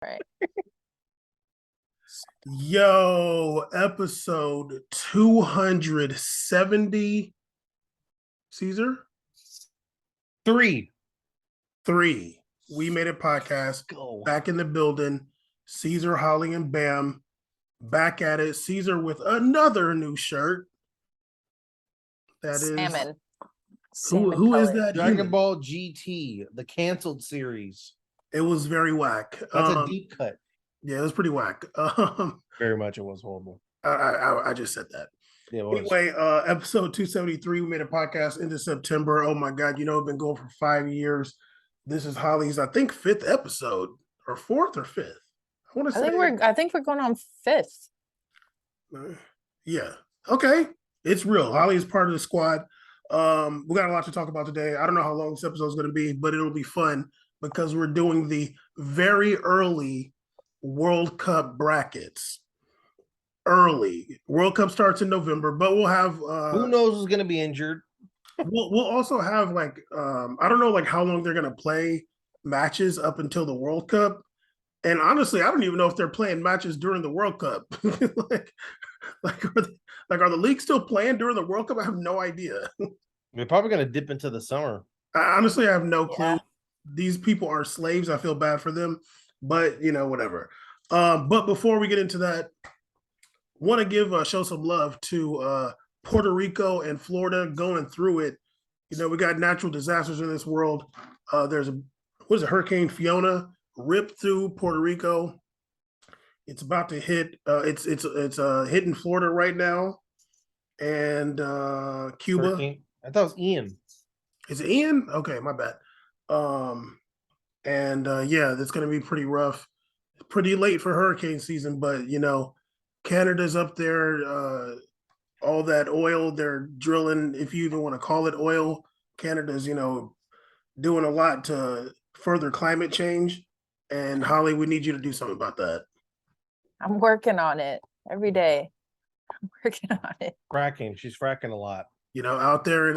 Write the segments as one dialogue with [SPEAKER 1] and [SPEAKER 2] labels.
[SPEAKER 1] Right.
[SPEAKER 2] Yo, episode 270. Caesar?
[SPEAKER 3] Three.
[SPEAKER 2] We made a podcast.
[SPEAKER 3] Go.
[SPEAKER 2] Back in the building. Caesar, Holly, and Bam. Back at it. Caesar with another new shirt. That
[SPEAKER 1] Salmon.
[SPEAKER 2] is who is that?
[SPEAKER 3] Dragon
[SPEAKER 2] human?
[SPEAKER 3] Ball GT, the canceled series.
[SPEAKER 2] It was very whack.
[SPEAKER 3] That's a deep cut.
[SPEAKER 2] Yeah, it was pretty whack.
[SPEAKER 3] Very much. It was horrible.
[SPEAKER 2] I just said that.
[SPEAKER 3] Yeah, it was.
[SPEAKER 2] Anyway, episode 273, we made a podcast into September. Oh my God, it's been going for 5 years. This is Holly's, I think, 5th episode, or 4th or 5th.
[SPEAKER 1] I think we're going on 5th.
[SPEAKER 2] Yeah. Okay. It's real. Holly is part of the squad. We got a lot to talk about today. I don't know how long this episode is going to be, but it'll be fun because we're doing the very early World Cup brackets. Early. World Cup starts in November, but we'll have
[SPEAKER 3] who knows who's going to be injured.
[SPEAKER 2] We'll also have I don't know how long they're going to play matches up until the World Cup. And honestly, I don't even know if they're playing matches during the World Cup. Are the leagues still playing during the World Cup? I have no idea.
[SPEAKER 3] They're probably going to dip into the summer.
[SPEAKER 2] I have no clue.
[SPEAKER 1] Yeah.
[SPEAKER 2] These people are slaves. I feel bad for them, but whatever. But before we get into that, want to show some love to Puerto Rico and Florida going through it. We got natural disasters in this world. There's Hurricane Fiona ripped through Puerto Rico. It's about to hit. It's hitting Florida right now, and Cuba.
[SPEAKER 3] Hurricane. I thought it was Ian.
[SPEAKER 2] Is it Ian? Okay, my bad. Yeah, that's going to be pretty rough. Pretty late for hurricane season, but Canada's up there. All that oil they're drilling, if you even want to call it oil, Canada's doing a lot to further climate change. And Holly, we need you to do something about that.
[SPEAKER 1] I'm working on it every day. I'm working on it.
[SPEAKER 3] Fracking. She's fracking a lot.
[SPEAKER 2] Out there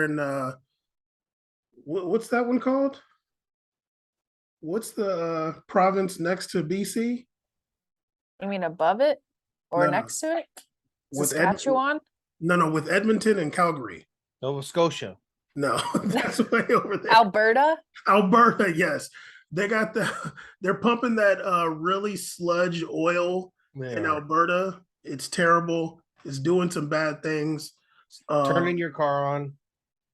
[SPEAKER 2] in what's that one called? What's the province next to BC?
[SPEAKER 1] You mean above it or
[SPEAKER 2] No.
[SPEAKER 1] next to it?
[SPEAKER 2] With
[SPEAKER 1] Saskatchewan?
[SPEAKER 2] No, with Edmonton and Calgary.
[SPEAKER 3] Nova Scotia.
[SPEAKER 2] No, that's way over there.
[SPEAKER 1] Alberta,
[SPEAKER 2] yes. They're pumping that really sludge oil in Alberta. It's terrible. It's doing some bad things.
[SPEAKER 3] Turning your car on.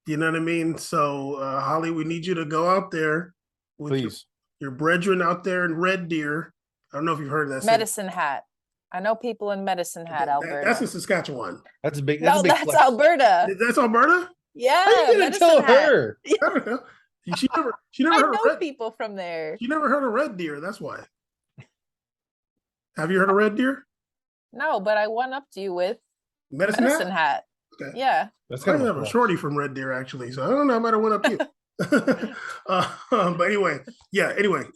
[SPEAKER 2] You know what I mean? So, Holly, we need you to go out there with
[SPEAKER 3] Please.
[SPEAKER 2] Your brethren out there in Red Deer. I don't know if you've heard of that.
[SPEAKER 1] Medicine Hat. I know people in Medicine Hat, Alberta.
[SPEAKER 2] That's in Saskatchewan.
[SPEAKER 3] That's a big.
[SPEAKER 1] That's
[SPEAKER 3] flex.
[SPEAKER 1] Alberta.
[SPEAKER 2] That's Alberta?
[SPEAKER 1] Yeah.
[SPEAKER 3] How you gonna tell her?
[SPEAKER 2] I don't know. She never
[SPEAKER 1] I
[SPEAKER 2] heard
[SPEAKER 1] know
[SPEAKER 2] of
[SPEAKER 1] people from there.
[SPEAKER 2] She never heard of Red Deer. That's why. Have you heard of Red Deer?
[SPEAKER 1] No, but I went up to you with
[SPEAKER 2] Medicine
[SPEAKER 1] Hat.
[SPEAKER 2] Okay.
[SPEAKER 1] Yeah.
[SPEAKER 3] That's
[SPEAKER 2] I
[SPEAKER 3] kind of
[SPEAKER 2] have a shorty from Red Deer actually, so I don't know. I might have went up to you. But anyway,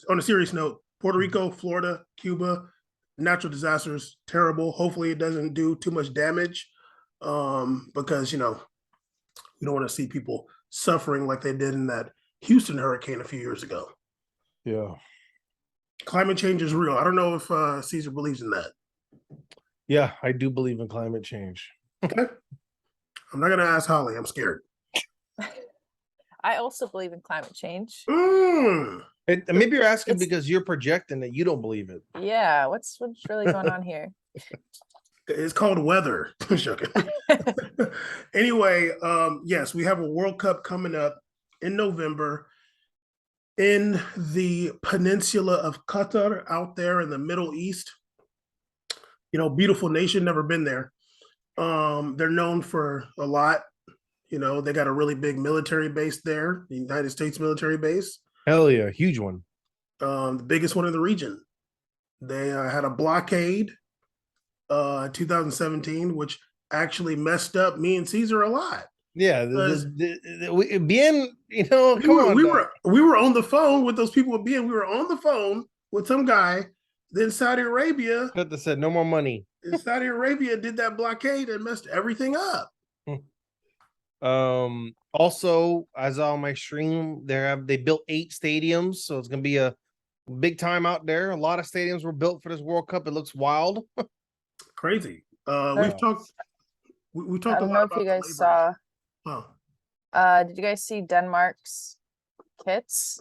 [SPEAKER 2] on a serious note, Puerto Rico, Florida, Cuba, natural disasters, terrible. Hopefully it doesn't do too much damage, because we don't want to see people suffering like they did in that Houston hurricane a few years ago.
[SPEAKER 3] Yeah.
[SPEAKER 2] Climate change is real. I don't know if Caesar believes in that.
[SPEAKER 3] Yeah, I do believe in climate change.
[SPEAKER 2] Okay. I'm not going to ask Holly. I'm scared.
[SPEAKER 1] I also believe in climate change.
[SPEAKER 3] Maybe you're asking because you're projecting that you don't believe it.
[SPEAKER 1] Yeah. What's really going on here?
[SPEAKER 2] It's called weather. Anyway, yes, we have a World Cup coming up in November in the peninsula of Qatar out there in the Middle East. Beautiful nation, never been there. They're known for a lot. They got a really big military base there, the United States military base.
[SPEAKER 3] Hell yeah, huge one.
[SPEAKER 2] The biggest one in the region. They had a blockade 2017, which actually messed up me and Caesar a lot.
[SPEAKER 3] Yeah, bien,
[SPEAKER 2] we were on the phone with those people. We were on the phone with some guy. Then Saudi Arabia
[SPEAKER 3] said no more money.
[SPEAKER 2] And Saudi Arabia did that blockade and messed everything up.
[SPEAKER 3] Also, as on my stream, they built 8 stadiums, so it's gonna be a Big time out there. A lot of stadiums were built for this World Cup. It looks wild.
[SPEAKER 2] Crazy.
[SPEAKER 1] Right.
[SPEAKER 2] We've talked. We
[SPEAKER 1] I
[SPEAKER 2] talked a
[SPEAKER 1] don't
[SPEAKER 2] lot
[SPEAKER 1] know if
[SPEAKER 2] about
[SPEAKER 1] you
[SPEAKER 2] the
[SPEAKER 1] guys
[SPEAKER 2] labor.
[SPEAKER 1] saw.
[SPEAKER 2] Oh,
[SPEAKER 1] Did you guys see Denmark's kits?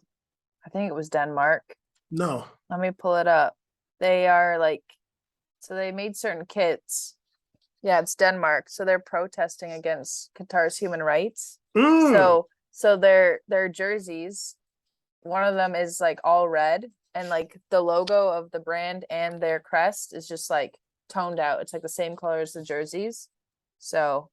[SPEAKER 1] I think it was Denmark.
[SPEAKER 2] no.
[SPEAKER 1] Let me pull it up. They are like, so they made certain kits. Yeah, it's Denmark. So they're protesting against Qatar's human rights.
[SPEAKER 2] Mm.
[SPEAKER 1] So their jerseys, one of them is like all red, and like the logo of the brand and their crest is just like toned out. It's like the same color as the jerseys. So,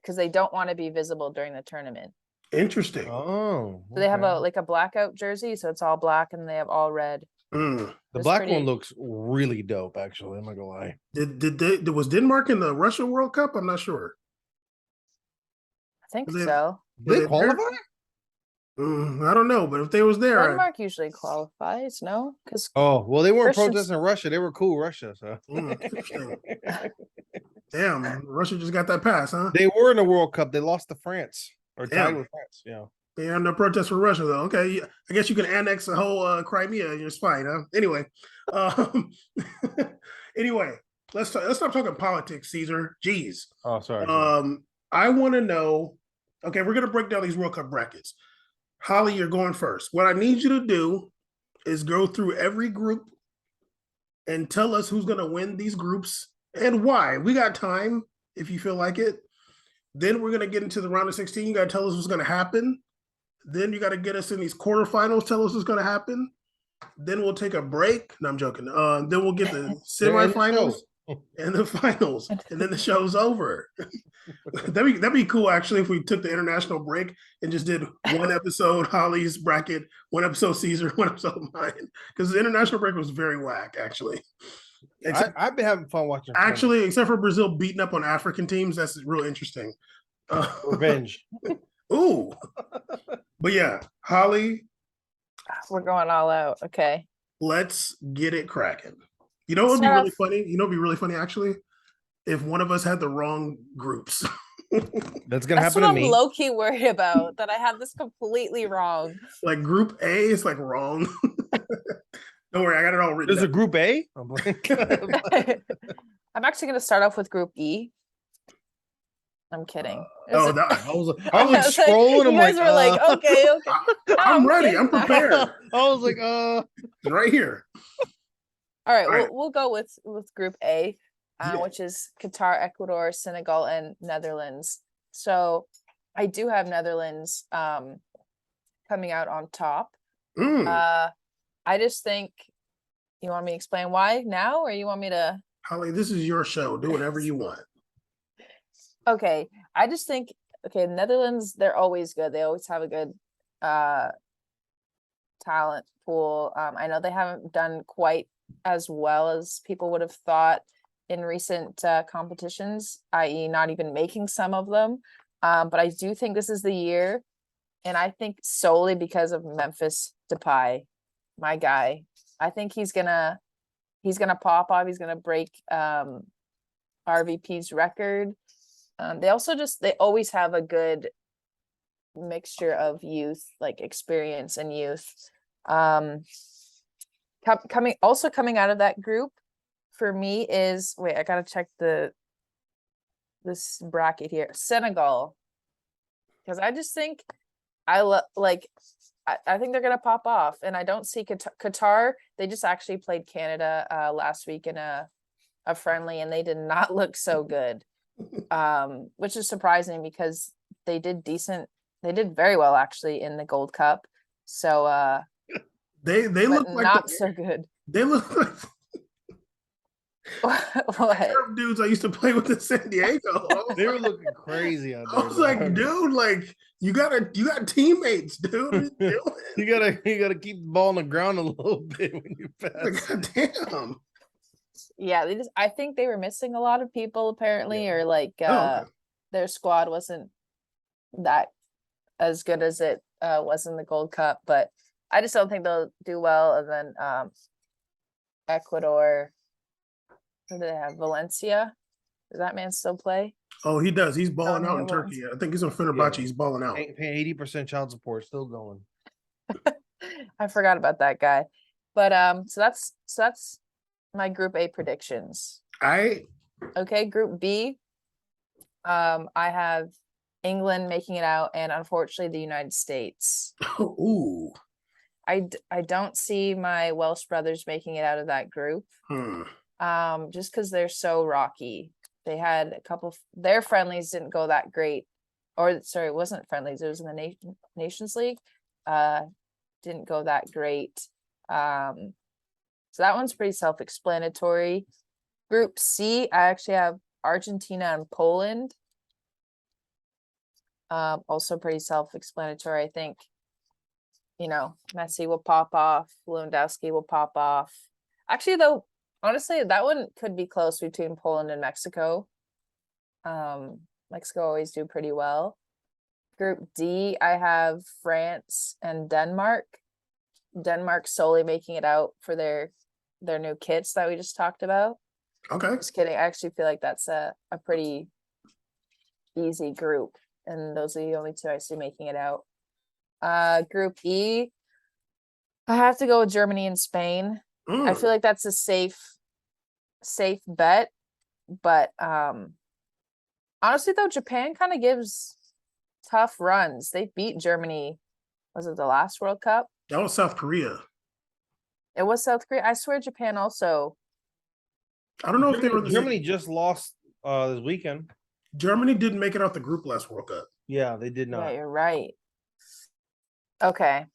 [SPEAKER 1] because they don't want to be visible during the tournament.
[SPEAKER 2] Interesting.
[SPEAKER 3] Oh,
[SPEAKER 1] So they have
[SPEAKER 3] okay.
[SPEAKER 1] a like a blackout jersey, so it's all black, and they have all red.
[SPEAKER 2] Mm.
[SPEAKER 3] The
[SPEAKER 1] It's
[SPEAKER 3] black
[SPEAKER 1] pretty-
[SPEAKER 3] one looks really dope, actually. I'm not gonna lie.
[SPEAKER 2] Was Denmark in the Russia World Cup? I'm not sure.
[SPEAKER 1] I think
[SPEAKER 2] They-
[SPEAKER 1] so.
[SPEAKER 2] Were
[SPEAKER 3] Did they
[SPEAKER 2] they
[SPEAKER 3] qualify?
[SPEAKER 2] I don't know, but if they was there,
[SPEAKER 1] Denmark usually qualifies, no? Because
[SPEAKER 3] Oh, well, they weren't
[SPEAKER 1] Christians-
[SPEAKER 3] protesting Russia. They were cool Russia. So
[SPEAKER 2] interesting. Damn, Russia just got that pass, huh?
[SPEAKER 3] they were in the World Cup. They lost to France or tied
[SPEAKER 2] Damn.
[SPEAKER 3] with France. Yeah.
[SPEAKER 2] They are no protest for Russia, though. Okay, I guess you can annex the whole Crimea. You're fine, huh? Anyway, um, anyway, let's stop talking politics, Caesar. Jeez.
[SPEAKER 3] Oh, sorry.
[SPEAKER 2] I want to know. Okay, we're gonna break down these World Cup brackets. Holly, you're going first. What I need you to do is go through every group and tell us who's gonna win these groups and why. We got time if you feel like it. Then we're gonna get into the round of 16. You gotta tell us what's gonna happen. Then you got to get us in these quarterfinals. Tell us what's going to happen. Then we'll take a break. No, I'm joking. Then we'll get the semifinals and the finals, and then the show's over. that'd be cool actually if we took the international break and just did one episode Holly's bracket, one episode Caesar, one episode mine. Because the international break was very whack actually.
[SPEAKER 3] I've been having fun watching.
[SPEAKER 2] Actually, except for Brazil beating up on African teams, that's real interesting.
[SPEAKER 3] Revenge.
[SPEAKER 2] Ooh. But yeah, Holly,
[SPEAKER 1] we're going all out. Okay.
[SPEAKER 2] let's get it cracking. You know what would be really funny? You know what would be really funny actually? If one of us had the wrong groups.
[SPEAKER 3] That's gonna
[SPEAKER 1] That's
[SPEAKER 3] happen
[SPEAKER 1] what
[SPEAKER 3] to
[SPEAKER 1] I'm
[SPEAKER 3] me.
[SPEAKER 1] low-key worried about, that I have this completely wrong.
[SPEAKER 2] Like group A is like wrong. Don't worry, I got it all written
[SPEAKER 3] There's a
[SPEAKER 2] down.
[SPEAKER 3] group A. I'm like,
[SPEAKER 1] I'm actually going to start off with Group E. I'm kidding.
[SPEAKER 2] I was
[SPEAKER 3] I was
[SPEAKER 1] I
[SPEAKER 3] like
[SPEAKER 1] was
[SPEAKER 3] scrolling.
[SPEAKER 1] you
[SPEAKER 3] I'm
[SPEAKER 1] guys
[SPEAKER 3] like,
[SPEAKER 1] were like, okay.
[SPEAKER 2] I'm ready.
[SPEAKER 1] kidding
[SPEAKER 2] I'm
[SPEAKER 1] now.
[SPEAKER 2] prepared.
[SPEAKER 3] I was like,
[SPEAKER 2] Right here.
[SPEAKER 1] All right,
[SPEAKER 2] All right.
[SPEAKER 1] we'll go with Group A,
[SPEAKER 2] Yeah.
[SPEAKER 1] which is Qatar, Ecuador, Senegal, and Netherlands. So I do have Netherlands coming out on top. I just think, you want me to explain why now, or you want me to?
[SPEAKER 2] Holly, this is your show. Do whatever you want.
[SPEAKER 1] Okay, I just think, okay, Netherlands, they're always good. They always have a good talent pool. I know they haven't done quite as well as people would have thought in recent competitions, i.e. not even making some of them. But I do think this is the year, and I think solely because of Memphis Depay, my guy. I think he's gonna pop off. He's gonna break RVP's record. They always have a good mixture of youth, like experience and youth. Coming out of that group for me is, wait, I gotta check this bracket here. Senegal, because I just think I think they're gonna pop off, and I don't see Qatar. They just actually played Canada last week in a friendly, and they did not look so good, which is surprising because they did decent. They did very well actually in the Gold Cup. So
[SPEAKER 2] They look like
[SPEAKER 1] not so good.
[SPEAKER 2] They look like
[SPEAKER 1] What?
[SPEAKER 2] Arab dudes I used to play with in San Diego.
[SPEAKER 3] they were looking crazy out there.
[SPEAKER 2] I was like, dude, like you got teammates, dude. What are you doing?
[SPEAKER 3] you gotta keep the ball on the ground a little bit when you pass.
[SPEAKER 2] Like, goddamn.
[SPEAKER 1] Yeah, I think they were missing a lot of people apparently, or like
[SPEAKER 2] Okay.
[SPEAKER 1] their squad wasn't that as good as it was in the Gold Cup, but I just don't think they'll do well. And then Ecuador, who do they have? Valencia. Does that man still play?
[SPEAKER 2] Oh, he does. He's balling out in
[SPEAKER 1] Antonio
[SPEAKER 2] Turkey. I think he's on Fenerbahce.
[SPEAKER 3] Yeah.
[SPEAKER 2] He's balling out.
[SPEAKER 3] Paying 80% child support, still going.
[SPEAKER 1] I forgot about that guy. But so that's my group A predictions.
[SPEAKER 2] I
[SPEAKER 1] Okay, group B. I have England making it out, and unfortunately the United States.
[SPEAKER 2] ooh.
[SPEAKER 1] I don't see my Welsh brothers making it out of that group. Just because they're so rocky. They had a couple their friendlies didn't go that great. Or sorry, it wasn't friendlies, it was in the Nations League. Didn't go that great. So that one's pretty self-explanatory. Group C, I actually have Argentina and Poland. Also pretty self-explanatory. I think, Messi will pop off, Lewandowski will pop off. Actually, though, honestly, that one could be close between Poland and Mexico. Mexico always do pretty well. Group D, I have France and Denmark. Denmark solely making it out for their new kits that we just talked about.
[SPEAKER 2] Okay.
[SPEAKER 1] Just kidding. I actually feel like that's a pretty easy group. And those are the only two I see making it out. Group E, I have to go with Germany and Spain. I feel like that's a safe bet. But honestly though, Japan kind of gives tough runs. They beat Germany. Was it the last World Cup?
[SPEAKER 2] That was South Korea.
[SPEAKER 1] It was South Korea. I swear Japan also.
[SPEAKER 2] I don't know if they were
[SPEAKER 3] Germany just lost this weekend.
[SPEAKER 2] Germany didn't make it out the group last World Cup.
[SPEAKER 3] Yeah, they did
[SPEAKER 1] Yeah,
[SPEAKER 3] not.
[SPEAKER 1] you're right. Okay.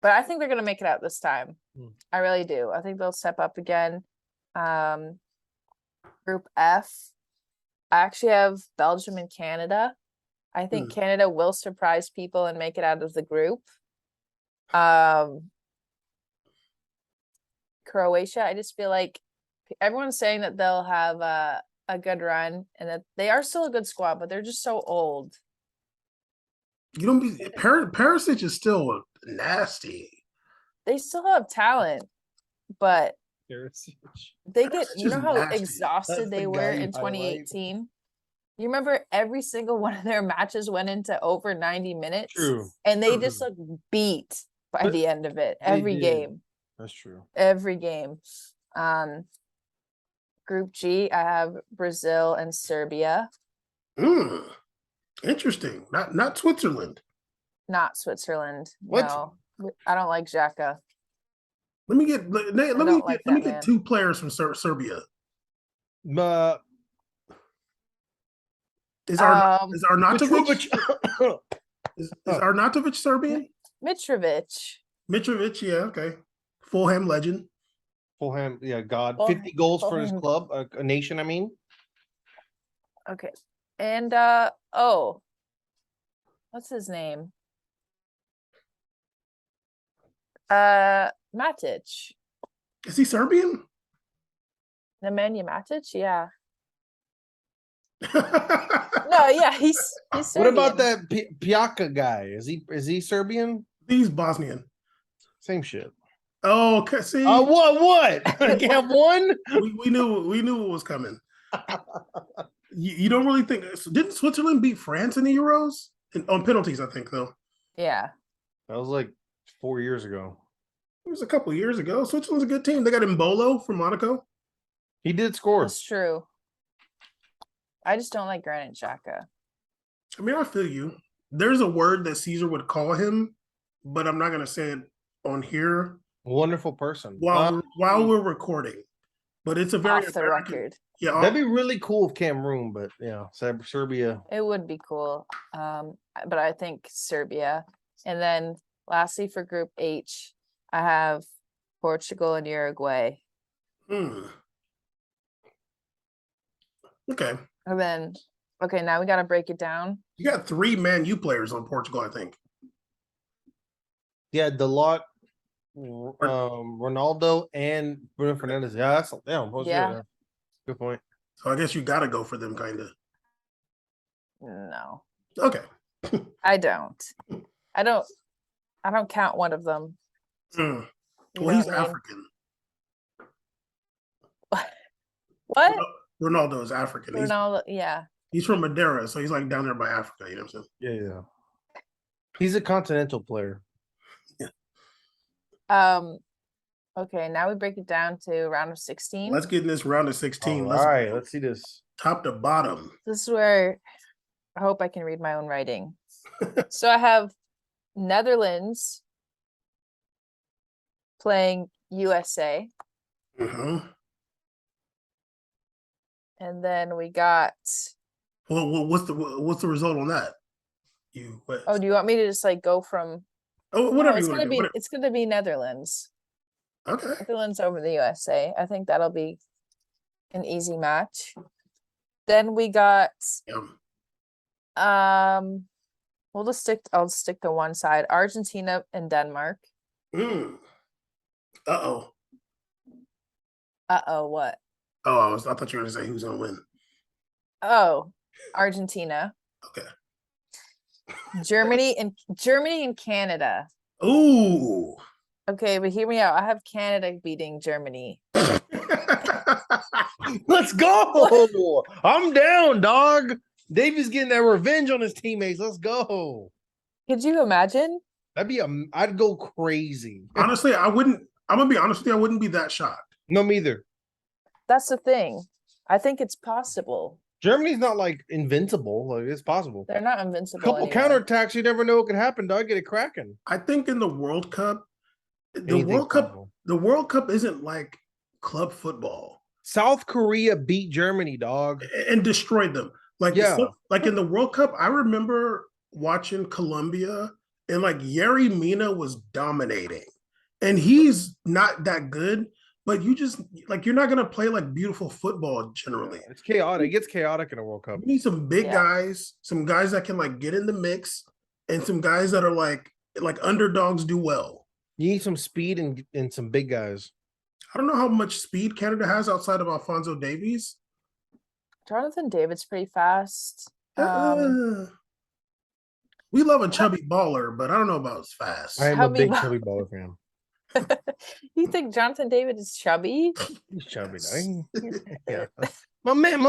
[SPEAKER 1] But I think they're gonna make it out this time. I really do. I think they'll step up again. Group F. I actually have Belgium and Canada. I think Canada will surprise people and make it out of the group. Croatia, I just feel like everyone's saying that they'll have a good run and that they are still a good squad, but they're just so old.
[SPEAKER 2] You don't be Perisic is still nasty.
[SPEAKER 1] They still have talent, but they get,
[SPEAKER 2] That's
[SPEAKER 1] you know
[SPEAKER 2] just
[SPEAKER 1] how
[SPEAKER 2] nasty.
[SPEAKER 1] exhausted
[SPEAKER 3] That's
[SPEAKER 1] they
[SPEAKER 3] the
[SPEAKER 1] were
[SPEAKER 3] guy you
[SPEAKER 1] in
[SPEAKER 3] highlight.
[SPEAKER 1] 2018. You remember every single one of their matches went into over 90 minutes.
[SPEAKER 3] True.
[SPEAKER 1] And they just looked beat by
[SPEAKER 3] But
[SPEAKER 1] the end of it.
[SPEAKER 3] they
[SPEAKER 1] Every
[SPEAKER 3] did.
[SPEAKER 1] game.
[SPEAKER 3] That's true.
[SPEAKER 1] Every game. Group G, I have Brazil and Serbia.
[SPEAKER 2] Interesting. Not Switzerland.
[SPEAKER 1] Not Switzerland.
[SPEAKER 3] What?
[SPEAKER 1] No. I don't like Xhaka.
[SPEAKER 2] Let me get two players from Serbia. Is Arnautovic is Arnautovic Serbian?
[SPEAKER 1] Mitrovic.
[SPEAKER 2] Mitrovic, yeah, okay. Fulham legend.
[SPEAKER 3] Fulham, yeah, God.
[SPEAKER 1] Fulham-
[SPEAKER 3] 50 goals for his
[SPEAKER 1] Fulham.
[SPEAKER 3] club, a nation, I mean.
[SPEAKER 1] Okay. And what's his name? Matic.
[SPEAKER 2] Is he Serbian?
[SPEAKER 1] Nemanja Matic, yeah. No, yeah, he's
[SPEAKER 3] What
[SPEAKER 1] Serbian.
[SPEAKER 3] about that Pjaka guy? Is he Serbian?
[SPEAKER 2] He's Bosnian.
[SPEAKER 3] Same shit.
[SPEAKER 2] Oh, okay. See,
[SPEAKER 3] What? I have one?
[SPEAKER 2] we knew what was coming. You don't really think didn't Switzerland beat France in the Euros? On penalties, I think, though.
[SPEAKER 1] Yeah.
[SPEAKER 3] That was like 4 years ago.
[SPEAKER 2] It was a couple years ago. Switzerland's a good team. They got Mbolo from Monaco.
[SPEAKER 3] He did score.
[SPEAKER 1] That's true. I just don't like Granit Xhaka.
[SPEAKER 2] I mean, I feel you. There's a word that Caesar would call him, but I'm not gonna say it on here
[SPEAKER 3] Wonderful person.
[SPEAKER 2] while we're recording. But it's a very
[SPEAKER 1] Off the
[SPEAKER 2] American-
[SPEAKER 1] record.
[SPEAKER 2] Yeah,
[SPEAKER 3] That'd be really cool if Cameroon, but yeah, Serbia.
[SPEAKER 1] It would be cool. But I think Serbia. And then lastly for Group H, I have Portugal and Uruguay.
[SPEAKER 2] Okay.
[SPEAKER 1] And then, okay, now we got to break it down.
[SPEAKER 2] You got 3 Man U players on Portugal, I think.
[SPEAKER 3] Yeah, Dalot, Ronaldo, and Bruno Fernandes. Yeah, that's
[SPEAKER 1] Yeah.
[SPEAKER 3] Good point.
[SPEAKER 2] So I guess you got to go for them, kind of.
[SPEAKER 1] No,
[SPEAKER 2] Okay.
[SPEAKER 1] I don't. I don't count one of them. You
[SPEAKER 2] Well,
[SPEAKER 1] know
[SPEAKER 2] he's
[SPEAKER 1] what I mean?
[SPEAKER 2] African.
[SPEAKER 1] What?
[SPEAKER 2] Ronaldo is African.
[SPEAKER 1] Ronaldo, yeah.
[SPEAKER 2] He's from Madeira, so he's like down there by Africa. You know what I'm saying?
[SPEAKER 3] Yeah. He's a continental player.
[SPEAKER 1] Okay, now we break it down to round of 16.
[SPEAKER 2] Let's get in this round of 16.
[SPEAKER 3] All
[SPEAKER 2] Let's
[SPEAKER 3] right,
[SPEAKER 2] go
[SPEAKER 3] let's see this.
[SPEAKER 2] top to bottom.
[SPEAKER 1] This is where I hope I can read my own writing. So I have Netherlands playing USA.
[SPEAKER 2] Mm-hmm.
[SPEAKER 1] And then we got,
[SPEAKER 2] Well, what's the result on that?
[SPEAKER 1] oh, do you want me to just like go from,
[SPEAKER 2] Whatever
[SPEAKER 1] it's
[SPEAKER 2] you want
[SPEAKER 1] gonna
[SPEAKER 2] to do.
[SPEAKER 1] be,
[SPEAKER 2] Whatever.
[SPEAKER 1] it's gonna be Netherlands.
[SPEAKER 2] Okay.
[SPEAKER 1] Netherlands over the USA. I think that'll be an easy match. Then we got,
[SPEAKER 2] Yeah.
[SPEAKER 1] I'll stick to one side, Argentina and Denmark.
[SPEAKER 2] Uh-oh.
[SPEAKER 1] Uh-oh, what?
[SPEAKER 2] Oh, I thought you were gonna say who's gonna win.
[SPEAKER 1] Oh, Argentina.
[SPEAKER 2] Okay.
[SPEAKER 1] Germany and Canada.
[SPEAKER 2] Ooh.
[SPEAKER 1] Okay, but hear me out. I have Canada beating Germany.
[SPEAKER 3] Let's go. I'm down, dog. Davy's getting that revenge on his teammates. Let's go.
[SPEAKER 1] Could you imagine?
[SPEAKER 3] I'd go crazy.
[SPEAKER 2] Honestly, I'm gonna be honest with you, I wouldn't be that shocked.
[SPEAKER 3] No, me either.
[SPEAKER 1] That's the thing. I think it's possible.
[SPEAKER 3] Germany's not like invincible. Like it's possible.
[SPEAKER 1] They're not invincible
[SPEAKER 3] Couple
[SPEAKER 1] anymore.
[SPEAKER 3] counterattacks, you never know what could happen, dog. Get it cracking.
[SPEAKER 2] I think in the World Cup,
[SPEAKER 3] Anything's possible.
[SPEAKER 2] the World Cup isn't like club football.
[SPEAKER 3] South Korea beat Germany, dog.
[SPEAKER 2] And destroyed them. Like,
[SPEAKER 3] Yeah.
[SPEAKER 2] like in the World Cup, I remember watching Colombia and like Yerry Mina was dominating. And he's not that good, but you just like you're not gonna play like beautiful football generally.
[SPEAKER 3] It's chaotic. It gets chaotic in a World Cup.
[SPEAKER 2] You need some big
[SPEAKER 1] Yeah.
[SPEAKER 2] guys, some guys that can like get in the mix, and some guys that are like underdogs do well.
[SPEAKER 3] You need some speed and some big guys.
[SPEAKER 2] I don't know how much speed Canada has outside of Alphonso Davies.
[SPEAKER 1] Jonathan David's pretty fast.
[SPEAKER 2] We love a chubby baller, but I don't know about as fast.
[SPEAKER 3] I am a
[SPEAKER 1] Chubby
[SPEAKER 3] big
[SPEAKER 1] ball-
[SPEAKER 3] chubby baller fan.
[SPEAKER 1] You think Jonathan David is chubby?
[SPEAKER 3] He's chubby, dog. Yeah. My man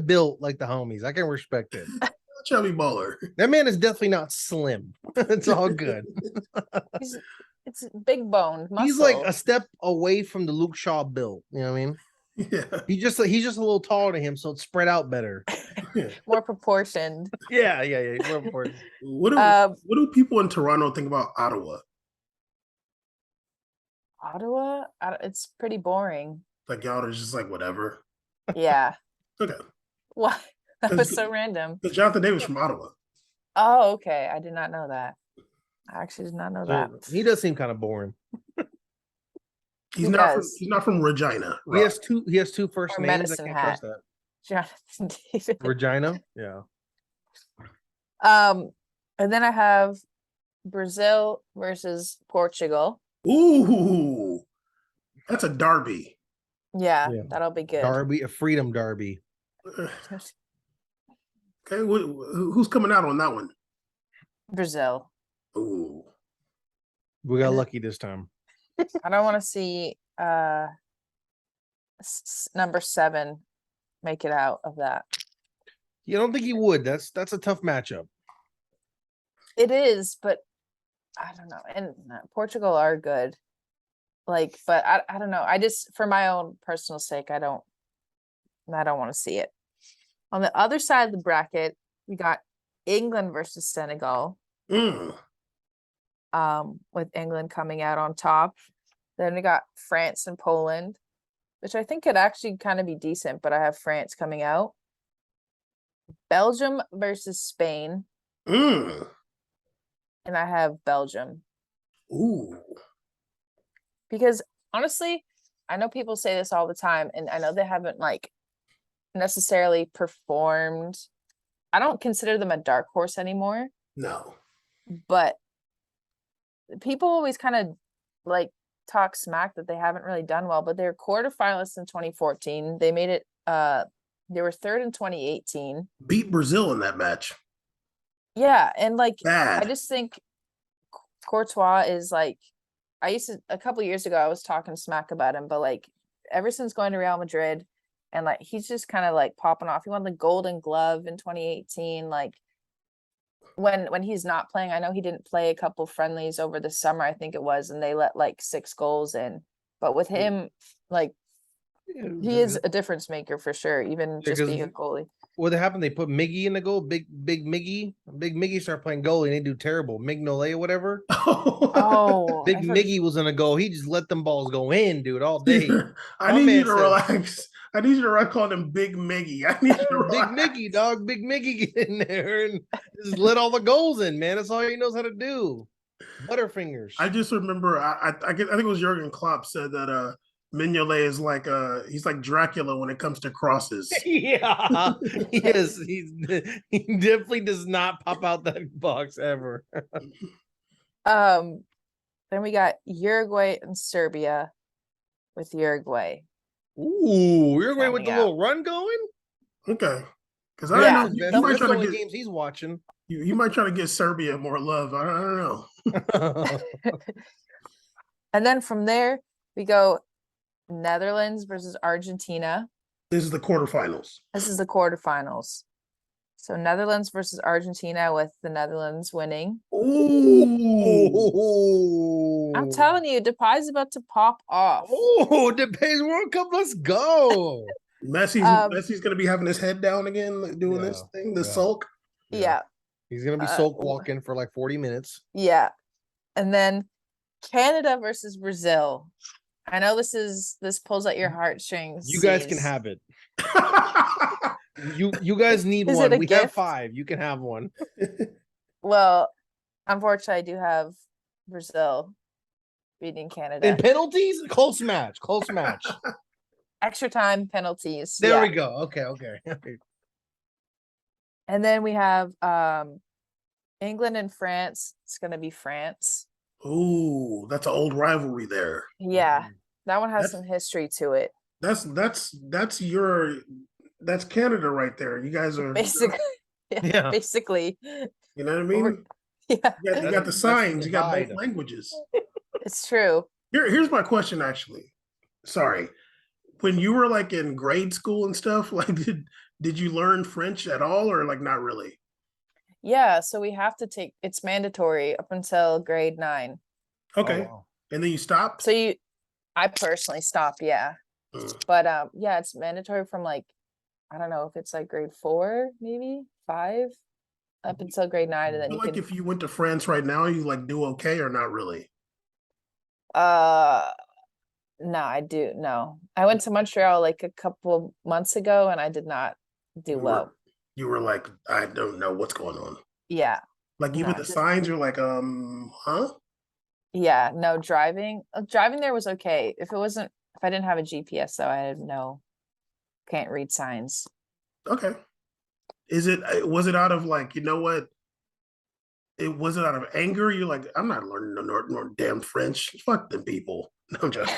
[SPEAKER 3] built like the homies. I can respect it.
[SPEAKER 2] Chubby baller.
[SPEAKER 3] That man is definitely not slim. It's all good.
[SPEAKER 1] It's big boned muscle.
[SPEAKER 3] He's like a step away from the Luke Shaw build. You know what I mean?
[SPEAKER 2] Yeah.
[SPEAKER 3] He's just a little taller than him, so it's spread out better.
[SPEAKER 1] more proportioned.
[SPEAKER 3] Yeah. He's more important.
[SPEAKER 2] What do people in Toronto think about Ottawa?
[SPEAKER 1] Ottawa? It's pretty boring.
[SPEAKER 2] Like y'all are just like whatever.
[SPEAKER 1] Yeah.
[SPEAKER 2] Okay.
[SPEAKER 1] What? That was so random.
[SPEAKER 2] Because Jonathan Davis from Ottawa.
[SPEAKER 1] Oh, okay. I did not know that. I actually did not know that.
[SPEAKER 3] He does seem kind of boring.
[SPEAKER 2] He's
[SPEAKER 1] He
[SPEAKER 2] not
[SPEAKER 1] does.
[SPEAKER 2] he's not from Regina.
[SPEAKER 3] He has two first
[SPEAKER 1] Or
[SPEAKER 3] names. I
[SPEAKER 1] Medicine
[SPEAKER 3] can't
[SPEAKER 1] Hat.
[SPEAKER 3] trust that.
[SPEAKER 1] Jonathan David.
[SPEAKER 3] Regina? Yeah.
[SPEAKER 1] And then I have Brazil versus Portugal.
[SPEAKER 2] Ooh. That's a derby.
[SPEAKER 1] Yeah,
[SPEAKER 3] Yeah.
[SPEAKER 1] that'll be good.
[SPEAKER 3] Derby, a freedom derby.
[SPEAKER 2] Okay, who's coming out on that one?
[SPEAKER 1] Brazil.
[SPEAKER 2] Ooh.
[SPEAKER 3] We got lucky this time.
[SPEAKER 1] I don't want to see number 7 make it out of that.
[SPEAKER 3] You don't think he would? That's a tough matchup.
[SPEAKER 1] It is, but I don't know. And Portugal are good. Like, but I don't know. I just, for my own personal sake, I don't want to see it. On the other side of the bracket, we got England versus Senegal.
[SPEAKER 2] Mm.
[SPEAKER 1] With England coming out on top. Then we got France and Poland, which I think could actually kind of be decent, but I have France coming out. Belgium versus Spain,
[SPEAKER 2] Mm.
[SPEAKER 1] and I have Belgium.
[SPEAKER 2] Ooh.
[SPEAKER 1] Because honestly, I know people say this all the time, and I know they haven't like necessarily performed. I don't consider them a dark horse anymore,
[SPEAKER 2] No.
[SPEAKER 1] but people always kind of like talk smack that they haven't really done well, but they're quarterfinalists in 2014. They made it they were third in 2018.
[SPEAKER 2] Beat Brazil in that match.
[SPEAKER 1] Yeah, and like
[SPEAKER 2] Bad.
[SPEAKER 1] I just think Courtois is like, a couple years ago I was talking smack about him, but like ever since going to Real Madrid, and like he's just kind of like popping off. He won the Golden Glove in 2018. Like when he's not playing. I know he didn't play a couple friendlies over the summer, I think it was, and they let like 6 goals in. But with him, like he is a difference maker for sure, even just being a goalie.
[SPEAKER 3] What happened? They put Miggy in the goal. Big Miggy started playing goalie and they do terrible. Mignolet or whatever.
[SPEAKER 1] Oh,
[SPEAKER 3] Big Miggy was in a goal. He just let them balls go in, dude, all day.
[SPEAKER 2] I
[SPEAKER 3] My
[SPEAKER 2] need
[SPEAKER 3] man
[SPEAKER 2] you to
[SPEAKER 3] said-
[SPEAKER 2] relax. I need you to call him Big Miggy. I need you to
[SPEAKER 3] Big
[SPEAKER 2] relax.
[SPEAKER 3] Miggy, dog. Big Miggy get in there and just let all the goals in, man. That's all he knows how to do. Butterfingers.
[SPEAKER 2] I just remember, I think it was Jurgen Klopp said that Mignolet is like he's like Dracula when it comes to crosses.
[SPEAKER 3] Yeah, yes, he definitely does not pop out that box ever.
[SPEAKER 1] Then we got Uruguay and Serbia with Uruguay.
[SPEAKER 3] Ooh, you're going with the
[SPEAKER 1] Coming
[SPEAKER 3] little run going?
[SPEAKER 2] Okay, because I
[SPEAKER 1] Yeah,
[SPEAKER 2] don't know
[SPEAKER 3] That's,
[SPEAKER 2] you might
[SPEAKER 3] that's
[SPEAKER 2] try
[SPEAKER 3] the
[SPEAKER 2] to
[SPEAKER 3] only
[SPEAKER 2] get
[SPEAKER 3] games he's watching.
[SPEAKER 2] you might try to get Serbia more love. I don't know.
[SPEAKER 1] And then from there we go Netherlands versus Argentina.
[SPEAKER 2] This is the quarterfinals.
[SPEAKER 1] This is the quarterfinals. So Netherlands versus Argentina with the Netherlands winning.
[SPEAKER 2] Ooh.
[SPEAKER 1] I'm telling you, Depay's about to pop off.
[SPEAKER 3] Oh, the Pays World Cup, let's go.
[SPEAKER 2] Messi's gonna be having his head down again, like, doing this
[SPEAKER 3] Yeah,
[SPEAKER 2] thing, the
[SPEAKER 3] yeah.
[SPEAKER 2] sulk.
[SPEAKER 1] Yeah.
[SPEAKER 3] He's gonna be
[SPEAKER 1] Uh,
[SPEAKER 3] sulk walking for like 40 minutes.
[SPEAKER 1] Yeah. And then Canada versus Brazil. I know this pulls at your heartstrings.
[SPEAKER 3] You guys can
[SPEAKER 1] Ceez.
[SPEAKER 3] have it. You guys need
[SPEAKER 1] Is it
[SPEAKER 3] one.
[SPEAKER 1] a
[SPEAKER 3] We have
[SPEAKER 1] gift?
[SPEAKER 3] 5. You can have one.
[SPEAKER 1] Well, unfortunately, I do have Brazil beating Canada.
[SPEAKER 3] And penalties? Close match. Close match.
[SPEAKER 1] Extra time penalties.
[SPEAKER 3] There
[SPEAKER 1] yeah.
[SPEAKER 3] we go. Okay.
[SPEAKER 1] And then we have England and France. It's gonna be France.
[SPEAKER 2] Ooh, that's an old rivalry there.
[SPEAKER 1] Yeah, that one has
[SPEAKER 2] That's-
[SPEAKER 1] some history to it.
[SPEAKER 2] That's Canada right there. You guys are
[SPEAKER 1] Basically,
[SPEAKER 3] Yeah.
[SPEAKER 1] basically,
[SPEAKER 2] you know what I mean?
[SPEAKER 1] yeah,
[SPEAKER 2] You got the
[SPEAKER 3] That's
[SPEAKER 2] signs, you got both
[SPEAKER 3] divide.
[SPEAKER 2] languages.
[SPEAKER 1] it's true.
[SPEAKER 2] Here's my question actually. Sorry. When you were like in grade school and stuff, like did you learn French at all or like not really?
[SPEAKER 1] Yeah, so we have to take it's mandatory up until grade 9.
[SPEAKER 2] Okay.
[SPEAKER 3] Oh, wow.
[SPEAKER 2] And then you stopped?
[SPEAKER 1] So I personally stopped, yeah.
[SPEAKER 2] Mm.
[SPEAKER 1] But yeah, it's mandatory from like I don't know if it's like grade 4, maybe 5, up until grade 9, and
[SPEAKER 2] I
[SPEAKER 1] then
[SPEAKER 2] feel
[SPEAKER 1] you
[SPEAKER 2] like
[SPEAKER 1] can
[SPEAKER 2] if you went to France right now, you like do okay or not really?
[SPEAKER 1] no, I do no. I went to Montreal like a couple months ago and I did not do well.
[SPEAKER 2] You were like, I don't know what's going on.
[SPEAKER 1] Yeah.
[SPEAKER 2] Like even
[SPEAKER 1] No,
[SPEAKER 2] the
[SPEAKER 1] just-
[SPEAKER 2] signs are like, huh?
[SPEAKER 1] Yeah, no, driving there was okay. If I didn't have a GPS though, I had can't read signs.
[SPEAKER 2] Okay. Was it out of like, you know what? Was it out of anger? You're like, I'm not learning no damn French. Fuck them people. No, I'm just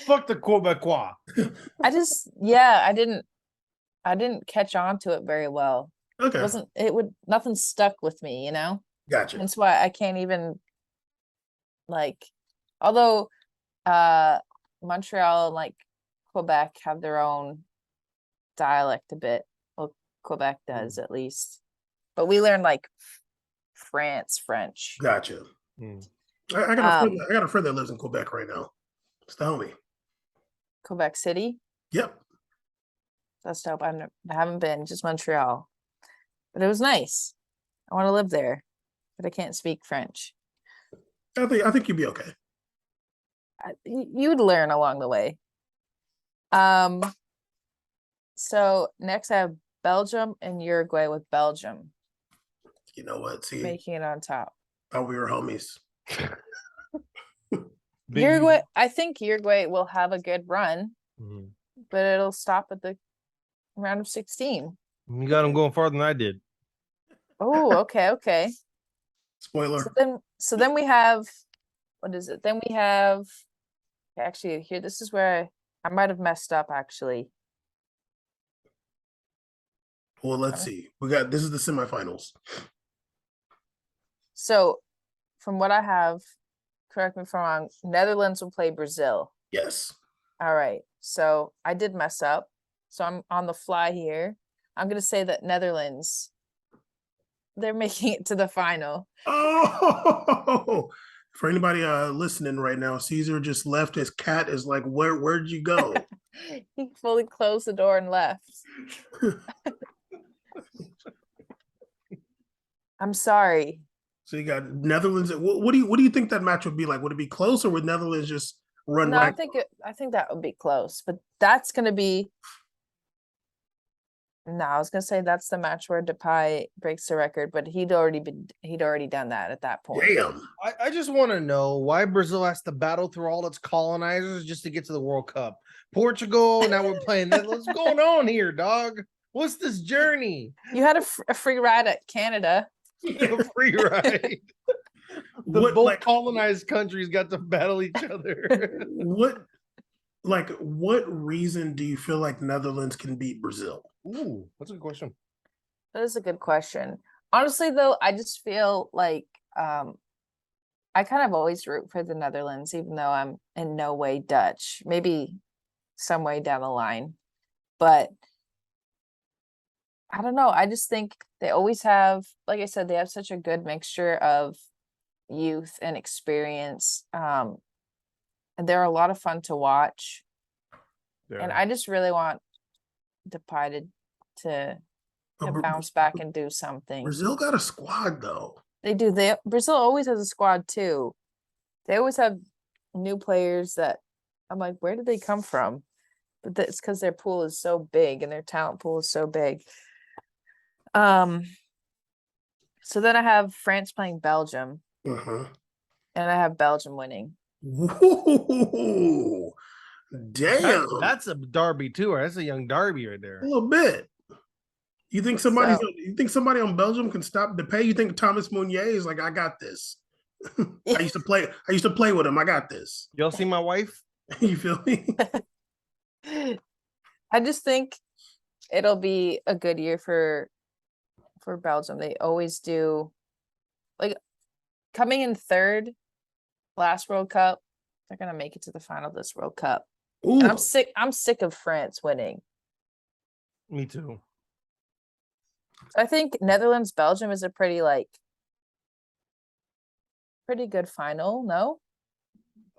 [SPEAKER 3] Fuck the Quebecois.
[SPEAKER 1] I didn't catch on to it very well.
[SPEAKER 2] okay.
[SPEAKER 1] Nothing stuck with me, you know?
[SPEAKER 2] Gotcha.
[SPEAKER 1] That's why I can't even like although Montreal and like Quebec have their own dialect a bit. Well, Quebec does at least. But we learn like France French.
[SPEAKER 2] Gotcha.
[SPEAKER 3] Hmm.
[SPEAKER 2] I got a friend that lives in Quebec right now. It's the homie.
[SPEAKER 1] Quebec City.
[SPEAKER 2] Yep.
[SPEAKER 1] That's dope. I haven't been, just Montreal. But it was nice. I want to live there, but I can't speak French.
[SPEAKER 2] I think you'd be okay.
[SPEAKER 1] You'd learn along the way. So next I have Belgium and Uruguay with Belgium
[SPEAKER 2] You know what? See,
[SPEAKER 1] making it on top.
[SPEAKER 2] thought we were homies.
[SPEAKER 1] Uruguay, I think Uruguay will have a good run,
[SPEAKER 3] Mhm.
[SPEAKER 1] but it'll stop at the round of 16.
[SPEAKER 3] You got him going farther than I did.
[SPEAKER 1] Oh, okay.
[SPEAKER 2] Spoiler.
[SPEAKER 1] So then we have what is it? Then we have actually here. This is where I might have messed up actually.
[SPEAKER 2] Well, let's see. This is the semifinals.
[SPEAKER 1] So from what I have, correct me if I'm wrong, Netherlands will play Brazil.
[SPEAKER 2] Yes.
[SPEAKER 1] All right. So I did mess up. So I'm on the fly here. I'm gonna say that Netherlands they're making it to the final.
[SPEAKER 2] Oh, for anybody listening right now, Caesar just left. His cat is like, where'd you go?
[SPEAKER 1] He fully closed the door and left. I'm sorry.
[SPEAKER 2] So you got Netherlands. What do you think that match would be like? Would it be close, or would Netherlands just run
[SPEAKER 1] No,
[SPEAKER 2] right?
[SPEAKER 1] I think that would be close, but that's gonna be. No, I was gonna say that's the match where Depay breaks the record, but he'd already done that at that point.
[SPEAKER 2] Damn.
[SPEAKER 3] I just want to know why Brazil has to battle through all its colonizers just to get to the World Cup. Portugal, now we're playing that. What's going on here, dog? What's this journey?
[SPEAKER 1] You had a free ride at Canada.
[SPEAKER 3] A free ride.
[SPEAKER 2] What
[SPEAKER 3] Both
[SPEAKER 2] like
[SPEAKER 3] colonized countries got to battle each other.
[SPEAKER 2] what reason do you feel like Netherlands can beat Brazil?
[SPEAKER 3] Ooh, that's a good question.
[SPEAKER 1] That is a good question. Honestly, though, I just feel like I kind of always root for the Netherlands, even though I'm in no way Dutch. Maybe some way down the line, but I don't know. I just think they always have, like I said, they have such a good mixture of youth and experience. And they're a lot of fun to watch. And I just really want Depay to bounce back and do something.
[SPEAKER 2] Brazil got a squad though.
[SPEAKER 1] They do. Brazil always has a squad too. They always have new players that I'm like, where did they come from? But that's because their pool is so big and their talent pool is so big. So then I have France playing Belgium,
[SPEAKER 2] Uh-huh.
[SPEAKER 1] and I have Belgium winning.
[SPEAKER 2] Ooh, damn.
[SPEAKER 3] That's a derby too, or that's a young derby right
[SPEAKER 2] A
[SPEAKER 3] there.
[SPEAKER 2] little bit. You think somebody on Belgium can stop the pay? You think Thomas Meunier is like, I got this. I used to play with him. I got this.
[SPEAKER 3] Y'all see my wife?
[SPEAKER 2] You feel me?
[SPEAKER 1] I just think it'll be a good year for Belgium. They always do. Like coming in third last World Cup, they're gonna make it to the final this World Cup.
[SPEAKER 2] Ooh.
[SPEAKER 1] And I'm sick of France winning.
[SPEAKER 3] Me too.
[SPEAKER 1] So I think Netherlands Belgium is a pretty good final. No,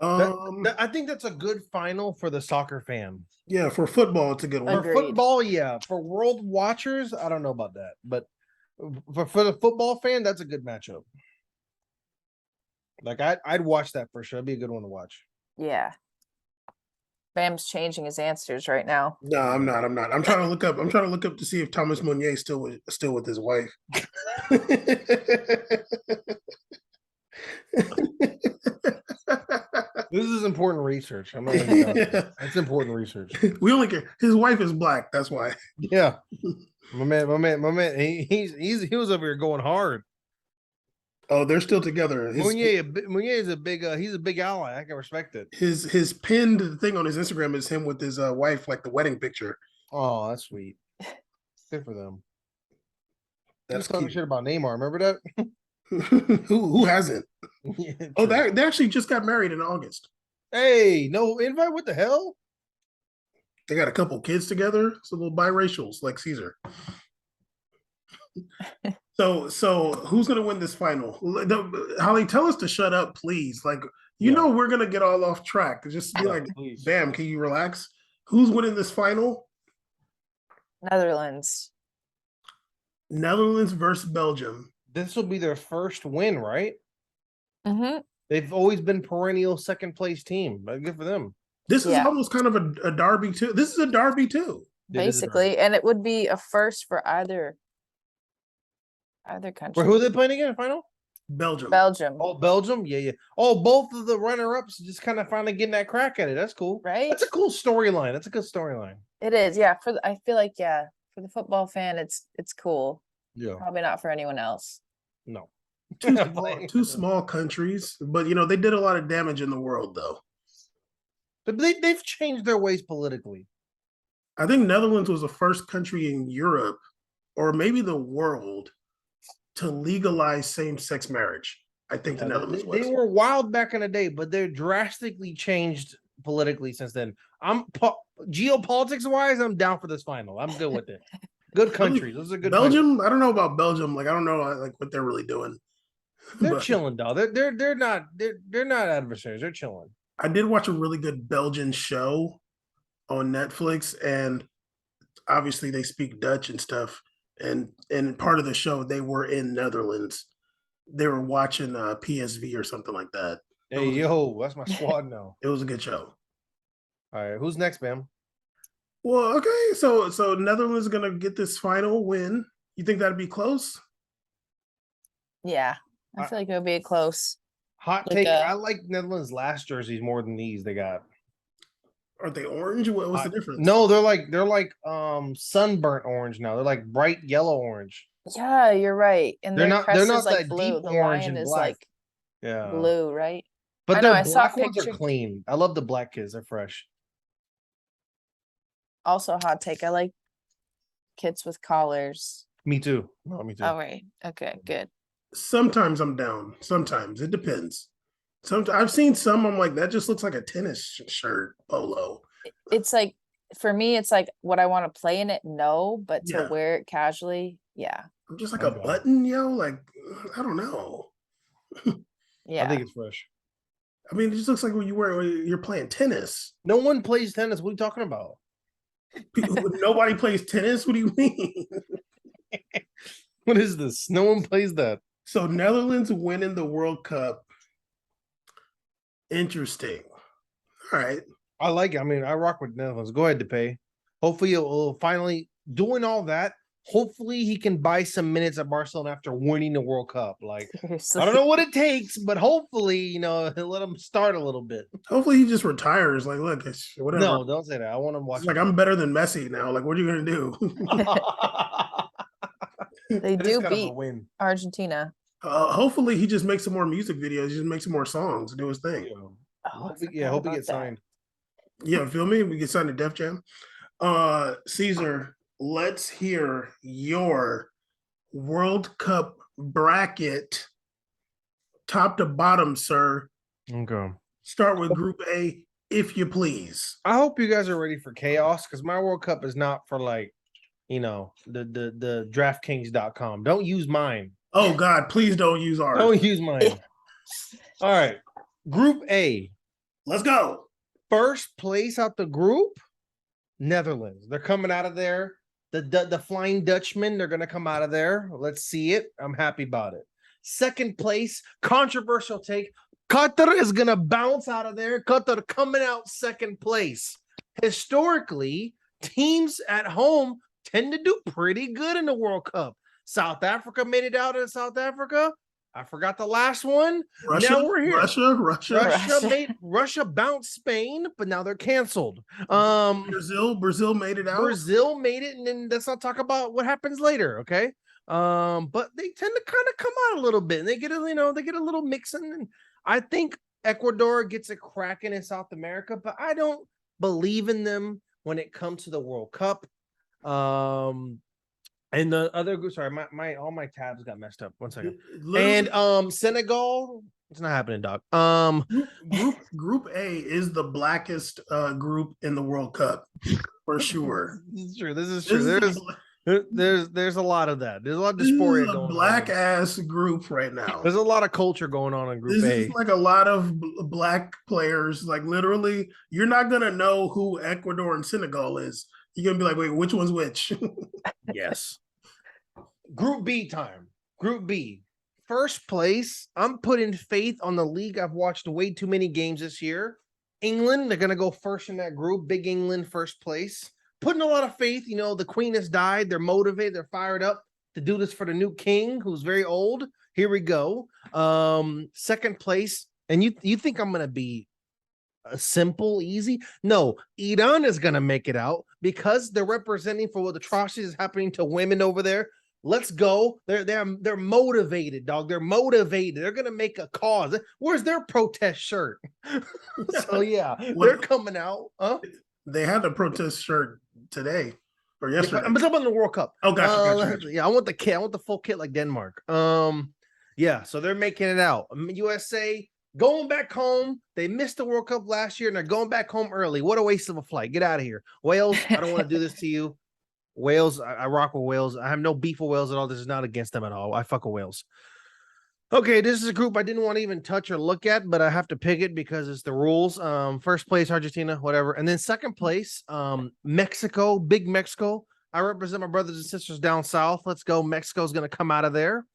[SPEAKER 3] I think that's a good final for the soccer fan.
[SPEAKER 2] Yeah, for football, it's a good one.
[SPEAKER 1] Agreed.
[SPEAKER 3] For football, yeah. For world watchers, I don't know about that, but for the football fan, that's a good matchup. Like I'd watch that for sure. It'd be a good one to watch.
[SPEAKER 1] yeah. Bam's changing his answers right now.
[SPEAKER 2] No, I'm not. I'm trying to look up. I'm trying to look up to see if Thomas Meunier is still with his wife.
[SPEAKER 3] This is important research. I'm not even That's important research.
[SPEAKER 2] We only care. His wife is black. That's why.
[SPEAKER 3] Yeah. My man. He was over here going hard.
[SPEAKER 2] Oh, they're still together.
[SPEAKER 3] Meunier is a big he's a big ally. I can respect it.
[SPEAKER 2] His pinned thing on his Instagram is him with his wife, like the wedding picture.
[SPEAKER 3] Oh, that's sweet. Good for them.
[SPEAKER 2] That's
[SPEAKER 3] talking
[SPEAKER 2] cute.
[SPEAKER 3] shit about Neymar. Remember that?
[SPEAKER 2] Who hasn't?
[SPEAKER 3] Yeah,
[SPEAKER 2] Oh,
[SPEAKER 3] true.
[SPEAKER 2] they actually just got married in August.
[SPEAKER 3] Hey, no invite. What the hell?
[SPEAKER 2] They got a couple kids together. It's a little biracials like Caesar. So who's gonna win this final? Holly, tell us to shut up, please. Like you know we're gonna get all off track. Just be like,
[SPEAKER 3] please.
[SPEAKER 2] Bam, can you relax? Who's winning this final?
[SPEAKER 1] Netherlands.
[SPEAKER 2] Netherlands versus Belgium.
[SPEAKER 3] This will be their first win, right?
[SPEAKER 1] Mm-hmm.
[SPEAKER 3] They've always been perennial second place team, but good for them.
[SPEAKER 2] This is
[SPEAKER 1] Yeah.
[SPEAKER 2] almost kind of a derby too. This is a derby too.
[SPEAKER 1] Basically, and it would be a first for either country.
[SPEAKER 3] For who are they playing again? Final?
[SPEAKER 2] Belgium.
[SPEAKER 1] Belgium,
[SPEAKER 3] Oh, Belgium. Yeah. Oh, both of the runner-ups just kind of finally getting that crack at it. That's cool.
[SPEAKER 1] right?
[SPEAKER 3] That's a cool storyline. That's a good storyline.
[SPEAKER 1] It is, yeah. I feel like, yeah, for the football fan, it's cool.
[SPEAKER 3] Yeah.
[SPEAKER 1] Probably not for anyone else.
[SPEAKER 3] No.
[SPEAKER 2] Two small countries, but they did a lot of damage in the world though.
[SPEAKER 3] But they've changed their ways politically.
[SPEAKER 2] I think Netherlands was the first country in Europe, or maybe the world, to legalize same-sex marriage. I think the Netherlands was.
[SPEAKER 3] They were wild back in the day, but they're drastically changed politically since then. Geopolitics wise, I'm down for this final. I'm good with it. Good countries. Those are good countries.
[SPEAKER 2] Belgium. I don't know about Belgium. Like I don't know like what they're really doing.
[SPEAKER 3] They're
[SPEAKER 2] But
[SPEAKER 3] chilling, dog. They're not adversaries. They're chilling.
[SPEAKER 2] I did watch a really good Belgian show on Netflix, and obviously they speak Dutch and stuff. And part of the show they were in Netherlands. They were watching PSV or something like that.
[SPEAKER 3] Hey, yo, that's my squad now.
[SPEAKER 2] It was a good show.
[SPEAKER 3] All right, who's next, Bam?
[SPEAKER 2] Well, okay, so Netherlands is gonna get this final win. You think that'd be close?
[SPEAKER 1] Yeah, I feel like it'll be a close.
[SPEAKER 3] Hot
[SPEAKER 1] Like
[SPEAKER 3] take.
[SPEAKER 1] a-
[SPEAKER 3] I like Netherlands' last jerseys more than these they got.
[SPEAKER 2] Are they orange? What's the difference?
[SPEAKER 3] No, they're like sunburnt orange now. They're like bright yellow orange.
[SPEAKER 1] Yeah, you're right. And
[SPEAKER 3] They're
[SPEAKER 1] their
[SPEAKER 3] not-
[SPEAKER 1] crest
[SPEAKER 3] they're
[SPEAKER 1] is
[SPEAKER 3] not
[SPEAKER 1] like
[SPEAKER 3] that
[SPEAKER 1] blue.
[SPEAKER 3] deep
[SPEAKER 1] The
[SPEAKER 3] orange
[SPEAKER 1] lion
[SPEAKER 3] and
[SPEAKER 1] is
[SPEAKER 3] black.
[SPEAKER 1] like
[SPEAKER 3] Yeah,
[SPEAKER 1] blue, right?
[SPEAKER 3] but
[SPEAKER 1] I know,
[SPEAKER 3] their
[SPEAKER 1] I saw a
[SPEAKER 3] black ones are
[SPEAKER 1] picture-
[SPEAKER 3] clean. I love the black kids. They're fresh.
[SPEAKER 1] Also, a hot take. I like kits with collars.
[SPEAKER 3] Me too. No, me too.
[SPEAKER 1] Oh, right. Okay, good.
[SPEAKER 2] Sometimes I'm down. Sometimes it depends. Sometimes I've seen some. I'm like, that just looks like a tennis shirt polo.
[SPEAKER 1] It's like, for me, it's like, would I want to play in it? No, but to
[SPEAKER 2] Yeah.
[SPEAKER 1] wear it casually, yeah.
[SPEAKER 2] I'm just like
[SPEAKER 3] Okay.
[SPEAKER 2] a button, yo. Like I don't know.
[SPEAKER 1] Yeah.
[SPEAKER 3] I think it's fresh.
[SPEAKER 2] I mean, it just looks like when you're playing tennis.
[SPEAKER 3] No one plays tennis. What are you talking about?
[SPEAKER 2] Nobody plays tennis. What do you mean?
[SPEAKER 3] What is this? No one plays that.
[SPEAKER 2] So Netherlands winning the World Cup. Interesting. All right.
[SPEAKER 3] I like it. I mean, I rock with Netherlands. Go ahead, DePay. Hopefully, he'll finally doing all that. Hopefully, he can buy some minutes at Barcelona after winning the World Cup. Like,
[SPEAKER 1] Seriously.
[SPEAKER 3] I don't know what it takes, but hopefully, he'll let him start a little bit.
[SPEAKER 2] Hopefully he just retires. Like, look, it's whatever.
[SPEAKER 3] No, don't say that. I want to watch.
[SPEAKER 2] It's like I'm better than Messi now. Like, what are you gonna do?
[SPEAKER 1] They
[SPEAKER 3] That is
[SPEAKER 1] do
[SPEAKER 3] kind of a
[SPEAKER 1] beat
[SPEAKER 3] win.
[SPEAKER 1] Argentina.
[SPEAKER 2] Hopefully he just makes some more music videos. Just make some more songs, do his thing.
[SPEAKER 1] Oh, I
[SPEAKER 3] Hope
[SPEAKER 1] forgot
[SPEAKER 3] he
[SPEAKER 1] about
[SPEAKER 3] gets
[SPEAKER 1] that.
[SPEAKER 3] signed.
[SPEAKER 2] Yeah, feel me? We get signed to Def Jam. Caesar, let's hear your World Cup bracket, top to bottom, sir.
[SPEAKER 3] Okay.
[SPEAKER 2] Start with Group A, if you please.
[SPEAKER 3] I hope you guys are ready for chaos because my World Cup is not for like, the DraftKings.com. Don't use mine.
[SPEAKER 2] Oh God, please don't use ours.
[SPEAKER 3] Don't use mine. All right. Group A.
[SPEAKER 2] Let's go.
[SPEAKER 3] First place out the group, Netherlands. They're coming out of there. The Flying Dutchman, they're going to come out of there. Let's see it. I'm happy about it. Second place, controversial take. Qatar is going to bounce out of there. Qatar coming out second place. Historically, teams at home tend to do pretty good in the World Cup. South Africa made it out in South Africa. I forgot the last one.
[SPEAKER 2] Russia,
[SPEAKER 3] Now we're here.
[SPEAKER 2] Russia.
[SPEAKER 3] Russia bounced Spain, but now they're canceled.
[SPEAKER 2] Brazil made it out.
[SPEAKER 3] Brazil made it, and then let's not talk about what happens later, okay? But they tend to kind of come out a little bit, and they get a little mixing. And I think Ecuador gets a cracking in South America, but I don't believe in them when it comes to the World Cup. And the other group, sorry, my all my tabs got messed up. 1 second.
[SPEAKER 2] Literally,
[SPEAKER 3] And Senegal, it's not happening, dog.
[SPEAKER 2] Group A is the blackest group in the World Cup for sure.
[SPEAKER 3] This is true. This is true. There's a lot of that. There's a lot of dysphoria
[SPEAKER 2] This is a
[SPEAKER 3] going
[SPEAKER 2] black
[SPEAKER 3] on.
[SPEAKER 2] ass group right now.
[SPEAKER 3] There's a lot of culture going on in Group
[SPEAKER 2] This
[SPEAKER 3] A.
[SPEAKER 2] is like a lot of black players. Like literally, you're not gonna know who Ecuador and Senegal is. You're gonna be like, wait, which one's which?
[SPEAKER 3] Yes. Group B time. Group B. First place. I'm putting faith on the league. I've watched way too many games this year. England, they're going to go first in that group. Big England, first place. Putting a lot of faith. The queen has died. They're motivated. They're fired up to do this for the new king, who's very old. Here we go. Second place. And you think I'm going to be simple, easy? No, Iran is going to make it out because they're representing for what atrocities is happening to women over there. Let's go. They're motivated, dog. They're motivated. They're gonna make a cause. Where's their protest shirt? So yeah, they're coming out. Huh?
[SPEAKER 2] They had a protest shirt today or yesterday.
[SPEAKER 3] I'm talking about the World Cup.
[SPEAKER 2] Oh, gotcha.
[SPEAKER 3] Yeah, I want the kit. I want the full kit like Denmark. Yeah, so they're making it out. USA going back home. They missed the World Cup last year and they're going back home early. What a waste of a flight. Get out of here. Wales, I don't want to do this to you. Wales, I rock with Wales. I have no beef with Wales at all. This is not against them at all. I fuck with Wales. Okay, this is a group I didn't want to even touch or look at, but I have to pick it because it's the rules. First place, Argentina, whatever. And then second place, Mexico, big Mexico. I represent my brothers and sisters down south. Let's go. Mexico's going to come out of there.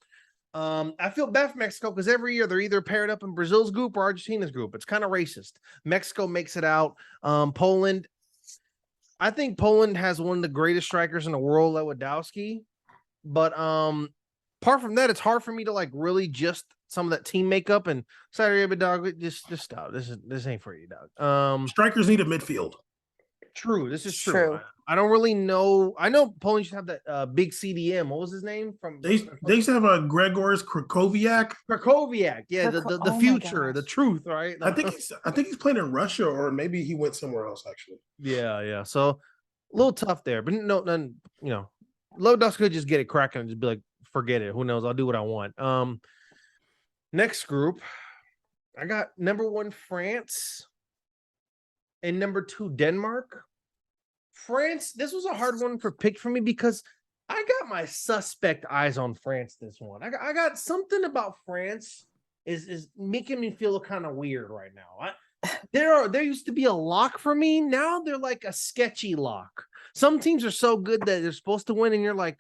[SPEAKER 3] I feel bad for Mexico because every year they're either paired up in Brazil's group or Argentina's group. It's kind of racist. Mexico makes it out. Poland. I think Poland has one of the greatest strikers in the world, Lewandowski. But apart from that, it's hard for me to like really just some of that team makeup and Saudi Arabia, dog. Just stop. This ain't for you, dog.
[SPEAKER 2] Strikers need a midfield.
[SPEAKER 3] True. This is true.
[SPEAKER 1] True.
[SPEAKER 3] I don't really know. I know Poland should have that big CDM. What was his name?
[SPEAKER 2] They used to have a Gregor's Krakowiak.
[SPEAKER 3] Krakowiak. Yeah, the
[SPEAKER 1] Oh my
[SPEAKER 3] future, the
[SPEAKER 1] gosh.
[SPEAKER 3] truth, right?
[SPEAKER 2] I think he's playing in Russia, or maybe he went somewhere else actually.
[SPEAKER 3] Yeah. So a little tough there, but no, none. You know, Lewandowski could just get it cracking and just be like, forget it. Who knows? I'll do what I want. Next group, I got number 1 France and number 2 Denmark. France, this was a hard one for pick for me because I got my suspect eyes on France this one. I got something about France is making me feel kind of weird right now. There used to be a lock for me. Now they're like a sketchy lock. Some teams are so good that they're supposed to win, and you're like,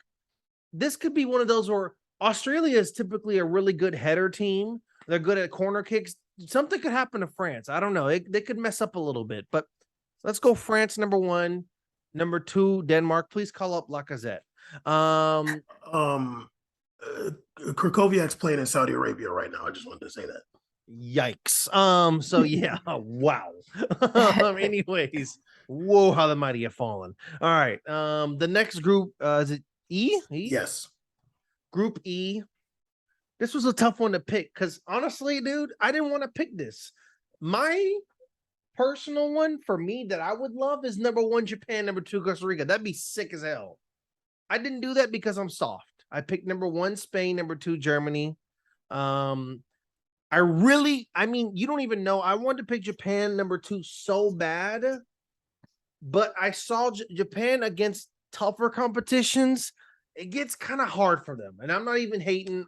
[SPEAKER 3] this could be one of those where Australia is typically a really good header team. They're good at corner kicks. Something could happen to France. I don't know. They could mess up a little bit, but let's go France number 1. Number 2, Denmark. Please call up Lacazette.
[SPEAKER 2] Krakowiak's playing in Saudi Arabia right now. I just wanted to say that.
[SPEAKER 3] Yikes. So yeah, wow. Anyways, whoa, how the mighty have fallen. All right. The next group, is it E?
[SPEAKER 2] Yes.
[SPEAKER 3] Group E. This was a tough one to pick because honestly, dude, I didn't want to pick this. My personal one for me that I would love is number 1 Japan, number 2 Costa Rica. That'd be sick as hell. I didn't do that because I'm soft. I picked number 1 Spain, number 2 Germany. I mean, you don't even know. I wanted to pick Japan number 2 so bad, but I saw Japan against tougher competitions. It gets kind of hard for them, and I'm not even hating.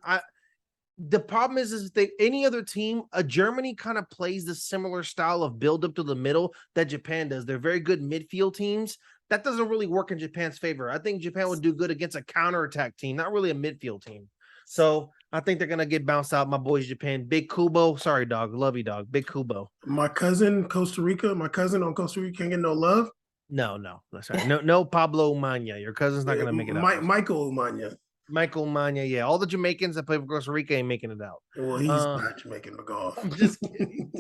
[SPEAKER 3] The problem is they any other team, Germany kind of plays the similar style of build up to the middle that Japan does. They're very good midfield teams. That doesn't really work in Japan's favor. I think Japan would do good against a counterattack team, not really a midfield team. So I think they're gonna get bounced out. My boys, Japan, Big Kubo. Sorry, dog. Love you, dog. Big Kubo.
[SPEAKER 2] My cousin on Costa Rica can't get no love.
[SPEAKER 3] No, that's right. No Pablo Umanya. Your cousin's not gonna make it out.
[SPEAKER 2] Michael Umanya.
[SPEAKER 3] Michael Umanya, yeah. All the Jamaicans that play for Costa Rica ain't making it out.
[SPEAKER 2] Well, he's not Jamaican McGough.
[SPEAKER 3] I'm just kidding.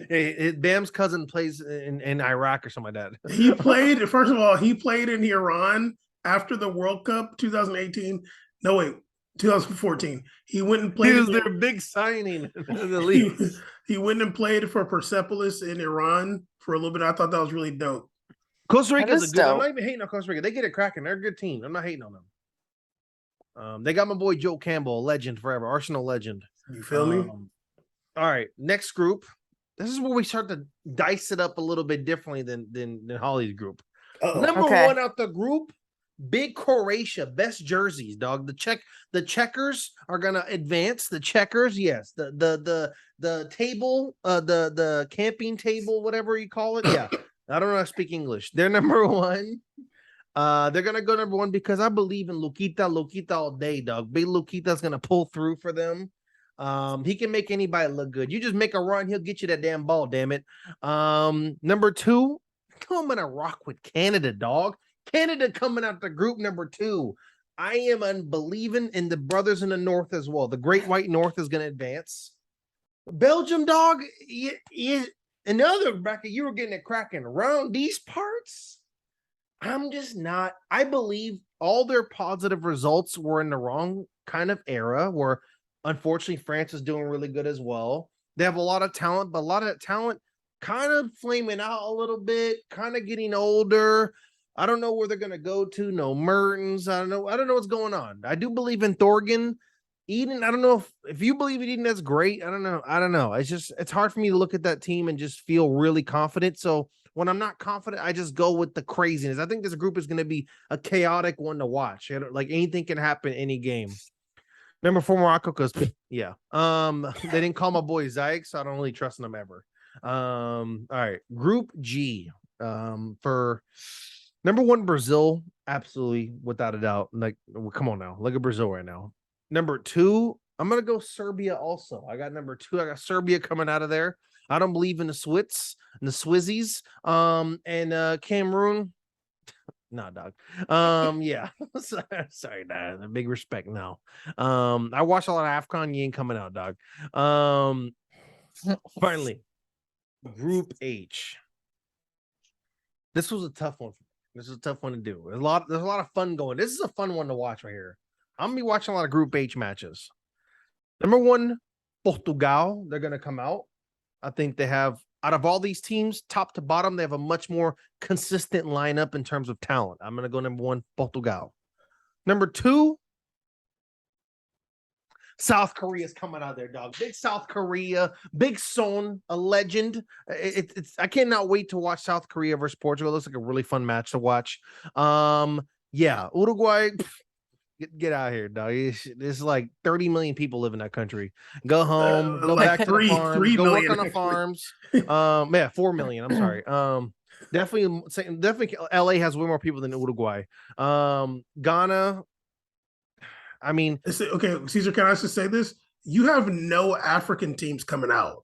[SPEAKER 3] Hey, Bam's cousin plays in Iraq or something like that.
[SPEAKER 2] He played, first of all, he played in Iran after the World Cup 2018. No, wait, 2014. He went and played.
[SPEAKER 3] He was their big signing in the league.
[SPEAKER 2] He went and played for Persepolis in Iran for a little bit. I thought that was really dope.
[SPEAKER 3] Costa Rica's
[SPEAKER 1] is
[SPEAKER 3] a good. I'm
[SPEAKER 1] dope.
[SPEAKER 3] not even hating on Costa Rica. They get it cracking. They're a good team. I'm not hating on them. They got my boy Joe Campbell, a legend forever, Arsenal legend.
[SPEAKER 2] You feel me?
[SPEAKER 3] All right, next group. This is where we start to dice it up a little bit differently than Holly's group.
[SPEAKER 2] Uh-oh.
[SPEAKER 3] Number
[SPEAKER 1] Okay.
[SPEAKER 3] 1 out the group, big Croatia, best jerseys, dog. The checkers are gonna advance. The checkers, yes. The table, the camping table, whatever you call it. Yeah, I don't know how to speak English. They're number 1. They're gonna go number 1 because I believe in Luquita all day, dog. Big Luquita's gonna pull through for them. He can make anybody look good. You just make a run, he'll get you that damn ball, damn it. Number 2, I'm gonna rock with Canada, dog. Canada coming out the group number 2. I am unbelieving in the brothers in the North as well. The Great White North is gonna advance. Belgium, dog. In the other bracket, you were getting it cracking around these parts. I'm just not. I believe all their positive results were in the wrong kind of era where unfortunately France is doing really good as well. They have a lot of talent, but a lot of that talent kind of flaming out a little bit, kind of getting older. I don't know where they're going to go to. No Mertens. I don't know what's going on. I do believe in Thorgan. Eden, I don't know if you believe in Eden, that's great. I don't know. It's hard for me to look at that team and just feel really confident. So when I'm not confident, I just go with the craziness. I think this group is going to be a chaotic one to watch. Like anything can happen any game. Number 4, Morocco, because yeah. They didn't call my boy Zayek, so I don't really trust them ever. All right. Group G. For number 1, Brazil, absolutely without a doubt. Like, come on now. Look at Brazil right now. Number 2, I'm gonna go Serbia also. I got number 2. I got Serbia coming out of there. I don't believe in the Swits and the Swizzies. And Cameroon. Nah, dog. Yeah. Sorry, dog. Big respect now. I watched a lot of AFCON. You ain't coming out, dog. Finally, Group H. This was a tough one. This is a tough one to do. There's a lot of fun going. This is a fun one to watch right here. I'm gonna be watching a lot of Group H matches. Number 1, Portugal. They're gonna come out. I think they have, out of all these teams, top to bottom, they have a much more consistent lineup in terms of talent. I'm gonna go number 1, Portugal. Number 2, South Korea's coming out there, dog. Big South Korea, Big Son, a legend. I cannot wait to watch South Korea versus Portugal. It looks like a really fun match to watch. Yeah, Uruguay. Get out of here, dog. There's like 30 million people live in that country. Go home, go
[SPEAKER 2] like
[SPEAKER 3] back to the farms,
[SPEAKER 2] 3
[SPEAKER 3] go work
[SPEAKER 2] million,
[SPEAKER 3] on the
[SPEAKER 2] actually.
[SPEAKER 3] farms. Yeah, 4 million. I'm sorry. Definitely LA has way more people than Uruguay. Ghana. I mean,
[SPEAKER 2] Okay, Caesar, can I just say this? You have no African teams coming out.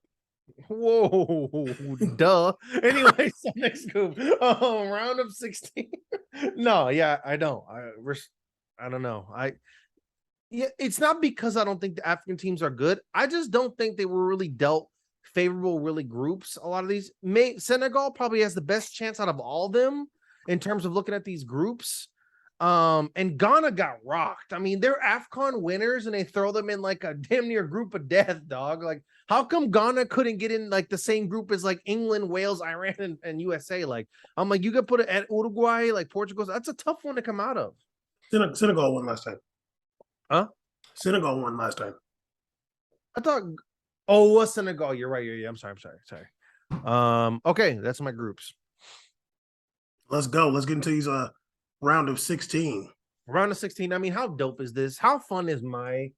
[SPEAKER 3] whoa, duh. Anyway, so next group. Round of 16. No, yeah, I don't. I don't know. Yeah, it's not because I don't think the African teams are good. I just don't think they were really dealt favorable, really groups. A lot of these, Senegal probably has the best chance out of all of them in terms of looking at these groups. And Ghana got rocked. I mean, they're AFCON winners and they throw them in like a damn near group of death, dog. Like, how come Ghana couldn't get in like the same group as like England, Wales, Iran, and USA? Like, I'm like, you could put it at Uruguay, like Portugal. That's a tough one to come out of.
[SPEAKER 2] Senegal won last time.
[SPEAKER 3] Huh?
[SPEAKER 2] Senegal won last time.
[SPEAKER 3] I thought, oh, it was Senegal. You're right. Yeah, I'm sorry. Okay, that's my groups.
[SPEAKER 2] Let's go. Let's get into these round of 16.
[SPEAKER 3] Round of 16. I mean, how dope is this? How fun is my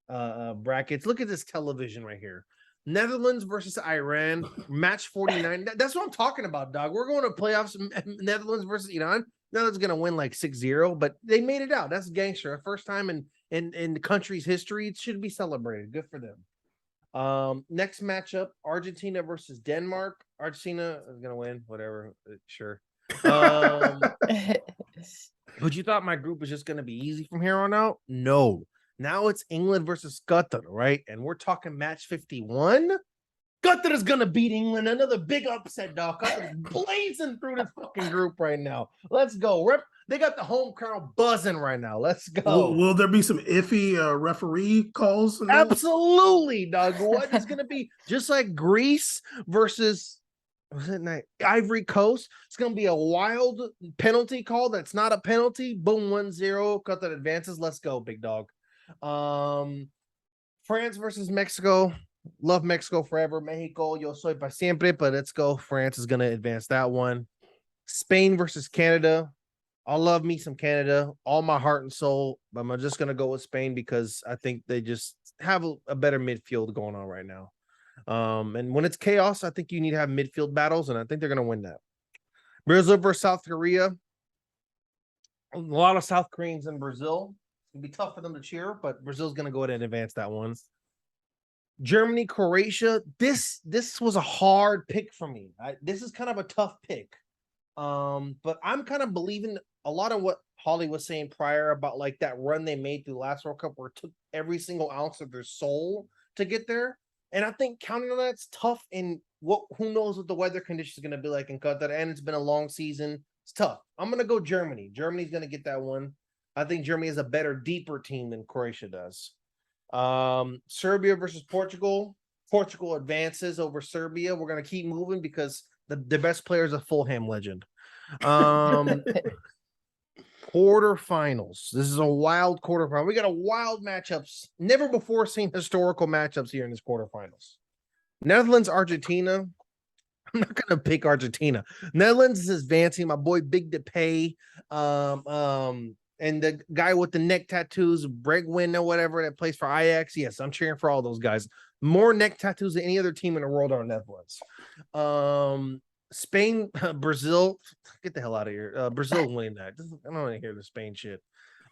[SPEAKER 3] brackets? Look at this television right here. Netherlands versus Iran, match 49. That's what I'm talking about, dog. We're going to playoffs. Netherlands versus Iran. Netherlands going to win like 6-0, but they made it out. That's gangster. First time in the country's history. It should be celebrated. Good for them. Next matchup, Argentina versus Denmark. Argentina is going to win. Whatever. Sure. But you thought my group was just going to be easy from here on out? No. Now it's England versus Qatar, right? And we're talking match 51. Qatar is going to beat England. Another big upset, dog. Qatar's blazing through this fucking group right now. Let's go. They got the home crowd buzzing right now. Let's go.
[SPEAKER 2] Will there be some iffy referee calls?
[SPEAKER 3] Absolutely, dog. What is going to be just like Greece versus Ivory Coast? It's going to be a wild penalty call that's not a penalty. Boom, 1-0. Qatar advances. Let's go, big dog. France versus Mexico. Love Mexico forever. Mexico, yo soy pa siempre, but let's go. France is going to advance that one. Spain versus Canada. I love me some Canada, all my heart and soul. But I'm just going to go with Spain because I think they just have a better midfield going on right now. And when it's chaos, I think you need to have midfield battles, and I think they're going to win that. Brazil versus South Korea. A lot of South Koreans in Brazil. It's going to be tough for them to cheer, but Brazil's going to go ahead and advance that one. Germany, Croatia. This was a hard pick for me. This is kind of a tough pick. But I'm kind of believing a lot of what Holly was saying prior about like that run they made through the last World Cup where it took every single ounce of their soul to get there. And I think counting on that's tough. And who knows what the weather conditions are going to be like in Qatar. And it's been a long season. It's tough. I'm going to go Germany. Germany's going to get that one. I think Germany is a better, deeper team than Croatia does. Serbia versus Portugal. Portugal advances over Serbia. We're going to keep moving because the best player is a Fulham legend. Quarterfinals. This is a wild quarterfinal. We got a wild matchups. Never before seen historical matchups here in this quarterfinals. Netherlands, Argentina. I'm not gonna pick Argentina. Netherlands is advancing. My boy Big Depay, and the guy with the neck tattoos, Bregwin or whatever that plays for Ajax. Yes, I'm cheering for all those guys. More neck tattoos than any other team in the world are Netherlands. Spain, Brazil, get the hell out of here. Brazil winning that. I don't want to hear the Spain shit.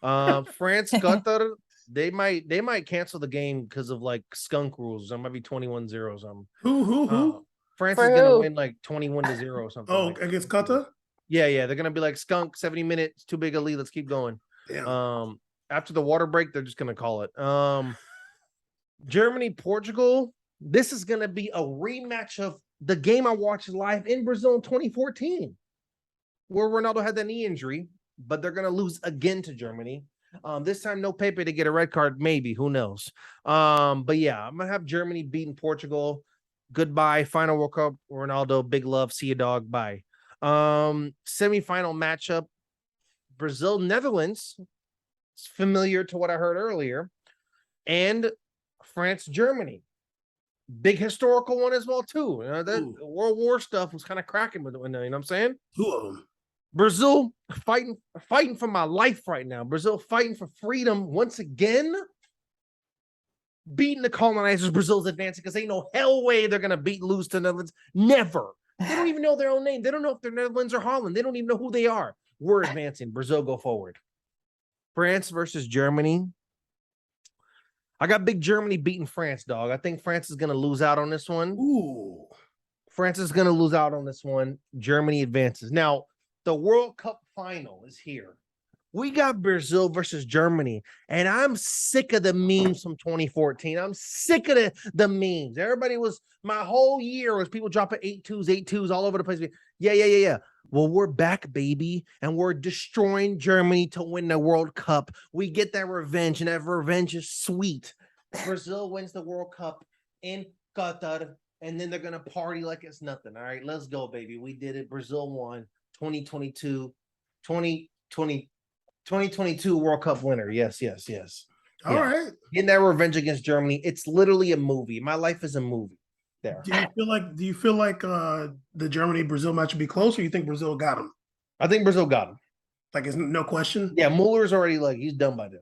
[SPEAKER 3] France, Qatar, they might cancel the game because of like skunk rules. There might be 21-0 or something.
[SPEAKER 2] Who?
[SPEAKER 3] France
[SPEAKER 1] For
[SPEAKER 3] is gonna
[SPEAKER 1] who?
[SPEAKER 3] win like 21-0 or something.
[SPEAKER 2] Oh,
[SPEAKER 3] like that.
[SPEAKER 2] against Qatar?
[SPEAKER 3] Yeah, they're gonna be like skunk, 70 minutes, too big a lead. Let's keep going.
[SPEAKER 2] Damn.
[SPEAKER 3] After the water break, they're just gonna call it. Germany, Portugal. This is gonna be a rematch of the game I watched live in Brazil in 2014, where Ronaldo had that knee injury, but they're gonna lose again to Germany. This time, no paper to get a red card, maybe. Who knows? But yeah, I'm gonna have Germany beating Portugal. Goodbye. Final World Cup, Ronaldo. Big love. See you, dog. Bye. Semi-final matchup, Brazil, Netherlands. It's familiar to what I heard earlier. And France, Germany. Big historical one as well, too. That World War stuff was kind of cracking with it, you know what I'm saying?
[SPEAKER 2] Two of them.
[SPEAKER 3] Brazil fighting for my life right now. Brazil fighting for freedom once again. Beating the colonizers. Brazil's advancing because ain't no hell way they're gonna lose to the Netherlands. Never. They don't even know their own name. They don't know if they're Netherlands or Holland. They don't even know who they are. We're advancing. Brazil go forward. France versus Germany. I got big Germany beating France, dog. I think France is gonna lose out on this one.
[SPEAKER 2] Ooh.
[SPEAKER 3] France is gonna lose out on this one. Germany advances. Now, the World Cup final is here. We got Brazil versus Germany, and I'm sick of the memes from 2014. I'm sick of the memes. My whole year was people dropping 8-2s all over the place. Yeah. Well, we're back, baby, and we're destroying Germany to win the World Cup. We get that revenge, and that revenge is sweet. Brazil wins the World Cup in Qatar, and then they're going to party like it's nothing. All right, let's go, baby. We did it. Brazil won 2022 World Cup winner. Yes.
[SPEAKER 2] All right.
[SPEAKER 3] Getting that revenge against Germany. It's literally a movie. My life is a movie. There.
[SPEAKER 2] Do you feel like the Germany Brazil match would be close, or you think Brazil got him?
[SPEAKER 3] I think Brazil got him.
[SPEAKER 2] Like, is no question.
[SPEAKER 3] Yeah, Muller's already he's done by then.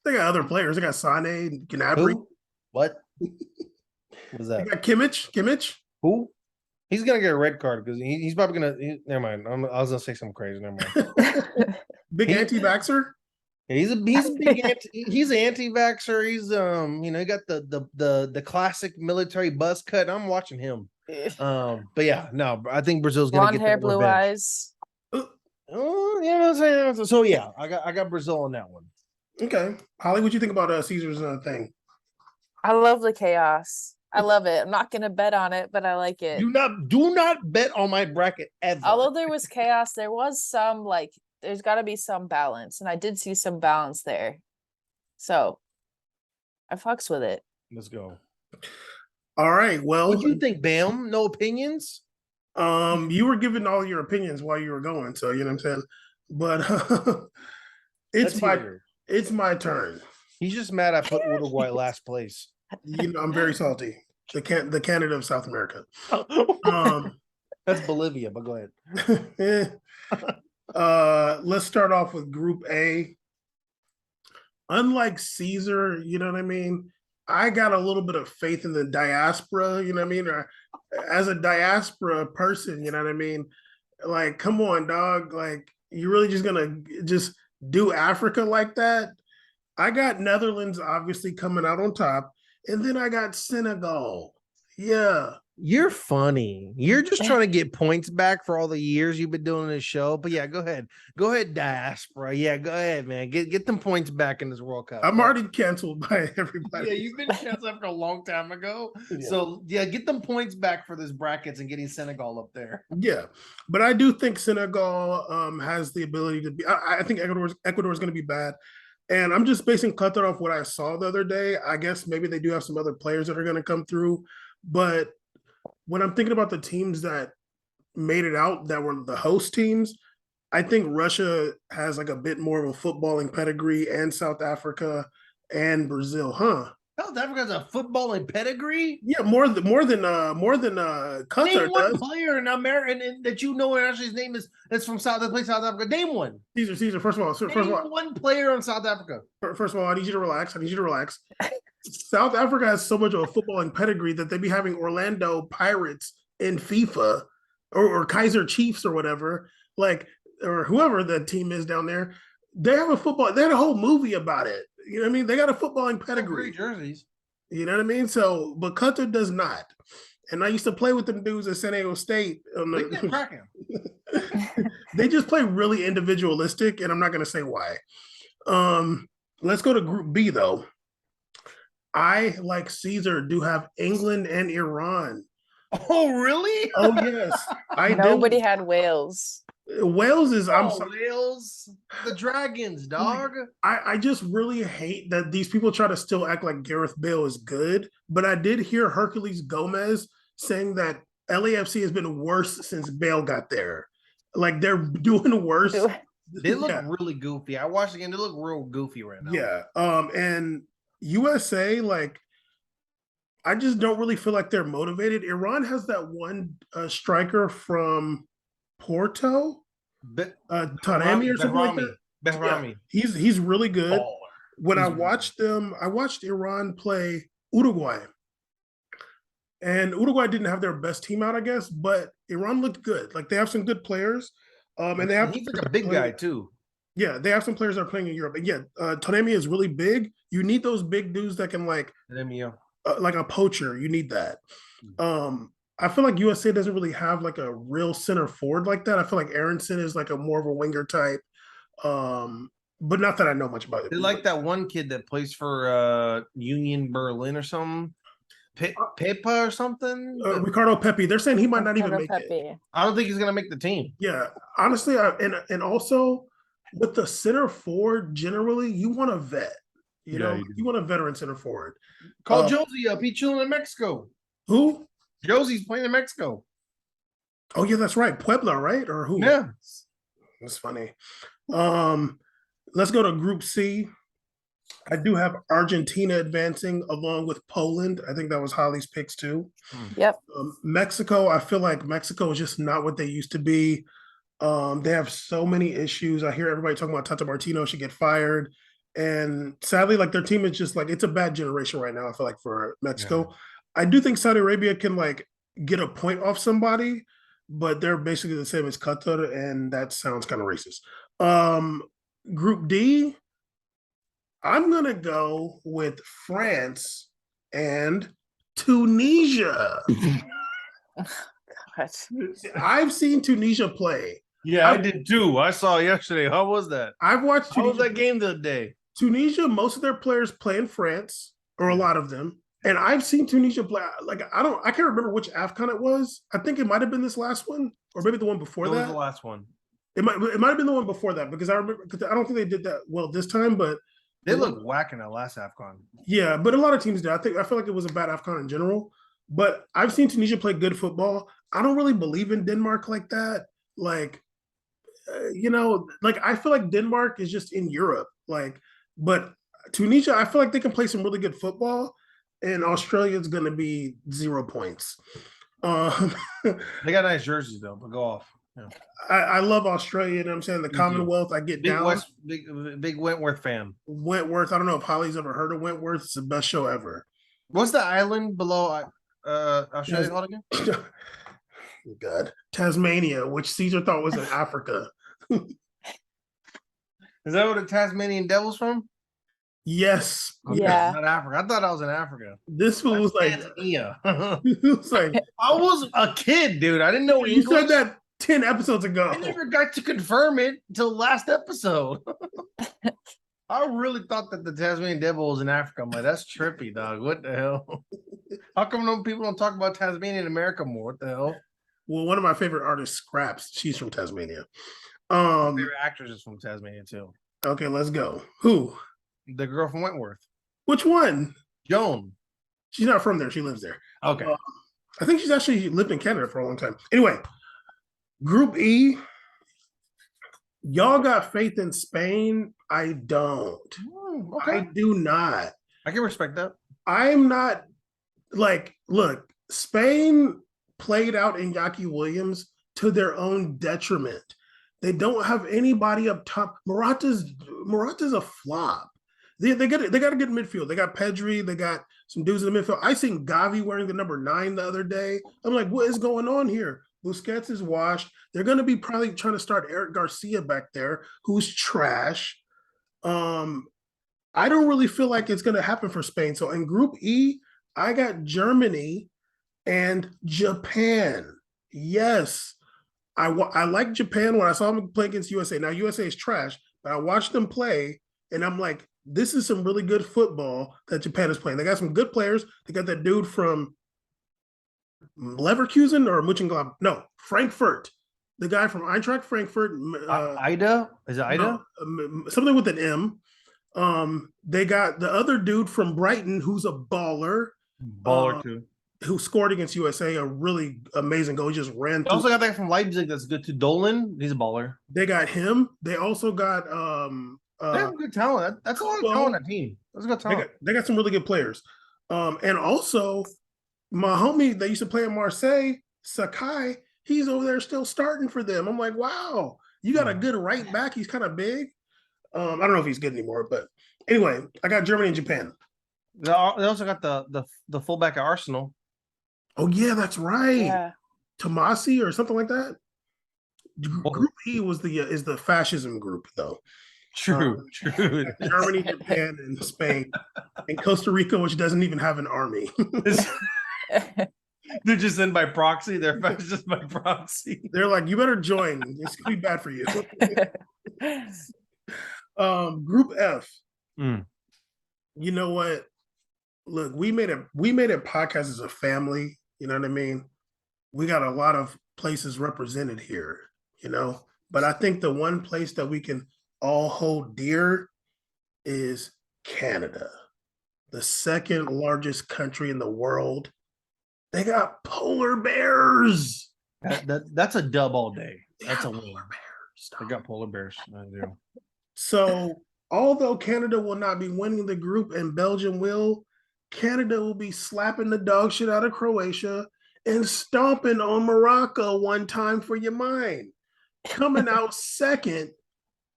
[SPEAKER 2] They got other players. They got Sane, Gnabry.
[SPEAKER 3] Who? What? What's that?
[SPEAKER 2] They got Kimmich.
[SPEAKER 3] Who? He's gonna get a red card because he's probably gonna. Never mind. I was gonna say something crazy. Never mind.
[SPEAKER 2] Big anti-vaxxer.
[SPEAKER 3] He's a big he's an anti-vaxxer. He's he got the classic military buzz cut. I'm watching him. But yeah, no, I think Brazil's gonna
[SPEAKER 1] Blonde
[SPEAKER 3] get
[SPEAKER 1] hair,
[SPEAKER 3] that
[SPEAKER 1] blue
[SPEAKER 3] revenge.
[SPEAKER 1] eyes.
[SPEAKER 3] Oh, you know what I'm saying? So yeah, I got Brazil on that one.
[SPEAKER 2] Okay, Holly, what do you think about Caesar's thing?
[SPEAKER 1] I love the chaos. I love it. I'm not gonna bet on it, but I like it.
[SPEAKER 3] Do not bet on my bracket ever.
[SPEAKER 1] Although there was chaos, there was some there's got to be some balance, and I did see some balance there. So I fucks with it.
[SPEAKER 3] Let's go.
[SPEAKER 2] All right. Well,
[SPEAKER 3] What do you think, Bam? No opinions?
[SPEAKER 2] you were giving all your opinions while you were going, so you know what I'm saying. But it's my turn.
[SPEAKER 3] He's just mad I put Uruguay last place.
[SPEAKER 2] I'm very salty. The Canada of South America.
[SPEAKER 3] That's Bolivia, but go ahead.
[SPEAKER 2] Let's start off with Group A. Unlike Caesar, you know what I mean? I got a little bit of faith in the diaspora, you know what I mean? Or as a diaspora person, you know what I mean? Like, come on, dog. Like, you really just gonna just do Africa like that? I got Netherlands obviously coming out on top, and then I got Senegal. Yeah.
[SPEAKER 3] You're funny. You're just trying to get points back for all the years you've been doing this show. But yeah, go ahead. Go ahead, diaspora. Yeah, go ahead, man. Get them points back in this World Cup.
[SPEAKER 2] I'm already canceled by everybody.
[SPEAKER 3] Yeah, you've been canceled after a long time ago. Yeah. So yeah, get them points back for this brackets and getting Senegal up there.
[SPEAKER 2] Yeah, but I do think Senegal has the ability to be. I think Ecuador is going to be bad. And I'm just basing Qatar off what I saw the other day. I guess maybe they do have some other players that are going to come through. But when I'm thinking about the teams that made it out that were the host teams, I think Russia has like a bit more of a footballing pedigree, and South Africa and Brazil.
[SPEAKER 3] South Africa has a footballing pedigree.
[SPEAKER 2] Yeah, more than Qatar
[SPEAKER 3] Name one
[SPEAKER 2] does.
[SPEAKER 3] player in America that you know and actually his name is from South. That plays South Africa. Name one.
[SPEAKER 2] Caesar. First of all,
[SPEAKER 3] Name one player in South Africa.
[SPEAKER 2] first of all, I need you to relax. South Africa has so much of a footballing pedigree that they be having Orlando Pirates in FIFA or Kaiser Chiefs or whatever, like or whoever the team is down there. They have a football. They had a whole movie about it. You know what I mean? They got a footballing pedigree.
[SPEAKER 3] Great jerseys.
[SPEAKER 2] You know what I mean? So, but Qatar does not. And I used to play with them dudes at San Diego State. They just play really individualistic, and I'm not going to say why. Let's go to Group B though. I, like Caesar, do have England and Iran.
[SPEAKER 3] Oh, really?
[SPEAKER 2] Oh yes,
[SPEAKER 1] Nobody
[SPEAKER 2] do.
[SPEAKER 1] had Wales.
[SPEAKER 2] Wales is. I'm sorry.
[SPEAKER 3] Wales, the Dragons, dog.
[SPEAKER 2] I just really hate that these people try to still act like Gareth Bale is good, but I did hear Hercules Gomez saying that LAFC has been worse since Bale got there. Like they're doing worse.
[SPEAKER 3] They look really goofy. I watched again. They look real goofy right now.
[SPEAKER 2] Yeah. And USA, like, I just don't really feel like they're motivated. Iran has that one striker from Porto, Taremi or something like that.
[SPEAKER 3] Behrami.
[SPEAKER 2] Yeah, he's really good.
[SPEAKER 3] Baller.
[SPEAKER 2] When I watched Iran play Uruguay. And Uruguay didn't have their best team out, I guess, but Iran looked good. Like they have some good players. And they have
[SPEAKER 3] he's like a big guy too.
[SPEAKER 2] Yeah, they have some players that are playing in Europe. And yeah, Taremi is really big. You need those big dudes that can like a poacher. You need that. I feel like USA doesn't really have like a real center forward like that. I feel like Aronson is like a more of a winger type. But not that I know much about it.
[SPEAKER 3] They like that one kid that plays for Union Berlin or something. Pepa or something.
[SPEAKER 2] Ricardo Pepi. They're saying he might not even make it.
[SPEAKER 3] I don't think he's gonna make the team.
[SPEAKER 2] Yeah, honestly, and also with the center forward, generally, you want a vet. You know, you want a veteran center forward.
[SPEAKER 3] Call Josie up. He's chilling in Mexico.
[SPEAKER 2] Who?
[SPEAKER 3] Josie's playing in Mexico.
[SPEAKER 2] Oh yeah, that's right. Puebla, right? Or who?
[SPEAKER 3] Yeah,
[SPEAKER 2] that's funny. Let's go to Group C. I do have Argentina advancing along with Poland. I think that was Holly's picks too.
[SPEAKER 1] Yep.
[SPEAKER 2] Mexico, I feel like Mexico is just not what they used to be. They have so many issues. I hear everybody talking about Tata Martino should get fired. And sadly, like their team is just like, it's a bad generation right now, I feel like, for Mexico. Yeah. I do think Saudi Arabia can like get a point off somebody, but they're basically the same as Qatar, and that sounds kind of racist. Group D, I'm going to go with France and Tunisia.
[SPEAKER 1] God.
[SPEAKER 2] I've seen Tunisia play.
[SPEAKER 3] Yeah, I did too. I saw yesterday. How was that?
[SPEAKER 2] I've watched
[SPEAKER 3] Tunisia. How was that game the other day?
[SPEAKER 2] Tunisia, most of their players play in France, or a lot of them. And I've seen Tunisia play. Like, I can't remember which AFCON it was. I think it might have been this last one, or maybe the one before that.
[SPEAKER 3] It was the last one.
[SPEAKER 2] It might have been the one before that, because I remember, because I don't think they did that well this time, but
[SPEAKER 3] they looked whack in that last AFCON.
[SPEAKER 2] Yeah, but a lot of teams did. I feel like it was a bad AFCON in general. But I've seen Tunisia play good football. I don't really believe in Denmark like that. Like, like I feel like Denmark is just in Europe. Like, but Tunisia, I feel like they can play some really good football, and Australia is going to be 0 points.
[SPEAKER 3] They got nice jerseys though, but go off. Yeah.
[SPEAKER 2] I love Australia, and I'm saying the Commonwealth. I get down.
[SPEAKER 3] Big Wentworth fan.
[SPEAKER 2] Wentworth. I don't know if Holly's ever heard of Wentworth. It's the best show ever.
[SPEAKER 3] What's the island below Australia called again?
[SPEAKER 2] God, Tasmania, which Caesar thought was in Africa.
[SPEAKER 3] Is that where the Tasmanian Devil's from?
[SPEAKER 2] Yes.
[SPEAKER 1] Okay. Yeah.
[SPEAKER 3] Not Africa. I thought I was in Africa.
[SPEAKER 2] This one was like,
[SPEAKER 3] Tanzania.
[SPEAKER 2] It was like,
[SPEAKER 3] I was a kid, dude. I didn't know
[SPEAKER 2] you said that 10 episodes ago.
[SPEAKER 3] I never got to confirm it until last episode. I really thought that the Tasmanian Devil was in Africa. I'm like, that's trippy, dog. What the hell? How come people don't talk about Tasmania in America more? What the hell?
[SPEAKER 2] Well, one of my favorite artists, Scraps, she's from Tasmania.
[SPEAKER 3] My favorite actress is from Tasmania too.
[SPEAKER 2] Okay, let's go. Who?
[SPEAKER 3] The girl from Wentworth.
[SPEAKER 2] Which one?
[SPEAKER 3] Joan.
[SPEAKER 2] She's not from there. She lives there.
[SPEAKER 3] Okay.
[SPEAKER 2] I think she's actually lived in Canada for a long time. Anyway, Group E. Y'all got faith in Spain? I don't.
[SPEAKER 3] Okay.
[SPEAKER 2] I do not.
[SPEAKER 3] I can respect that.
[SPEAKER 2] I'm not like, look, Spain played out Iñaki Williams to their own detriment. They don't have anybody up top. Morata's a flop. They got a good midfield. They got Pedri. They got some dudes in the midfield. I seen Gavi wearing the number 9 the other day. I'm like, what is going on here? Busquets is washed. They're going to be probably trying to start Eric Garcia back there, who's trash. I don't really feel like it's going to happen for Spain. So in Group E, I got Germany and Japan. Yes, I like Japan when I saw them play against USA. Now USA is trash, but I watched them play, and I'm like, this is some really good football that Japan is playing. They got some good players. They got that dude from Leverkusen or Mönchengladbach. No, Frankfurt. The guy from Eintracht Frankfurt.
[SPEAKER 3] Ida? Is it Ida?
[SPEAKER 2] No, something with an M. They got the other dude from Brighton who's a baller.
[SPEAKER 3] Too.
[SPEAKER 2] Who scored against USA a really amazing goal. He just ran
[SPEAKER 3] They
[SPEAKER 2] through.
[SPEAKER 3] also got that from Leipzig that's good too. Dolan, he's a baller.
[SPEAKER 2] They got him. They also got
[SPEAKER 3] They have good talent. That's a lot of talent on that team. That's a good talent.
[SPEAKER 2] they got some really good players. And also my homie that used to play in Marseille, Sakai, he's over there still starting for them. I'm like, wow, you got a good right back. He's kind of big. I don't know if he's good anymore, but anyway, I got Germany and Japan.
[SPEAKER 3] They also got the fullback at Arsenal.
[SPEAKER 2] Oh yeah, that's right.
[SPEAKER 1] Yeah.
[SPEAKER 2] Tomasi or something like that. Group E is the fascism group though.
[SPEAKER 3] True.
[SPEAKER 2] Germany, Japan, and Spain, and Costa Rica, which doesn't even have an army.
[SPEAKER 3] They're just in by proxy. They're just by proxy.
[SPEAKER 2] They're like, you better join. It's gonna be bad for you. Group F. You know what? Look, we made a podcast as a family. You know what I mean? We got a lot of places represented here, you know. But I think the one place that we can all hold dear is Canada, the second largest country in the world. They got polar bears.
[SPEAKER 3] That's a dub all day. That's a win.
[SPEAKER 2] Polar bears.
[SPEAKER 3] They got polar bears.
[SPEAKER 2] So, although Canada will not be winning the group and Belgium will, Canada will be slapping the dog shit out of Croatia and stomping on Morocco one time for your mind. Coming out second,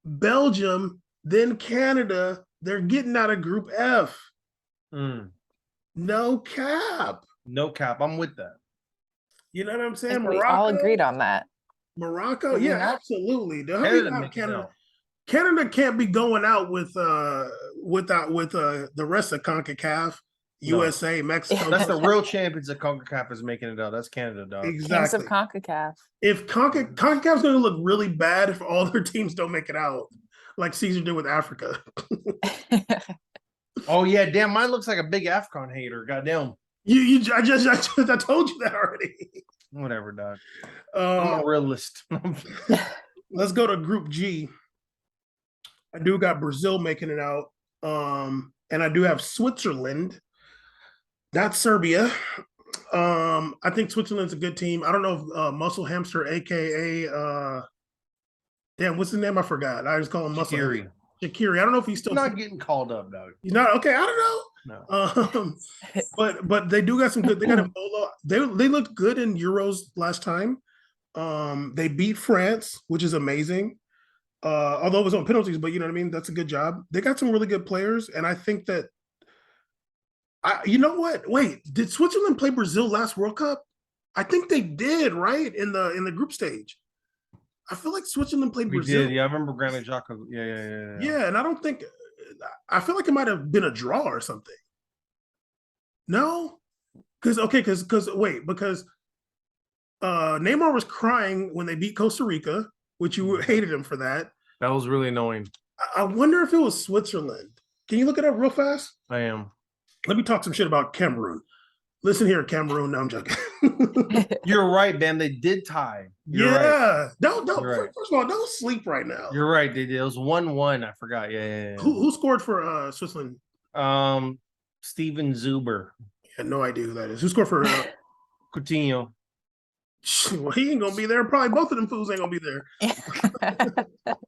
[SPEAKER 2] Belgium, then Canada. They're getting out of Group F. No cap.
[SPEAKER 3] No cap. I'm with that.
[SPEAKER 2] You know what I'm
[SPEAKER 1] I
[SPEAKER 2] saying?
[SPEAKER 1] think we all agreed on that.
[SPEAKER 2] Morocco,
[SPEAKER 1] Did we
[SPEAKER 2] yeah,
[SPEAKER 1] not?
[SPEAKER 2] absolutely.
[SPEAKER 3] Canada.
[SPEAKER 2] Canada can't be going out with the rest of CONCACAF,
[SPEAKER 3] No.
[SPEAKER 2] USA, Mexico.
[SPEAKER 3] That's the real champions of CONCACAF is making it out. That's Canada, dog.
[SPEAKER 1] Kings
[SPEAKER 2] Exactly.
[SPEAKER 1] of CONCACAF.
[SPEAKER 2] If CONCACAF's going to look really bad if all their teams don't make it out, like Caesar did with Africa.
[SPEAKER 3] Oh yeah, damn! Mine looks like a big AFCON hater. Goddamn.
[SPEAKER 2] I told you that already.
[SPEAKER 3] Whatever, dog. I'm a realist.
[SPEAKER 2] Let's go to Group G. I do got Brazil making it out, and I do have Switzerland, not Serbia. I think Switzerland's a good team. I don't know if Muscle Hamster, aka damn, what's his name? I forgot. I just call him Muscle
[SPEAKER 3] Shaqiri.
[SPEAKER 2] Hamster. Shaqiri. I don't know if he's still
[SPEAKER 3] Not getting called up, dog.
[SPEAKER 2] He's not okay. I don't know.
[SPEAKER 3] No.
[SPEAKER 2] But they do got some good. They got Ebola. They looked good in Euros last time. They beat France, which is amazing. Although it was on penalties, but you know what I mean. That's a good job. They got some really good players, and I think that. You know what? Wait, did Switzerland play Brazil last World Cup? I think they did, right? In the group stage. I feel like Switzerland played
[SPEAKER 3] We
[SPEAKER 2] Brazil.
[SPEAKER 3] did, yeah. I remember Granit Xhaka. Yeah.
[SPEAKER 2] Yeah, and I don't think. I feel like it might have been a draw or something. No, because Neymar was crying when they beat Costa Rica, which you hated him for that.
[SPEAKER 3] That was really annoying.
[SPEAKER 2] I wonder if it was Switzerland. Can you look it up real fast?
[SPEAKER 3] I am.
[SPEAKER 2] Let me talk some shit about Cameroon. Listen here, Cameroon. No, I'm joking.
[SPEAKER 3] You're right, man. They did tie. You're
[SPEAKER 2] yeah.
[SPEAKER 3] right.
[SPEAKER 2] Don't.
[SPEAKER 3] You're right.
[SPEAKER 2] First of all, don't sleep right now.
[SPEAKER 3] You're right. They did. It was 1-1. I forgot. Yeah.
[SPEAKER 2] Who scored for Switzerland?
[SPEAKER 3] Steven Zuber.
[SPEAKER 2] I had no idea who that is. Who scored for?
[SPEAKER 3] Coutinho.
[SPEAKER 2] Well, he ain't gonna be there. Probably both of them fools ain't gonna be there.
[SPEAKER 3] I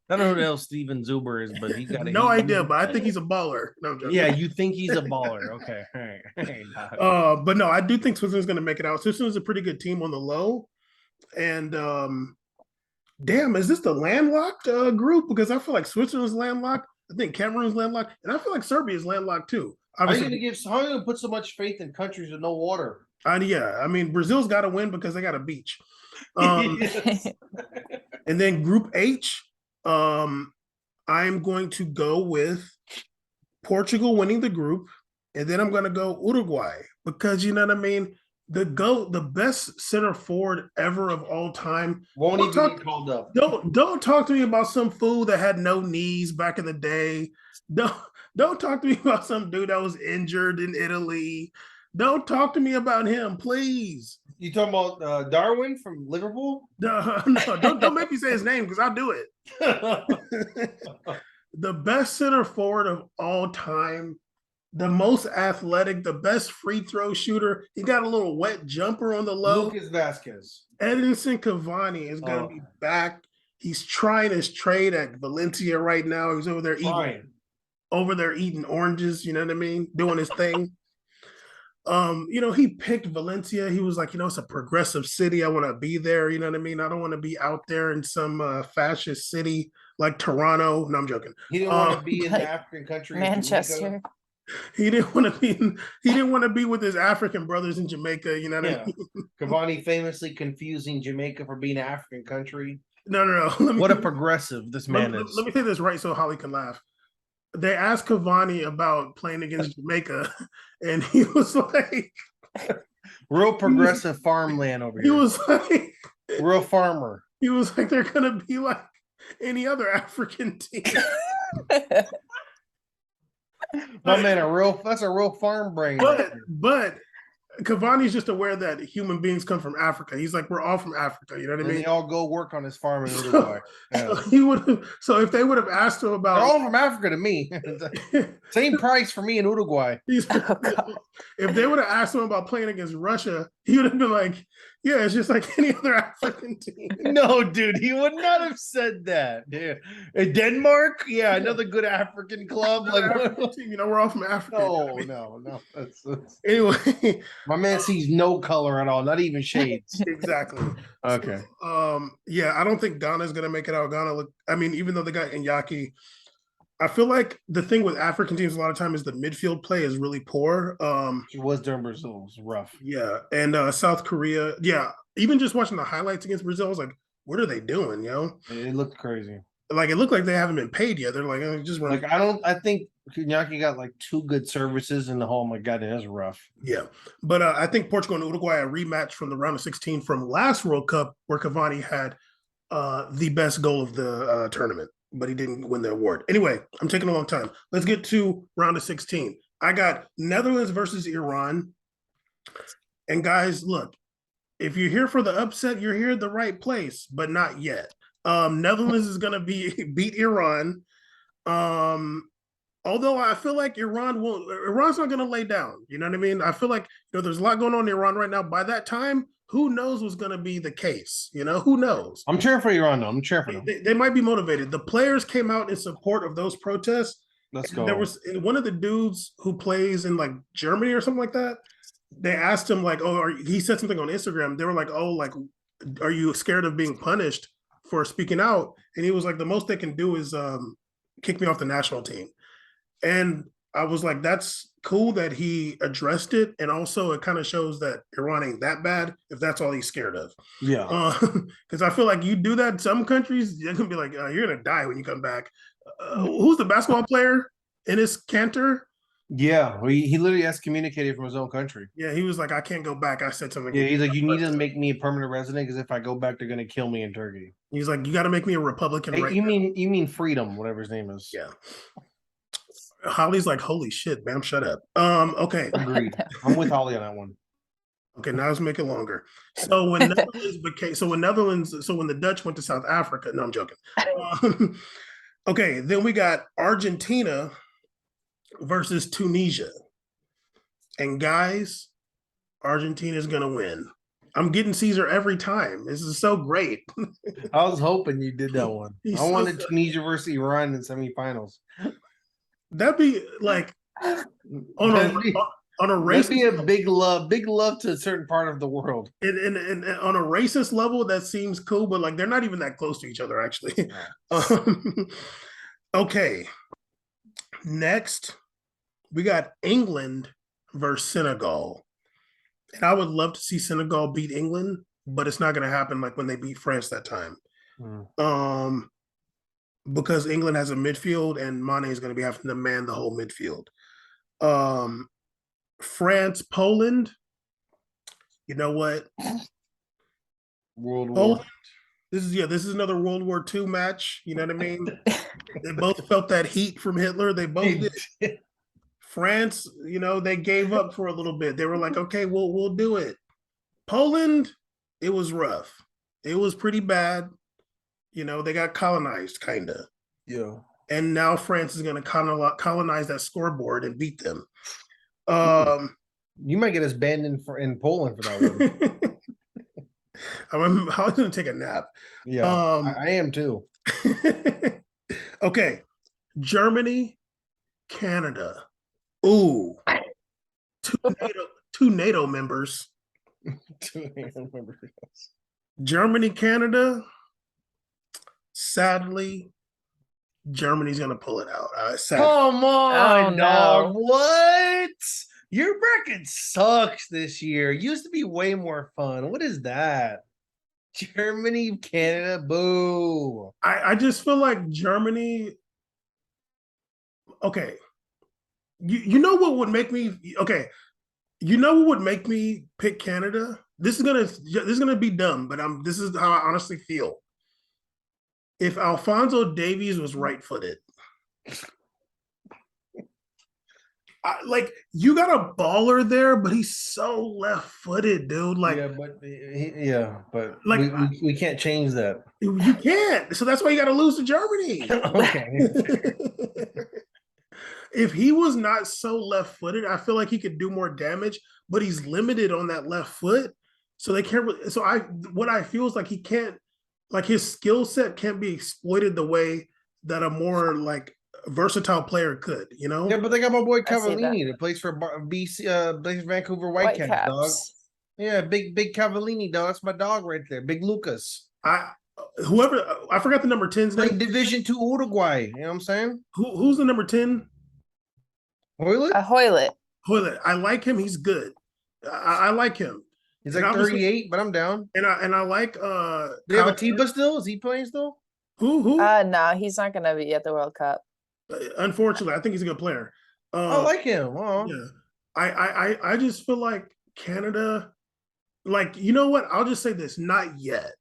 [SPEAKER 3] don't know who else Steven Zuber is, but he's got
[SPEAKER 2] No idea, but I think he's a baller. No, I'm joking.
[SPEAKER 3] Yeah, you think he's a baller. Okay. All right.
[SPEAKER 2] But no, I do think Switzerland's gonna make it out. Switzerland's a pretty good team on the low. And damn, is this the landlocked group? Because I feel like Switzerland's landlocked. I think Cameroon's landlocked, and I feel like Serbia's landlocked too.
[SPEAKER 3] How are you
[SPEAKER 2] Obviously,
[SPEAKER 3] gonna put so much faith in countries with no water?
[SPEAKER 2] yeah, I mean Brazil's got to win because they got a beach. And then Group H, I'm going to go with Portugal winning the group, and then I'm going to go Uruguay because you know what I mean. The best center forward ever of all time
[SPEAKER 3] Won't even get called up.
[SPEAKER 2] Don't talk to me about some fool that had no knees back in the day. Don't talk to me about some dude that was injured in Italy. Don't talk to me about him, please.
[SPEAKER 3] You talking about Darwin from Liverpool?
[SPEAKER 2] No, don't make me say his name because I'll do it. The best center forward of all time, the most athletic, the best free throw shooter. He got a little wet jumper on the low.
[SPEAKER 3] Lucas Vasquez.
[SPEAKER 2] Edinson Cavani is going to be back. He's trying his trade at Valencia right now. He's over there eating oranges. You know what I mean? Doing his thing. He picked Valencia. He was like, it's a progressive city. I want to be there. You know what I mean? I don't want to be out there in some fascist city like Toronto. No, I'm joking.
[SPEAKER 3] He didn't want to be in the African country,
[SPEAKER 1] Manchester.
[SPEAKER 2] He didn't want to be. He didn't want to be with his African brothers in Jamaica. You know what I mean?
[SPEAKER 3] Cavani famously confusing Jamaica for being an African country.
[SPEAKER 2] No.
[SPEAKER 3] What a progressive this man is.
[SPEAKER 2] Let me say this right so Holly can laugh. They asked Cavani about playing against Jamaica, and he was like,
[SPEAKER 3] "Real progressive farmland over here."
[SPEAKER 2] He was like,
[SPEAKER 3] "Real farmer."
[SPEAKER 2] He was like, "They're gonna be like any other African team."
[SPEAKER 3] My man, that's a real farm brain.
[SPEAKER 2] But Cavani's just aware that human beings come from Africa. He's like, we're all from Africa. You know what I mean?
[SPEAKER 3] They all go work on his farm in Uruguay.
[SPEAKER 2] So if they would have asked him about,
[SPEAKER 3] they're all from Africa to me. Same price for me in Uruguay.
[SPEAKER 2] If they would have asked him about playing against Russia, he would have been like, yeah, it's just like any other African team.
[SPEAKER 3] No, dude, he would not have said that. Yeah. In Denmark, yeah, another good African club.
[SPEAKER 2] Team, we're all from Africa.
[SPEAKER 3] No. That's...
[SPEAKER 2] Anyway,
[SPEAKER 3] my man sees no color at all, not even shades.
[SPEAKER 2] Exactly.
[SPEAKER 3] Okay.
[SPEAKER 2] So, I don't think Ghana's gonna make it out. Even though they got Iñaki, I feel like the thing with African teams a lot of time is the midfield play is really poor.
[SPEAKER 3] It was during Brazil. It was rough.
[SPEAKER 2] Yeah, and South Korea. Yeah, even just watching the highlights against Brazil, I was like, what are they doing, It
[SPEAKER 3] looked crazy.
[SPEAKER 2] Like, it looked like they haven't been paid yet. They're like, just run.
[SPEAKER 3] I think Iñaki got like 2 good services in the whole. Oh my God, that's rough.
[SPEAKER 2] Yeah, but I think Portugal and Uruguay, a rematch from the round of 16 from last World Cup, where Cavani had the best goal of the tournament, but he didn't win the award. Anyway, I'm taking a long time. Let's get to round of 16. I got Netherlands versus Iran. And guys, look, if you're here for the upset, you're here at the right place, but not yet. Netherlands is going to beat Iran. Although I feel like Iran's not going to lay down. You know what I mean? I feel like there's a lot going on in Iran right now. By that time, who knows what's going to be the case? Who knows?
[SPEAKER 3] I'm cheering for Iran, though. I'm cheering for them.
[SPEAKER 2] They might be motivated. The players came out in support of those protests.
[SPEAKER 3] Let's go.
[SPEAKER 2] There was one of the dudes who plays in like Germany or something like that. They asked him like, he said something on Instagram. They were like, are you scared of being punished for speaking out? And he was like, the most they can do is kick me off the national team. And I was like, that's cool that he addressed it. And also it kind of shows that Iran ain't that bad if that's all he's scared of.
[SPEAKER 3] Yeah.
[SPEAKER 2] Because I feel like you do that in some countries, they're going to be like, you're going to die when you come back. Who's the basketball player? Enes Kanter?
[SPEAKER 3] Yeah. He literally excommunicated from his own country.
[SPEAKER 2] Yeah. He was like, I can't go back. I said something.
[SPEAKER 3] Yeah. He's like, you need to make me a permanent resident because if I go back, they're going to kill me in Turkey.
[SPEAKER 2] He's like, you got to make me a Republican.
[SPEAKER 3] Hey, you mean freedom, whatever his name is.
[SPEAKER 2] Yeah. Holly's like, holy shit, Bam, shut up. Okay.
[SPEAKER 3] Agreed. I'm with Holly on that one.
[SPEAKER 2] Okay, now let's make it longer. So when the Dutch went to South Africa, no, I'm joking. Okay, then we got Argentina versus Tunisia. And guys, Argentina is gonna win. I'm getting Caesar every time. This is so great.
[SPEAKER 3] I was hoping you did that one.
[SPEAKER 2] He's
[SPEAKER 3] I
[SPEAKER 2] so
[SPEAKER 3] wanted
[SPEAKER 2] good.
[SPEAKER 3] Tunisia versus Iran in semifinals.
[SPEAKER 2] That'd be like on a
[SPEAKER 3] That'd be,
[SPEAKER 2] on a
[SPEAKER 3] that'd be
[SPEAKER 2] racist
[SPEAKER 3] a big love to a certain part of the world.
[SPEAKER 2] and on a racist level that seems cool, but like they're not even that close to each other actually.
[SPEAKER 3] No.
[SPEAKER 2] Okay, next we got England versus Senegal, and I would love to see Senegal beat England, but it's not going to happen like when they beat France that time.
[SPEAKER 3] Mm.
[SPEAKER 2] Because England has a midfield and Mane is going to be having to man the whole midfield. France, Poland. You know what?
[SPEAKER 3] World War.
[SPEAKER 2] Poland. This is another World War II match. You know what I mean? They both felt that heat from Hitler. They both did. France, they gave up for a little bit. They were like, okay, we'll do it. Poland, it was rough. It was pretty bad. They got colonized, kind of.
[SPEAKER 3] Yeah.
[SPEAKER 2] And now France is going to colonize that scoreboard and beat them.
[SPEAKER 3] You might get us banned in Poland for that one.
[SPEAKER 2] I was going to take a nap.
[SPEAKER 3] Yeah, I am too.
[SPEAKER 2] Okay. Germany, Canada. Ooh. Two NATO members. Germany, Canada. Sadly, Germany's gonna pull it out.
[SPEAKER 3] Come on,
[SPEAKER 1] Oh,
[SPEAKER 3] dog.
[SPEAKER 1] no.
[SPEAKER 3] What? Your bracket sucks this year. Used to be way more fun. What is that? Germany, Canada, boo.
[SPEAKER 2] I just feel like Germany. Okay, you know what would make me You know what would make me pick Canada? This is gonna be dumb, but this is how I honestly feel. If Alphonso Davies was right-footed, you got a baller there, but he's so left-footed, dude. Like,
[SPEAKER 3] but
[SPEAKER 2] like
[SPEAKER 3] we can't change that.
[SPEAKER 2] you can't. So that's why you got to lose to Germany.
[SPEAKER 3] Okay.
[SPEAKER 2] If he was not so left-footed, I feel like he could do more damage, but he's limited on that left foot. So they can't. What I feel is like he can't. Like his skill set can't be exploited the way that a more like versatile player could.
[SPEAKER 3] Yeah, but they got my boy
[SPEAKER 1] I see
[SPEAKER 3] Cavallini that plays for BC, plays for Vancouver Whitecaps, dog. Yeah, big Cavallini, dog. That's my dog right there, Big Lucas.
[SPEAKER 2] I forgot the number 10's name.
[SPEAKER 3] Like Division II Uruguay. You know what I'm saying?
[SPEAKER 2] Who's the number 10?
[SPEAKER 3] Hoylett?
[SPEAKER 1] Hoylett.
[SPEAKER 2] Hoylett. I like him. He's good. I like him.
[SPEAKER 3] He's like 38, but I'm down.
[SPEAKER 2] And I like
[SPEAKER 3] Do they have Atiba still? Is he playing still?
[SPEAKER 2] Who?
[SPEAKER 1] No, he's not gonna be at the World Cup.
[SPEAKER 2] Unfortunately, I think he's a good player.
[SPEAKER 3] I like him. Oh.
[SPEAKER 2] Yeah. I just feel like Canada, like, you know what? I'll just say this, not yet.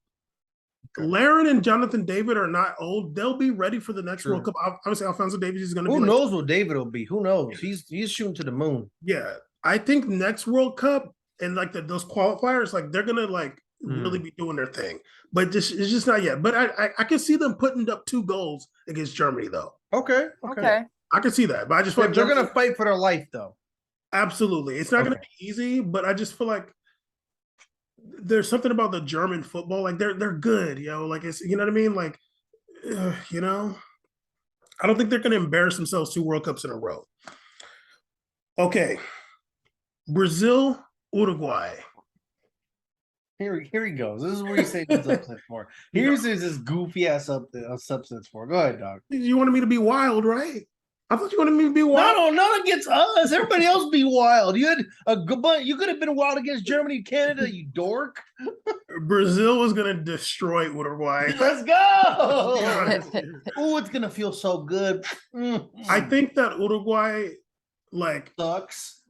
[SPEAKER 2] Okay. Laren and Jonathan David are not old. They'll be ready for the next World Cup. Obviously, Alphonso Davies is going to be.
[SPEAKER 3] Who knows what David will be? Who knows? He's shooting to the moon.
[SPEAKER 2] Yeah. I think next World Cup and like those qualifiers, like they're gonna like really be doing their thing, but it's just not yet. But I can see them putting up 2 goals against Germany though.
[SPEAKER 3] Okay.
[SPEAKER 2] I can see that, but I just feel like
[SPEAKER 3] they're gonna fight for their life though.
[SPEAKER 2] Absolutely, it's not gonna be easy, but I just feel like there's something about the German football, like they're good, like it's what I mean, like I don't think they're gonna embarrass themselves 2 World Cups in a row. Okay, Brazil. Uruguay.
[SPEAKER 3] Here he goes. This is where you say this upset for. Here's this goofy ass substance for. Go ahead, dog.
[SPEAKER 2] You wanted me to be wild, right? I thought you wanted me to be wild.
[SPEAKER 3] No, not against us. Everybody else be wild. You had a good bunch. You could have been wild against Germany, Canada. You dork.
[SPEAKER 2] Brazil was gonna destroy Uruguay.
[SPEAKER 3] Let's go. Oh, it's gonna feel so good.
[SPEAKER 2] I think that Uruguay
[SPEAKER 3] sucks.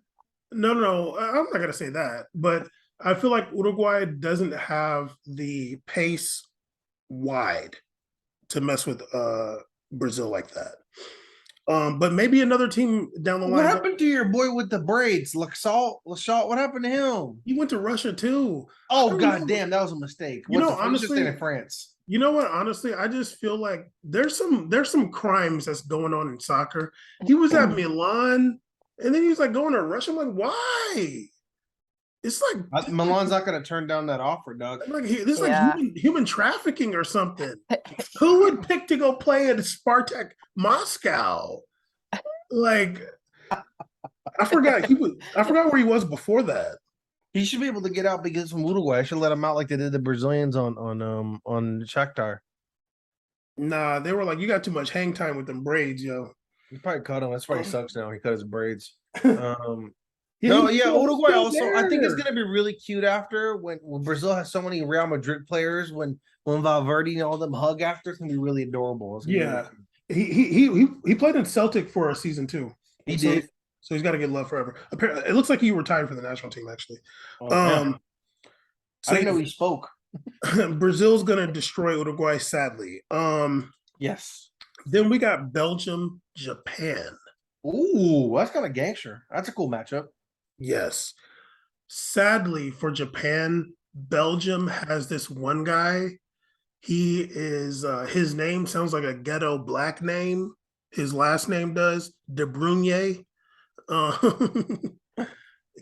[SPEAKER 2] No, I'm not gonna say that, but I feel like Uruguay doesn't have the pace wide to mess with Brazil like that. But maybe another team down the line.
[SPEAKER 3] What happened to your boy with the braids, Lachal? What happened to him?
[SPEAKER 2] He went to Russia too.
[SPEAKER 3] Oh goddamn, that was a mistake.
[SPEAKER 2] Honestly,
[SPEAKER 3] in France.
[SPEAKER 2] You know what? Honestly, I just feel like there's some crimes that's going on in soccer. He was at Milan. And then he was like going to Russia. I'm like, why? It's like
[SPEAKER 3] Milan's not going to turn down that offer, Doug.
[SPEAKER 2] this like
[SPEAKER 1] Yeah.
[SPEAKER 2] human trafficking or something. Who would pick to go play at Spartak Moscow? Like, I forgot where he was before that.
[SPEAKER 3] He should be able to get out because from Uruguay. I should let him out like they did the Brazilians on Shakhtar.
[SPEAKER 2] Nah, they were like, you got too much hang time with them braids, yo.
[SPEAKER 3] He probably cut him. That's why he sucks now. He cut his braids.
[SPEAKER 2] Yeah,
[SPEAKER 3] No,
[SPEAKER 2] he
[SPEAKER 3] yeah,
[SPEAKER 2] was
[SPEAKER 3] Uruguay
[SPEAKER 2] still
[SPEAKER 3] also. I think it's
[SPEAKER 2] there.
[SPEAKER 3] gonna be really cute after when Brazil has so many Real Madrid players. When Valverde and all them hug after, it's gonna be really adorable. It's gonna be
[SPEAKER 2] Yeah.
[SPEAKER 3] really
[SPEAKER 2] He played in Celtic for a season too.
[SPEAKER 3] He
[SPEAKER 2] And so,
[SPEAKER 3] did.
[SPEAKER 2] So he's got to get love forever. Apparently, it looks like he retired for the national team actually.
[SPEAKER 3] Oh, yeah.
[SPEAKER 2] So
[SPEAKER 3] I didn't know he spoke.
[SPEAKER 2] Brazil's gonna destroy Uruguay sadly.
[SPEAKER 3] Yes.
[SPEAKER 2] Then we got Belgium, Japan.
[SPEAKER 3] Ooh, that's kind of gangster. That's a cool matchup.
[SPEAKER 2] Yes. Sadly for Japan, Belgium has this one guy. He is his name sounds like a ghetto black name. His last name does De Bruyne.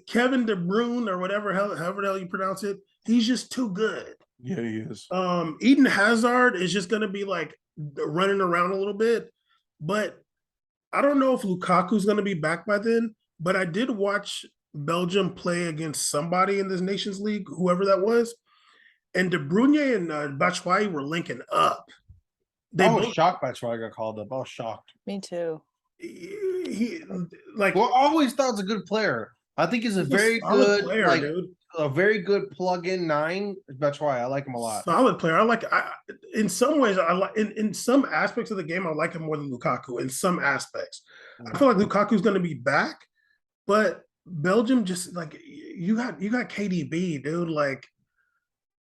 [SPEAKER 2] Kevin De Bruyne or however the hell you pronounce it. He's just too good.
[SPEAKER 3] Yeah, he is.
[SPEAKER 2] Eden Hazard is just gonna be like running around a little bit, but I don't know if Lukaku's gonna be back by then. But I did watch Belgium play against somebody in this Nations League, whoever that was, and De Bruyne and Batshuayi were linking up.
[SPEAKER 3] I was shocked by why I got called up. I was shocked.
[SPEAKER 1] Me too.
[SPEAKER 2] He like
[SPEAKER 3] Well, I always thought he was a good player. I think he's a very
[SPEAKER 2] solid
[SPEAKER 3] good
[SPEAKER 2] player,
[SPEAKER 3] like
[SPEAKER 2] dude.
[SPEAKER 3] a very good plug-in 9. That's why I like him a lot.
[SPEAKER 2] Solid player. In some ways, I like in some aspects of the game, I like him more than Lukaku. In some aspects, I feel like Lukaku's going to be back, but Belgium just like you got KDB, dude. Like,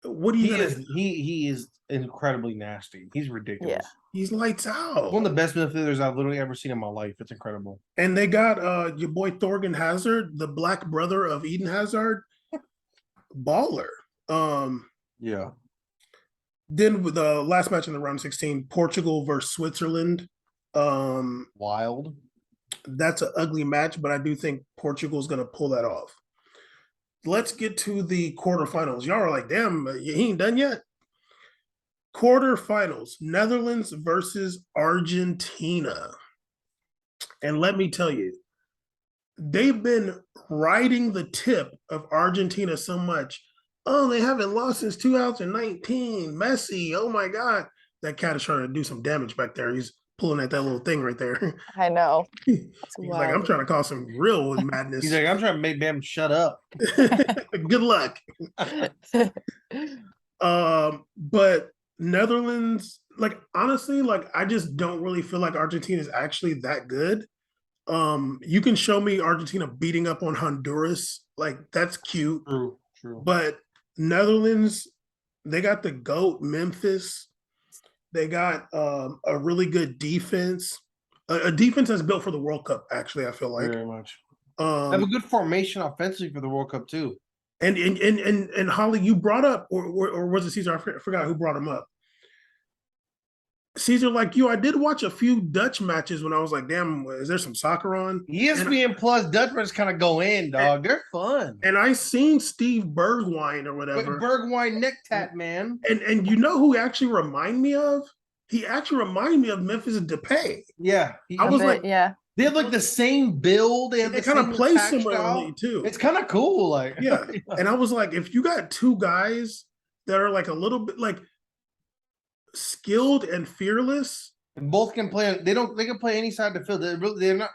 [SPEAKER 2] what do you?
[SPEAKER 3] He is incredibly nasty. He's ridiculous.
[SPEAKER 1] Yeah.
[SPEAKER 2] He's lights out.
[SPEAKER 3] One of the best midfielders I've literally ever seen in my life. It's incredible.
[SPEAKER 2] And they got your boy Thorgan Hazard, the black brother of Eden Hazard, baller.
[SPEAKER 3] Yeah.
[SPEAKER 2] Then with the last match in the round 16, Portugal versus Switzerland.
[SPEAKER 3] Wild.
[SPEAKER 2] That's an ugly match, but I do think Portugal's going to pull that off. Let's get to the quarterfinals. Y'all are like, damn, he ain't done yet. Quarterfinals, Netherlands versus Argentina. And let me tell you, they've been riding the tip of Argentina so much. Oh, they haven't lost since 2019. Messi, oh my God. That cat is trying to do some damage back there. He's pulling at that little thing right there.
[SPEAKER 1] I know.
[SPEAKER 2] He's like, I'm trying to cause some real madness.
[SPEAKER 3] He's like, I'm trying to make them shut up.
[SPEAKER 2] Good luck. But Netherlands, like honestly, like I just don't really feel like Argentina is actually that good. You can show me Argentina beating up on Honduras, like that's cute.
[SPEAKER 3] True.
[SPEAKER 2] But Netherlands, they got the GOAT Memphis. They got a really good defense. A defense that's built for the World Cup, actually, I feel like.
[SPEAKER 3] Very much. They have a good formation offensively for the World Cup too.
[SPEAKER 2] And Holly, you brought up, or was it Caesar? I forgot who brought him up. Caesar, like you, I did watch a few Dutch matches when I was like, damn, is there some soccer on?
[SPEAKER 3] ESPN Plus Dutchman's kind of go in, dog. They're fun.
[SPEAKER 2] And I seen Steve Bergwijn or whatever.
[SPEAKER 3] Bergwijn neck tat, man.
[SPEAKER 2] And you know who he actually remind me of? He actually reminded me of Memphis Depay.
[SPEAKER 3] Yeah.
[SPEAKER 2] I was like,
[SPEAKER 1] yeah.
[SPEAKER 3] They have like the same build. They have
[SPEAKER 2] they
[SPEAKER 3] the
[SPEAKER 2] kind of
[SPEAKER 3] same
[SPEAKER 2] play
[SPEAKER 3] attack
[SPEAKER 2] similarly
[SPEAKER 3] style.
[SPEAKER 2] too.
[SPEAKER 3] It's kind of cool. Like,
[SPEAKER 2] yeah. And I was like, if you got two guys that are like a little bit like skilled and fearless,
[SPEAKER 3] and both can play. They can play any side of the field.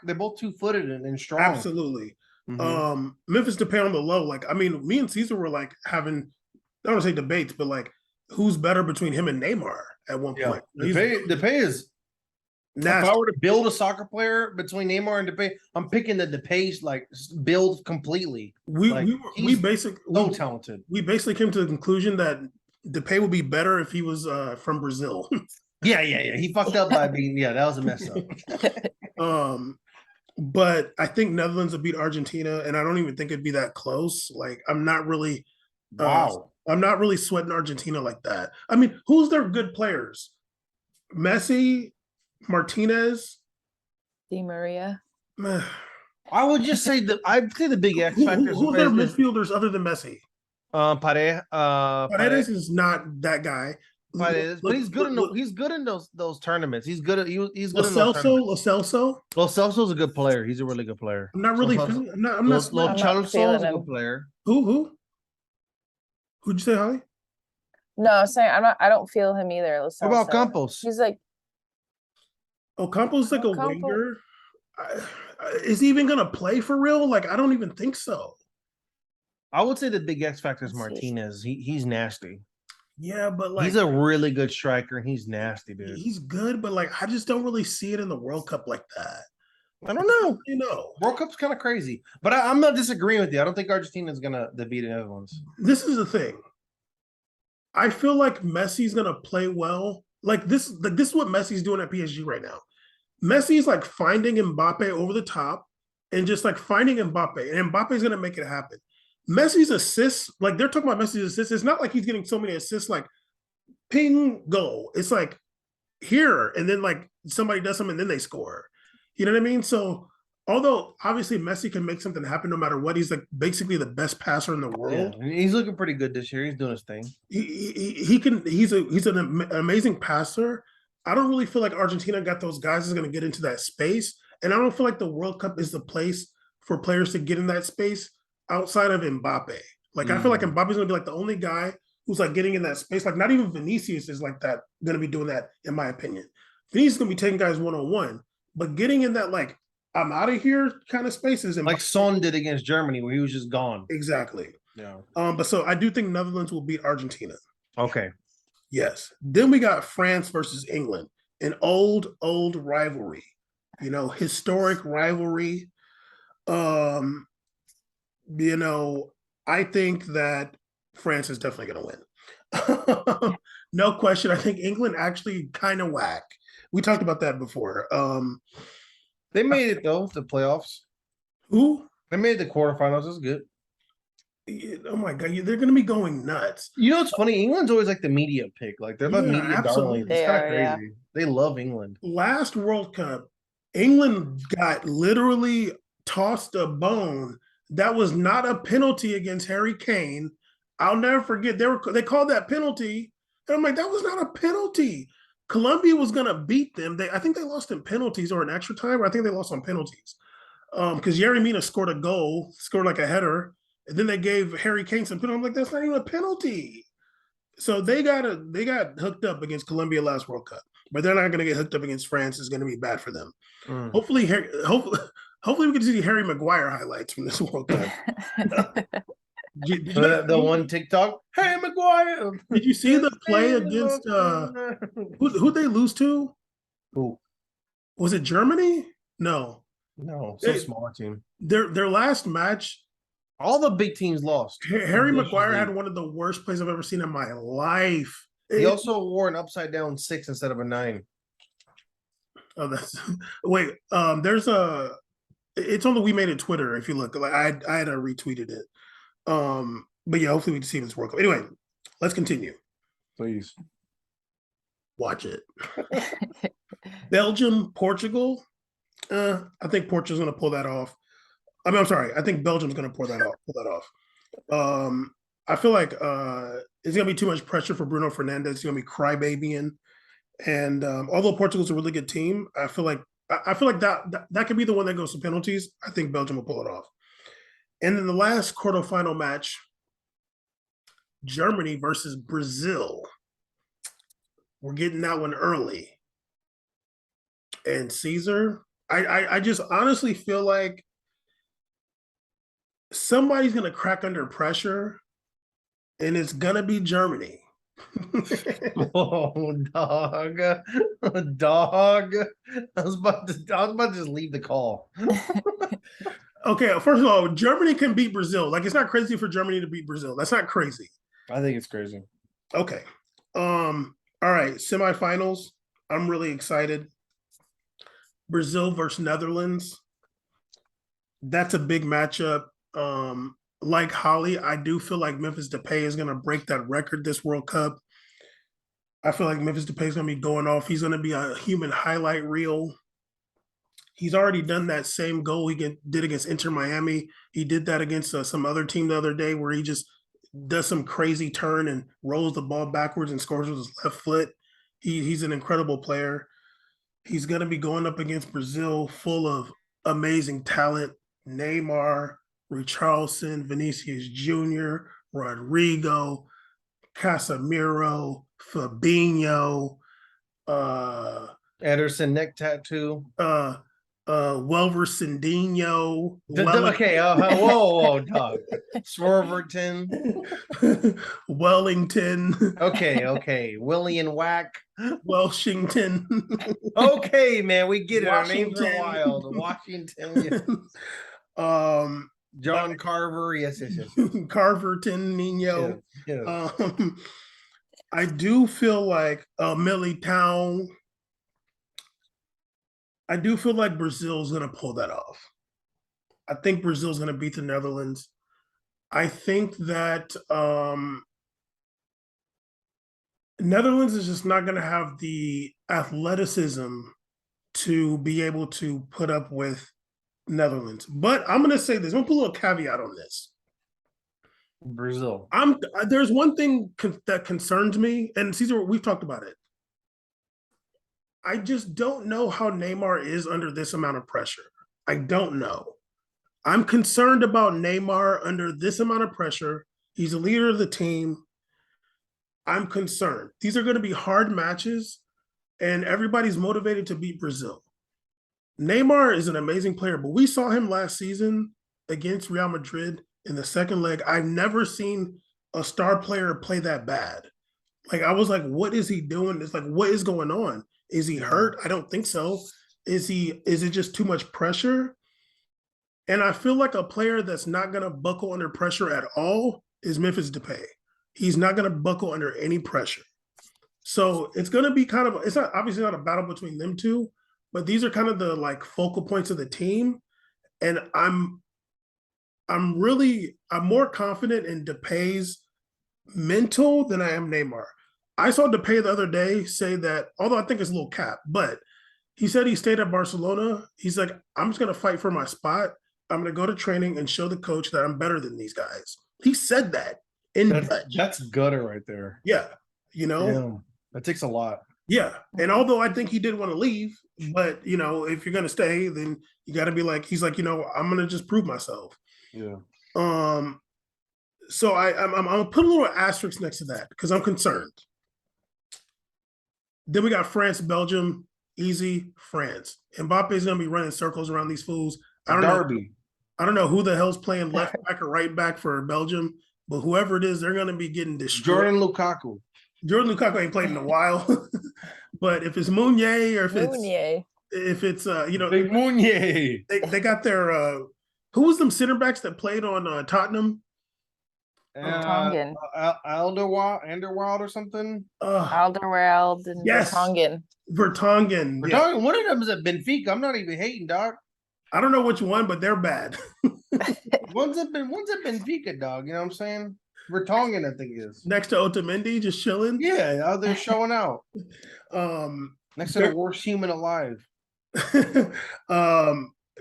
[SPEAKER 3] They're both 2-footed and strong.
[SPEAKER 2] Absolutely.
[SPEAKER 3] Mm-hmm.
[SPEAKER 2] Memphis Depay on the low. Like, I mean, me and Caesar were like having, I don't want to say debates, but like, who's better between him and Neymar at one point?
[SPEAKER 3] Depay is.
[SPEAKER 2] Nasty.
[SPEAKER 3] If I were to build a soccer player between Neymar and Depay, I'm picking the Depay's like build completely.
[SPEAKER 2] We basically
[SPEAKER 3] so talented.
[SPEAKER 2] We basically came to the conclusion that Depay would be better if he was from Brazil.
[SPEAKER 3] Yeah. He fucked up by being that was a mess up.
[SPEAKER 2] But I think Netherlands will beat Argentina, and I don't even think it'd be that close. Like I'm not really I'm not really sweating Argentina like that. I mean, who's their good players? Messi, Martinez,
[SPEAKER 1] Di Maria.
[SPEAKER 3] I would just say I'd say the big X
[SPEAKER 2] Who,
[SPEAKER 3] factor
[SPEAKER 2] who are their
[SPEAKER 3] is
[SPEAKER 2] midfielders other than Messi? Paredes is not that guy.
[SPEAKER 3] Paredes, but he's good in those tournaments. He's good at he's good
[SPEAKER 2] Lo
[SPEAKER 3] in those
[SPEAKER 2] Celso,
[SPEAKER 3] tournaments.
[SPEAKER 2] Lo Celso.
[SPEAKER 3] Lo Celso's a good player. He's a really good player.
[SPEAKER 2] I'm not
[SPEAKER 3] Lo
[SPEAKER 2] really
[SPEAKER 3] Celso,
[SPEAKER 2] feeling. I'm not.
[SPEAKER 3] Lo
[SPEAKER 2] Sweating.
[SPEAKER 1] I'm not
[SPEAKER 3] Celso is
[SPEAKER 1] feeling
[SPEAKER 3] a good
[SPEAKER 1] him.
[SPEAKER 3] player.
[SPEAKER 2] Who? Who'd you say, Holly?
[SPEAKER 1] No, I'm saying I don't feel him either. Lo
[SPEAKER 3] What about
[SPEAKER 1] Celso.
[SPEAKER 3] Campos?
[SPEAKER 1] He's like
[SPEAKER 2] Ocampo's like a
[SPEAKER 1] Ocampo-
[SPEAKER 2] winger. Is he even gonna play for real? Like, I don't even think so.
[SPEAKER 3] I would say the big X factor is
[SPEAKER 1] Let's see.
[SPEAKER 3] Martinez. He's nasty.
[SPEAKER 2] Yeah, but like
[SPEAKER 3] He's a really good striker, and he's nasty, dude.
[SPEAKER 2] he's good, but like I just don't really see it in the World Cup like that.
[SPEAKER 3] I don't know.
[SPEAKER 2] You know,
[SPEAKER 3] World Cup's kind of crazy, but I'm not disagreeing with you. I don't think Argentina's gonna defeat the Netherlands.
[SPEAKER 2] this is the thing. I feel like Messi's gonna play well. Like this is what Messi's doing at PSG right now. Messi's like finding Mbappe over the top and just like finding Mbappe, and Mbappe's gonna make it happen. Messi's assists, like they're talking about Messi's assists. It's not like he's getting so many assists, like ping, goal. It's like here, and then like somebody does something and then they score. You know what I mean? So although obviously Messi can make something happen no matter what, he's like basically the best passer in the
[SPEAKER 3] Yeah,
[SPEAKER 2] world.
[SPEAKER 3] and he's looking pretty good this year. He's doing his thing.
[SPEAKER 2] He can he's an amazing passer. I don't really feel like Argentina got those guys that's going to get into that space, and I don't feel like the World Cup is the place for players to get in that space outside of Mbappe. Like I feel like Mbappe's going to be like the only guy who's like getting in that space. Like not even Vinicius is like that going to be doing that in my opinion. Vinicius is going to be taking guys 1-on-1, but getting in that like I'm out of here kind of spaces.
[SPEAKER 3] Like Son did against Germany, where he was just gone.
[SPEAKER 2] Exactly.
[SPEAKER 3] Yeah.
[SPEAKER 2] But so I do think Netherlands will beat Argentina.
[SPEAKER 3] Okay.
[SPEAKER 2] Yes. Then we got France versus England, an old rivalry, historic rivalry. I think that France is definitely going to win. No question. I think England actually kind of whack. We talked about that before.
[SPEAKER 3] They made it though, the playoffs.
[SPEAKER 2] Who?
[SPEAKER 3] They made the quarterfinals. That's good.
[SPEAKER 2] Oh my god, they're going to be going nuts.
[SPEAKER 3] You know what's funny? England's always like the media pick. Like they're the
[SPEAKER 2] Yeah,
[SPEAKER 3] media
[SPEAKER 2] absolutely.
[SPEAKER 3] darlings. It's
[SPEAKER 1] They
[SPEAKER 3] kind of
[SPEAKER 1] are,
[SPEAKER 3] crazy.
[SPEAKER 1] yeah.
[SPEAKER 3] They love England.
[SPEAKER 2] Last World Cup, England got literally tossed a bone that was not a penalty against Harry Kane. I'll never forget. They called that penalty, and I'm like, that was not a penalty. Colombia was gonna beat them. I think they lost in penalties or in extra time, or I think they lost on penalties. Because Yerry Mina scored a goal, scored like a header, and then they gave Harry Kane some penalty. I'm like, that's not even a penalty. So they got hooked up against Colombia last World Cup, but they're not going to get hooked up against France. It's going to be bad for them. Hopefully we can see Harry Maguire highlights from this World Cup.
[SPEAKER 3] The one TikTok, hey Maguire.
[SPEAKER 2] Did you see the play against who they lose to?
[SPEAKER 3] Who?
[SPEAKER 2] Was it Germany? No,
[SPEAKER 3] so small team.
[SPEAKER 2] Their last match.
[SPEAKER 3] All the big teams lost.
[SPEAKER 2] Harry Maguire had one of the worst plays I've ever seen in my life.
[SPEAKER 3] He also wore an upside down 6 instead of a 9.
[SPEAKER 2] Oh, that's wait. It's on the We Made It Twitter. If you look, like I had retweeted it. But yeah, hopefully we can see this World Cup. Anyway, let's continue.
[SPEAKER 3] Please
[SPEAKER 2] watch it. Belgium, Portugal. I think Portugal's going to pull that off. I'm sorry. I think Belgium's going to pull that off. I feel like it's going to be too much pressure for Bruno Fernandes. He's going to be crybabying. And although Portugal's a really good team, I feel like that could be the one that goes to penalties. I think Belgium will pull it off. And then the last quarterfinal match, Germany versus Brazil. We're getting that one early. And Caesar, I just honestly feel like somebody's going to crack under pressure, and it's going to be Germany.
[SPEAKER 3] Oh, dog. I was about to just leave the call.
[SPEAKER 2] Okay, first of all, Germany can beat Brazil. Like, it's not crazy for Germany to beat Brazil. That's not crazy.
[SPEAKER 3] I think it's crazy.
[SPEAKER 2] Okay. All right, semifinals. I'm really excited. Brazil versus Netherlands. That's a big matchup. Like Holly, I do feel like Memphis Depay is going to break that record this World Cup. I feel like Memphis Depay is going to be going off. He's going to be a human highlight reel. He's already done that same goal did against Inter Miami. He did that against some other team the other day where he just does some crazy turn and rolls the ball backwards and scores with his left foot. He's an incredible player. He's going to be going up against Brazil, full of amazing talent. Neymar, Richarlison, Vinicius Jr., Rodrigo, Casemiro, Fabinho,
[SPEAKER 3] Ederson neck tattoo.
[SPEAKER 2] Welver Sindinho.
[SPEAKER 3] Okay, whoa, dog. Swerverton.
[SPEAKER 2] Wellington.
[SPEAKER 3] Okay. William Whack.
[SPEAKER 2] Welshington.
[SPEAKER 3] Okay, man, we get it. Our names are
[SPEAKER 2] Washington.
[SPEAKER 3] wild. Washington. Yeah. John Carver. Yes.
[SPEAKER 2] Carverton Nino.
[SPEAKER 3] Yeah.
[SPEAKER 2] I do feel like Millitown. I do feel like Brazil's going to pull that off. I think Brazil's going to beat the Netherlands. I think that Netherlands is just not going to have the athleticism to be able to put up with Netherlands. But I'm going to say this. I'm going to put a little caveat on this.
[SPEAKER 3] Brazil.
[SPEAKER 2] There's one thing that concerns me, and Ceez, we've talked about it. I just don't know how Neymar is under this amount of pressure. I don't know. I'm concerned about Neymar under this amount of pressure. He's a leader of the team. I'm concerned. These are going to be hard matches, and everybody's motivated to beat Brazil. Neymar is an amazing player, but we saw him last season against Real Madrid in the second leg. I've never seen a star player play that bad. Like, I was like, what is he doing? It's like, what is going on? Is he hurt? I don't think so. Is it just too much pressure? And I feel like a player that's not going to buckle under pressure at all is Memphis Depay. He's not going to buckle under any pressure. So it's going to be it's not obviously not a battle between them two, but these are kind of the like focal points of the team. And I'm more confident in Depay's mental than I am Neymar. I saw Depay the other day say that, although I think it's a little cap, but he said he stayed at Barcelona. He's like, I'm just going to fight for my spot. I'm going to go to training and show the coach that I'm better than these guys. He said that in Dutch.
[SPEAKER 3] That's gutter right there.
[SPEAKER 2] Yeah.
[SPEAKER 3] That takes a lot.
[SPEAKER 2] Yeah. And although I think he did want to leave, but, if you're going to stay, then you got to be like, he's like, I'm going to just prove myself.
[SPEAKER 3] Yeah.
[SPEAKER 2] So I'm going to put a little asterisk next to that because I'm concerned. Then we got France, Belgium, easy France. Mbappe's going to be running circles around these fools. I don't know who the hell's playing left back or right back for Belgium, but whoever it is, they're going to be getting destroyed.
[SPEAKER 3] Jordan Lukaku
[SPEAKER 2] ain't played in a while. But if it's Meunier or if it's
[SPEAKER 3] Big Meunier.
[SPEAKER 2] They got their who was them center backs that played on Tottenham?
[SPEAKER 1] Vertonghen.
[SPEAKER 3] Alderweireld or something.
[SPEAKER 1] Alderweireld and
[SPEAKER 2] yes.
[SPEAKER 1] Vertonghen.
[SPEAKER 3] Vertonghen. Yeah. One of them is at Benfica. I'm not even hating, dog.
[SPEAKER 2] I don't know which one, but they're bad.
[SPEAKER 3] one's at Benfica, dog. You know what I'm saying? Vertonghen, I think is
[SPEAKER 2] next to Otamendi, just chilling.
[SPEAKER 3] Yeah, out there showing out. Next to the worst human alive.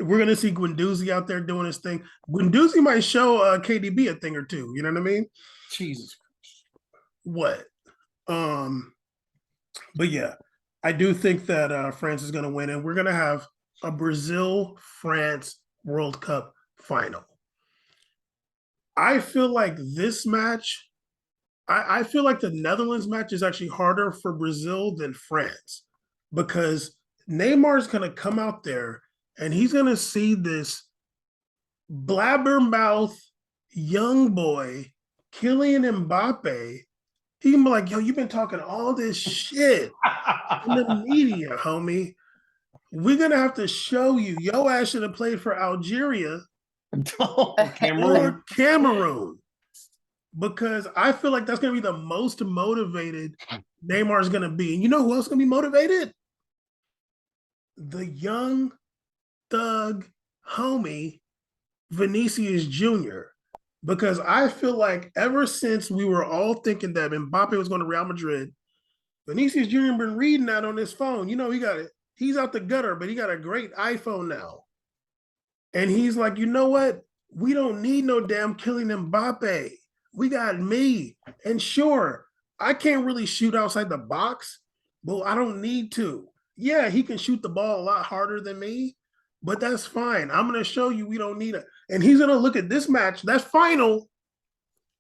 [SPEAKER 2] We're gonna see Guendouzi out there doing his thing. Guendouzi might show KDB a thing or two. You know what I mean?
[SPEAKER 3] Jesus.
[SPEAKER 2] What? But yeah, I do think that France is gonna win, and we're gonna have a Brazil-France World Cup final. I feel like this match, I feel like the Netherlands match is actually harder for Brazil than France because Neymar's going to come out there and he's going to see this blabbermouth young boy, Kylian Mbappe. He can be like, yo, you've been talking all this shit in the media, homie. We're going to have to show you. Yo ass should have played for Algeria or Cameroon. Because I feel like that's going to be the most motivated Neymar's going to be. And you know who else is going to be motivated? The young thug homie, Vinicius Jr. Because I feel like ever since we were all thinking that Mbappe was going to Real Madrid, Vinicius Jr. been reading that on his phone. You know, he got it. He's out the gutter, but he got a great iPhone now. And he's like, you know what? We don't need no damn Kylian Mbappe. We got me. And sure, I can't really shoot outside the box, but I don't need to. Yeah, he can shoot the ball a lot harder than me, but that's fine. I'm going to show you we don't need it. And he's going to look at this match, that's final,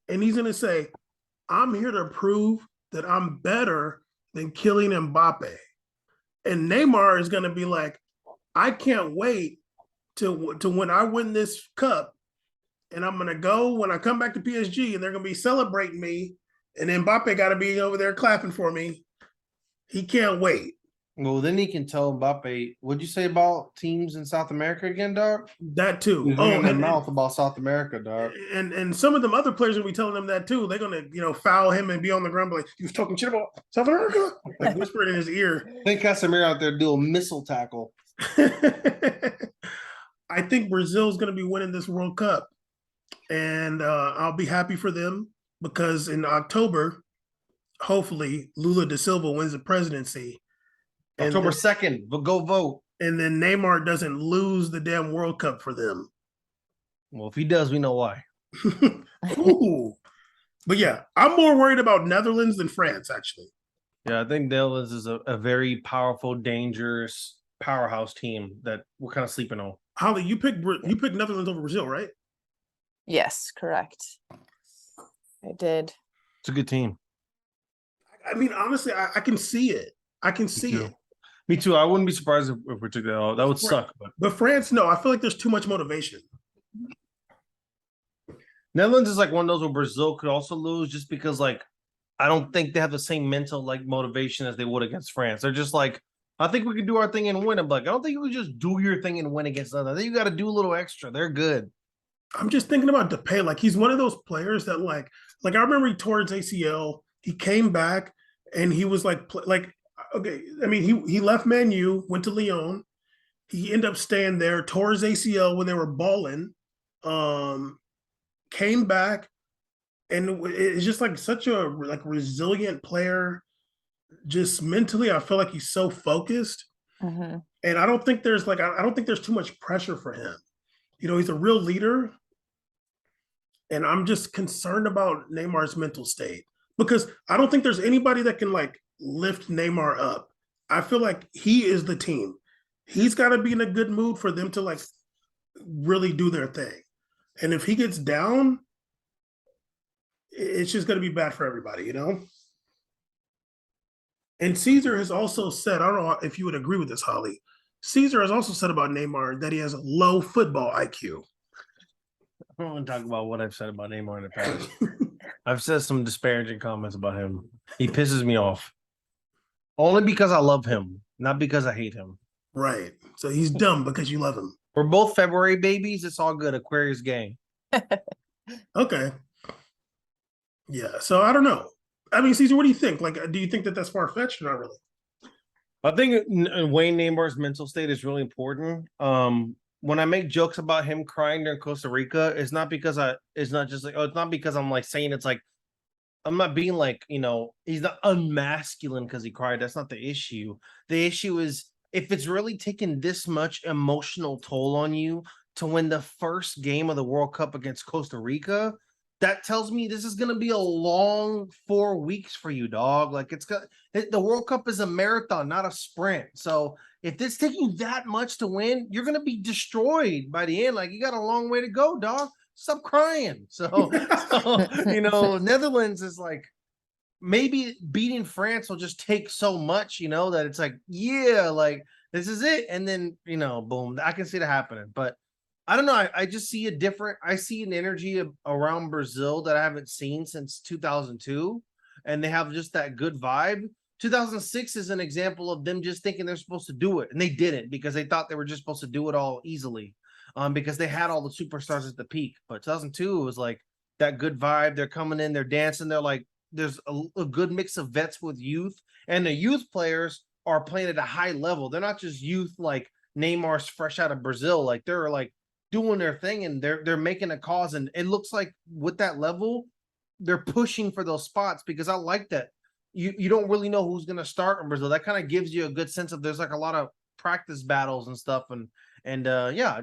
[SPEAKER 2] and he's going to say, I'm here to prove that I'm better than Kylian Mbappe. And Neymar is going to be like, I can't wait to when I win this cup, and I'm going to go when I come back to PSG, and they're going to be celebrating me, and Mbappe got to be over there clapping for me. He can't wait.
[SPEAKER 3] Well, then he can tell Mbappe, what'd you say about teams in South America again, dog?
[SPEAKER 2] That too.
[SPEAKER 3] He's running their mouth about South America, dog.
[SPEAKER 2] And some of them other players will be telling them that too. They're gonna, foul him and be on the ground like, he was talking shit about South America, like whispering in his ear.
[SPEAKER 3] I think Casemiro out there do a missile tackle.
[SPEAKER 2] I think Brazil's gonna be winning this World Cup, and I'll be happy for them because in October, hopefully Lula da Silva wins the presidency.
[SPEAKER 3] October 2nd, but go vote.
[SPEAKER 2] And then Neymar doesn't lose the damn World Cup for them.
[SPEAKER 3] Well, if he does, we know why.
[SPEAKER 2] Ooh. But yeah, I'm more worried about Netherlands than France, actually.
[SPEAKER 3] Yeah, I think Netherlands is a very powerful, dangerous powerhouse team that we're kind of sleeping on.
[SPEAKER 2] Holly, you picked Netherlands over Brazil, right?
[SPEAKER 1] Yes, correct. I did.
[SPEAKER 3] It's a good team.
[SPEAKER 2] I mean, honestly, I can see it. I can see it.
[SPEAKER 3] Me too. I wouldn't be surprised if we took that out. That would suck.
[SPEAKER 2] But France, no, I feel like there's too much motivation.
[SPEAKER 3] Netherlands is like one of those where Brazil could also lose just because, like, I don't think they have the same mental like motivation as they would against France. They're just like, I think we could do our thing and win. I'm like, I don't think you could just do your thing and win against them. I think you got to do a little extra. They're good.
[SPEAKER 2] I'm just thinking about Depay. Like, he's one of those players that like I remember he tore his ACL. He came back and he was like okay. I mean, he left Man U, went to Lyon. He ended up staying there, tore his ACL when they were balling. Came back, and it's just like such a resilient player. Just mentally, I feel like he's so focused, and I don't think there's too much pressure for him. He's a real leader, and I'm just concerned about Neymar's mental state because I don't think there's anybody that can like lift Neymar up. I feel like he is the team. He's got to be in a good mood for them to like really do their thing. And if he gets down, it's just going to be bad for everybody, And Caesar has also said, I don't know if you would agree with this, Holly. Caesar has also said about Neymar that he has a low football IQ.
[SPEAKER 3] I don't want to talk about what I've said about Neymar in the past. I've said some disparaging comments about him. He pisses me off. Only because I love him, not because I hate him.
[SPEAKER 2] Right. So he's dumb because you love him.
[SPEAKER 3] We're both February babies. It's all good. Aquarius gang.
[SPEAKER 2] Okay. Yeah. So I don't know. I mean, Caesar, what do you think? Like, do you think that that's far-fetched or not really?
[SPEAKER 3] I think Wayne Neymar's mental state is really important. When I make jokes about him crying during Costa Rica, it's not because it's not because I'm like saying it's like, I'm not being like, he's not unmasculine because he cried. That's not the issue. The issue is if it's really taking this much emotional toll on you to win the first game of the World Cup against Costa Rica, that tells me this is going to be a long 4 weeks for you, dog. Like the World Cup is a marathon, not a sprint. So if it's taking that much to win, you're going to be destroyed by the end. Like you got a long way to go, dog. Stop crying. So Netherlands is like, maybe beating France will just take so much, that it's like, yeah, like this is it. And then, boom, I can see that happening. But I don't know. I just see I see an energy around Brazil that I haven't seen since 2002. And they have just that good vibe. 2006 is an example of them just thinking they're supposed to do it. And they didn't because they thought they were just supposed to do it all easily. Because they had all the superstars at the peak. But 2002 was like that good vibe. They're coming in, they're dancing. They're like, there's a good mix of vets with youth. And the youth players are playing at a high level. They're not just youth like Neymar's fresh out of Brazil. Like they're like doing their thing and they're making a cause. And it looks like with that level, they're pushing for those spots because I like that. You don't really know who's going to start in Brazil. That kind of gives you a good sense of there's like a lot of practice battles and stuff, and yeah,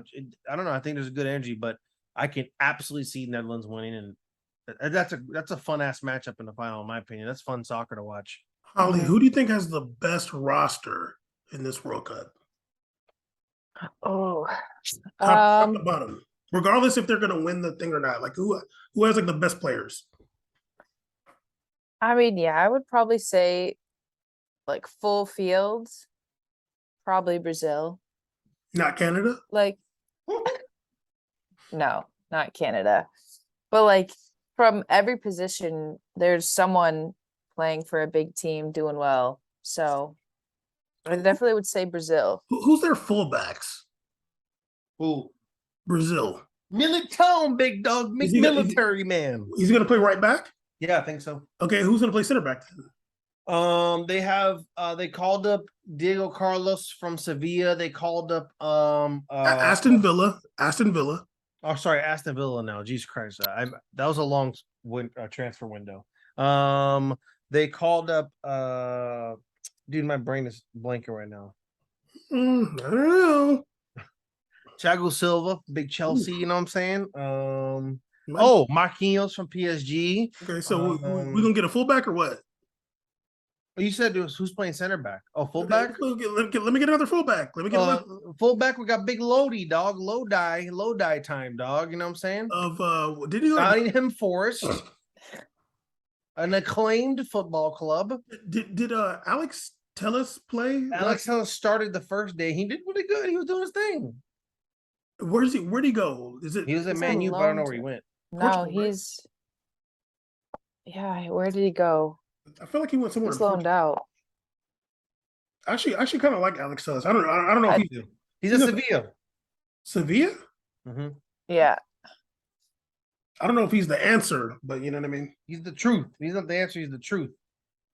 [SPEAKER 3] I don't know. I think there's a good energy, but I can absolutely see Netherlands winning, and that's a fun ass matchup in the final, in my opinion. That's fun soccer to watch.
[SPEAKER 2] Holly,
[SPEAKER 1] Mhm.
[SPEAKER 2] who do you think has the best roster in this World Cup?
[SPEAKER 1] Oh,
[SPEAKER 2] Top to bottom, regardless if they're going to win the thing or not. Like who has like the best players?
[SPEAKER 1] I mean, yeah, I would probably say like full fields, probably Brazil.
[SPEAKER 2] Not Canada.
[SPEAKER 1] Like, no, not Canada. But like from every position, there's someone playing for a big team doing well. So I definitely would say Brazil.
[SPEAKER 2] Who's their fullbacks?
[SPEAKER 3] Who?
[SPEAKER 2] Brazil.
[SPEAKER 3] Militão, big dog,
[SPEAKER 2] Is he-
[SPEAKER 3] military man.
[SPEAKER 2] He's going to play right back.
[SPEAKER 3] Yeah, I think so.
[SPEAKER 2] Okay, who's going to play center back then?
[SPEAKER 3] They have they called up Diego Carlos from Sevilla. They called up
[SPEAKER 2] Aston Villa. Aston Villa.
[SPEAKER 3] Oh, sorry, Aston Villa now. Jesus Christ, that was a long transfer window. They called up dude, my brain is blanking right now.
[SPEAKER 2] I don't know.
[SPEAKER 3] Thiago Silva, big Chelsea.
[SPEAKER 2] Ooh.
[SPEAKER 3] You know what I'm saying? Oh, Marquinhos from PSG.
[SPEAKER 2] Okay, so we gonna get a fullback or what?
[SPEAKER 3] You said it was who's playing center back? Oh, fullback.
[SPEAKER 2] Okay, let me get another fullback. Let me get
[SPEAKER 3] fullback. We got big Lodi, dog. Lodi time, dog. You know what I'm saying?
[SPEAKER 2] Did you
[SPEAKER 3] Nottingham Forest, an acclaimed football club.
[SPEAKER 2] Did Alex Telles play?
[SPEAKER 3] Alex Telles started the first day. He did really good. He was doing his thing.
[SPEAKER 2] Where'd he go?
[SPEAKER 3] He was at Man U, but I don't know where he went.
[SPEAKER 1] No,
[SPEAKER 2] Portugal, right?
[SPEAKER 1] he's yeah, where did he go?
[SPEAKER 2] I feel like he went somewhere.
[SPEAKER 1] He's loaned out.
[SPEAKER 2] Actually, kind of like Alex Telles. I don't know if
[SPEAKER 3] he's at Sevilla.
[SPEAKER 2] Sevilla?
[SPEAKER 3] Mm-hmm.
[SPEAKER 1] Yeah.
[SPEAKER 2] I don't know if he's the answer, but you know what I mean?
[SPEAKER 3] He's the truth. He's not the answer, he's the truth.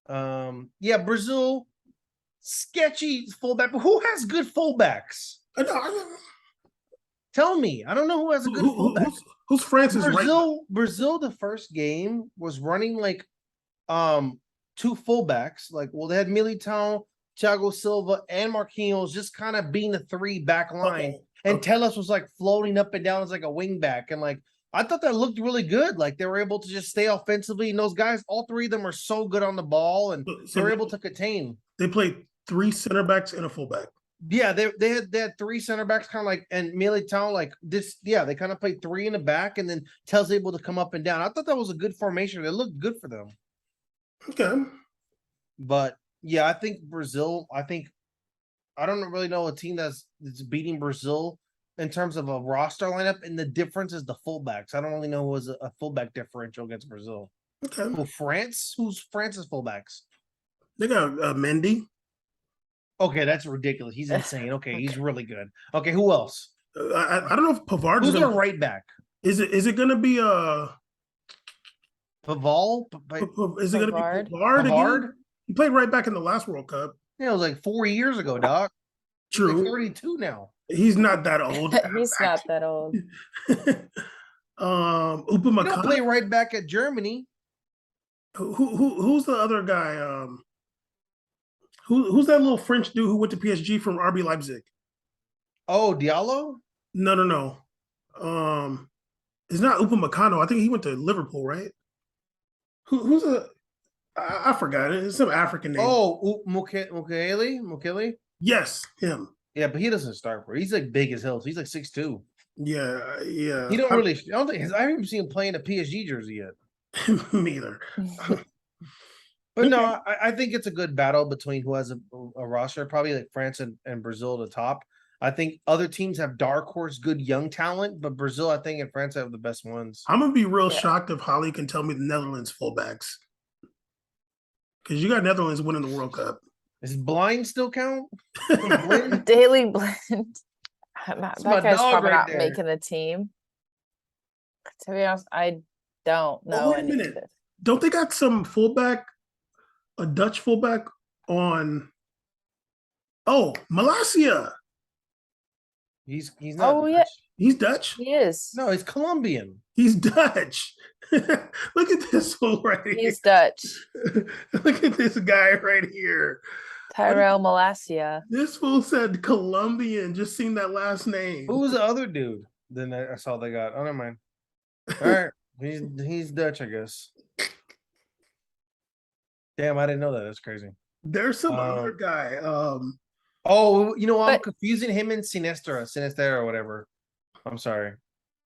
[SPEAKER 3] Yeah, Brazil, sketchy fullback, but who has good fullbacks? Tell me. I don't know who has a good fullback.
[SPEAKER 2] Who's France's
[SPEAKER 3] Brazil, the first game was running like two fullbacks. Like, well, they had Militão, Thiago Silva, and Marquinhos just kind of being the three back line. Okay. And Telles was like floating up and down as like a wing back. And like I thought that looked really good. Like they were able to just stay offensively. And those guys, all three of them are so good on the ball and they were able to contain.
[SPEAKER 2] They played three center backs and a fullback.
[SPEAKER 3] Yeah, they had three center backs, kind of like, and Militão like this. Yeah, they kind of played three in the back, and then Tell's able to come up and down. I thought that was a good formation. It looked good for them.
[SPEAKER 2] Okay,
[SPEAKER 3] but yeah, I think Brazil. I don't really know a team that's beating Brazil in terms of a roster lineup, and the difference is the fullbacks. I don't really know who was a fullback differential against Brazil.
[SPEAKER 2] Okay,
[SPEAKER 3] well, France. Who's France's fullbacks?
[SPEAKER 2] They got Mendy.
[SPEAKER 3] Okay, that's ridiculous. He's insane. Okay, he's really good. Okay, who else?
[SPEAKER 2] I don't know if Pavard.
[SPEAKER 3] Who's their right back?
[SPEAKER 2] Is it going to be
[SPEAKER 3] Paval?
[SPEAKER 2] Is it going to be Pavard? Again? He played right back in the last World Cup.
[SPEAKER 3] Yeah, it was like 4 years ago, Doc.
[SPEAKER 2] True.
[SPEAKER 3] He's like 32 now.
[SPEAKER 2] He's not that old.
[SPEAKER 1] He's not that old.
[SPEAKER 3] Upamecano. He don't play right back at Germany.
[SPEAKER 2] Who's the other guy? Who's that little French dude who went to PSG from RB Leipzig?
[SPEAKER 3] Oh, Diallo?
[SPEAKER 2] No. It's not Upamecano. I think he went to Liverpool, right? Who's I forgot it. It's some African name.
[SPEAKER 3] Oh, Mukele?
[SPEAKER 2] Yes, him.
[SPEAKER 3] Yeah, but he doesn't start for it. He's like big as hell. So he's like 6'2".
[SPEAKER 2] Yeah.
[SPEAKER 3] He don't really. I don't think. I haven't even seen him play in a PSG jersey yet.
[SPEAKER 2] Me either.
[SPEAKER 3] But no, I think it's a good battle between who has a roster, probably like France and Brazil at the top. I think other teams have dark horse, good young talent, but Brazil, I think, and France have the best ones.
[SPEAKER 2] I'm going to be real shocked if Holly can tell me the Netherlands fullbacks. Because you got Netherlands winning the World Cup.
[SPEAKER 3] Is Blind still count?
[SPEAKER 1] Daily Blind. That guy's probably not making the team. To be honest, I don't know.
[SPEAKER 2] Wait a minute. Don't they got some a Dutch fullback on? Oh, Malacia.
[SPEAKER 3] He's not.
[SPEAKER 1] Oh,
[SPEAKER 3] Dutch.
[SPEAKER 1] yeah.
[SPEAKER 2] He's Dutch?
[SPEAKER 1] He is.
[SPEAKER 3] No, he's Colombian.
[SPEAKER 2] He's Dutch. Look at this fool right here.
[SPEAKER 1] He's Dutch.
[SPEAKER 2] Look at this guy right here.
[SPEAKER 1] Tyrell Malacia.
[SPEAKER 2] This fool said Colombian. Just seen that last name.
[SPEAKER 3] Who was the other dude? Then I saw they got. Oh, never mind. All right, he's Dutch, I guess. Damn, I didn't know that. That's crazy.
[SPEAKER 2] There's some other guy.
[SPEAKER 3] Oh, you know, I'm
[SPEAKER 1] But-
[SPEAKER 3] confusing him and Sinistera, or whatever. I'm sorry.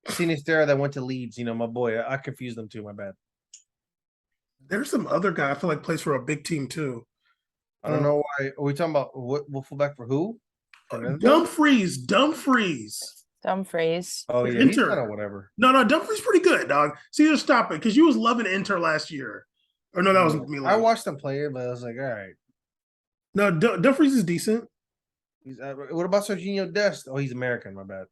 [SPEAKER 3] Sinistera that went to Leeds, you know, my boy. I confused them too, my bad.
[SPEAKER 2] There's some other guy I feel like plays for a big team too.
[SPEAKER 3] I don't know why. Are we talking about what fullback for who?
[SPEAKER 2] Dumfries.
[SPEAKER 1] Dumb phrase.
[SPEAKER 3] Oh yeah, he's
[SPEAKER 2] Inter.
[SPEAKER 3] kind of whatever.
[SPEAKER 2] No, Dumfries pretty good, dog. See, just stop it because you was loving Inter last year. Or no, that was me.
[SPEAKER 3] I watched him play it, but I was like, all right.
[SPEAKER 2] No, Dumfries is decent.
[SPEAKER 3] He's, what about Serginho Dest? Oh, he's American. My bad.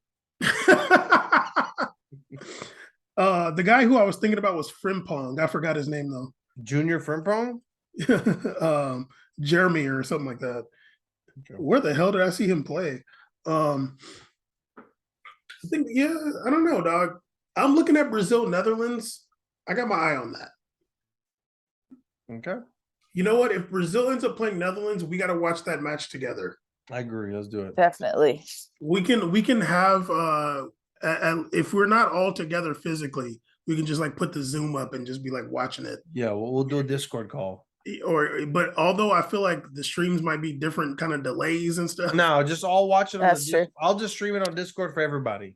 [SPEAKER 2] The guy who I was thinking about was Frimpong. I forgot his name though.
[SPEAKER 3] Junior Frimpong?
[SPEAKER 2] Jeremy or something like that.
[SPEAKER 3] Okay.
[SPEAKER 2] Where the hell did I see him play? I think, yeah, I don't know, dog. I'm looking at Brazil, Netherlands. I got my eye on that.
[SPEAKER 3] Okay.
[SPEAKER 2] You know what? If Brazil ends up playing Netherlands, we got to watch that match together.
[SPEAKER 3] I agree. Let's do it.
[SPEAKER 1] Definitely.
[SPEAKER 2] We can have if we're not all together physically, we can just like put the Zoom up and just be like watching it.
[SPEAKER 3] Yeah, we'll do a Discord call.
[SPEAKER 2] But although I feel like the streams might be different kind of delays and stuff.
[SPEAKER 3] No, just all watch it on
[SPEAKER 1] That's
[SPEAKER 3] the
[SPEAKER 1] true.
[SPEAKER 3] I'll just stream it on Discord for everybody.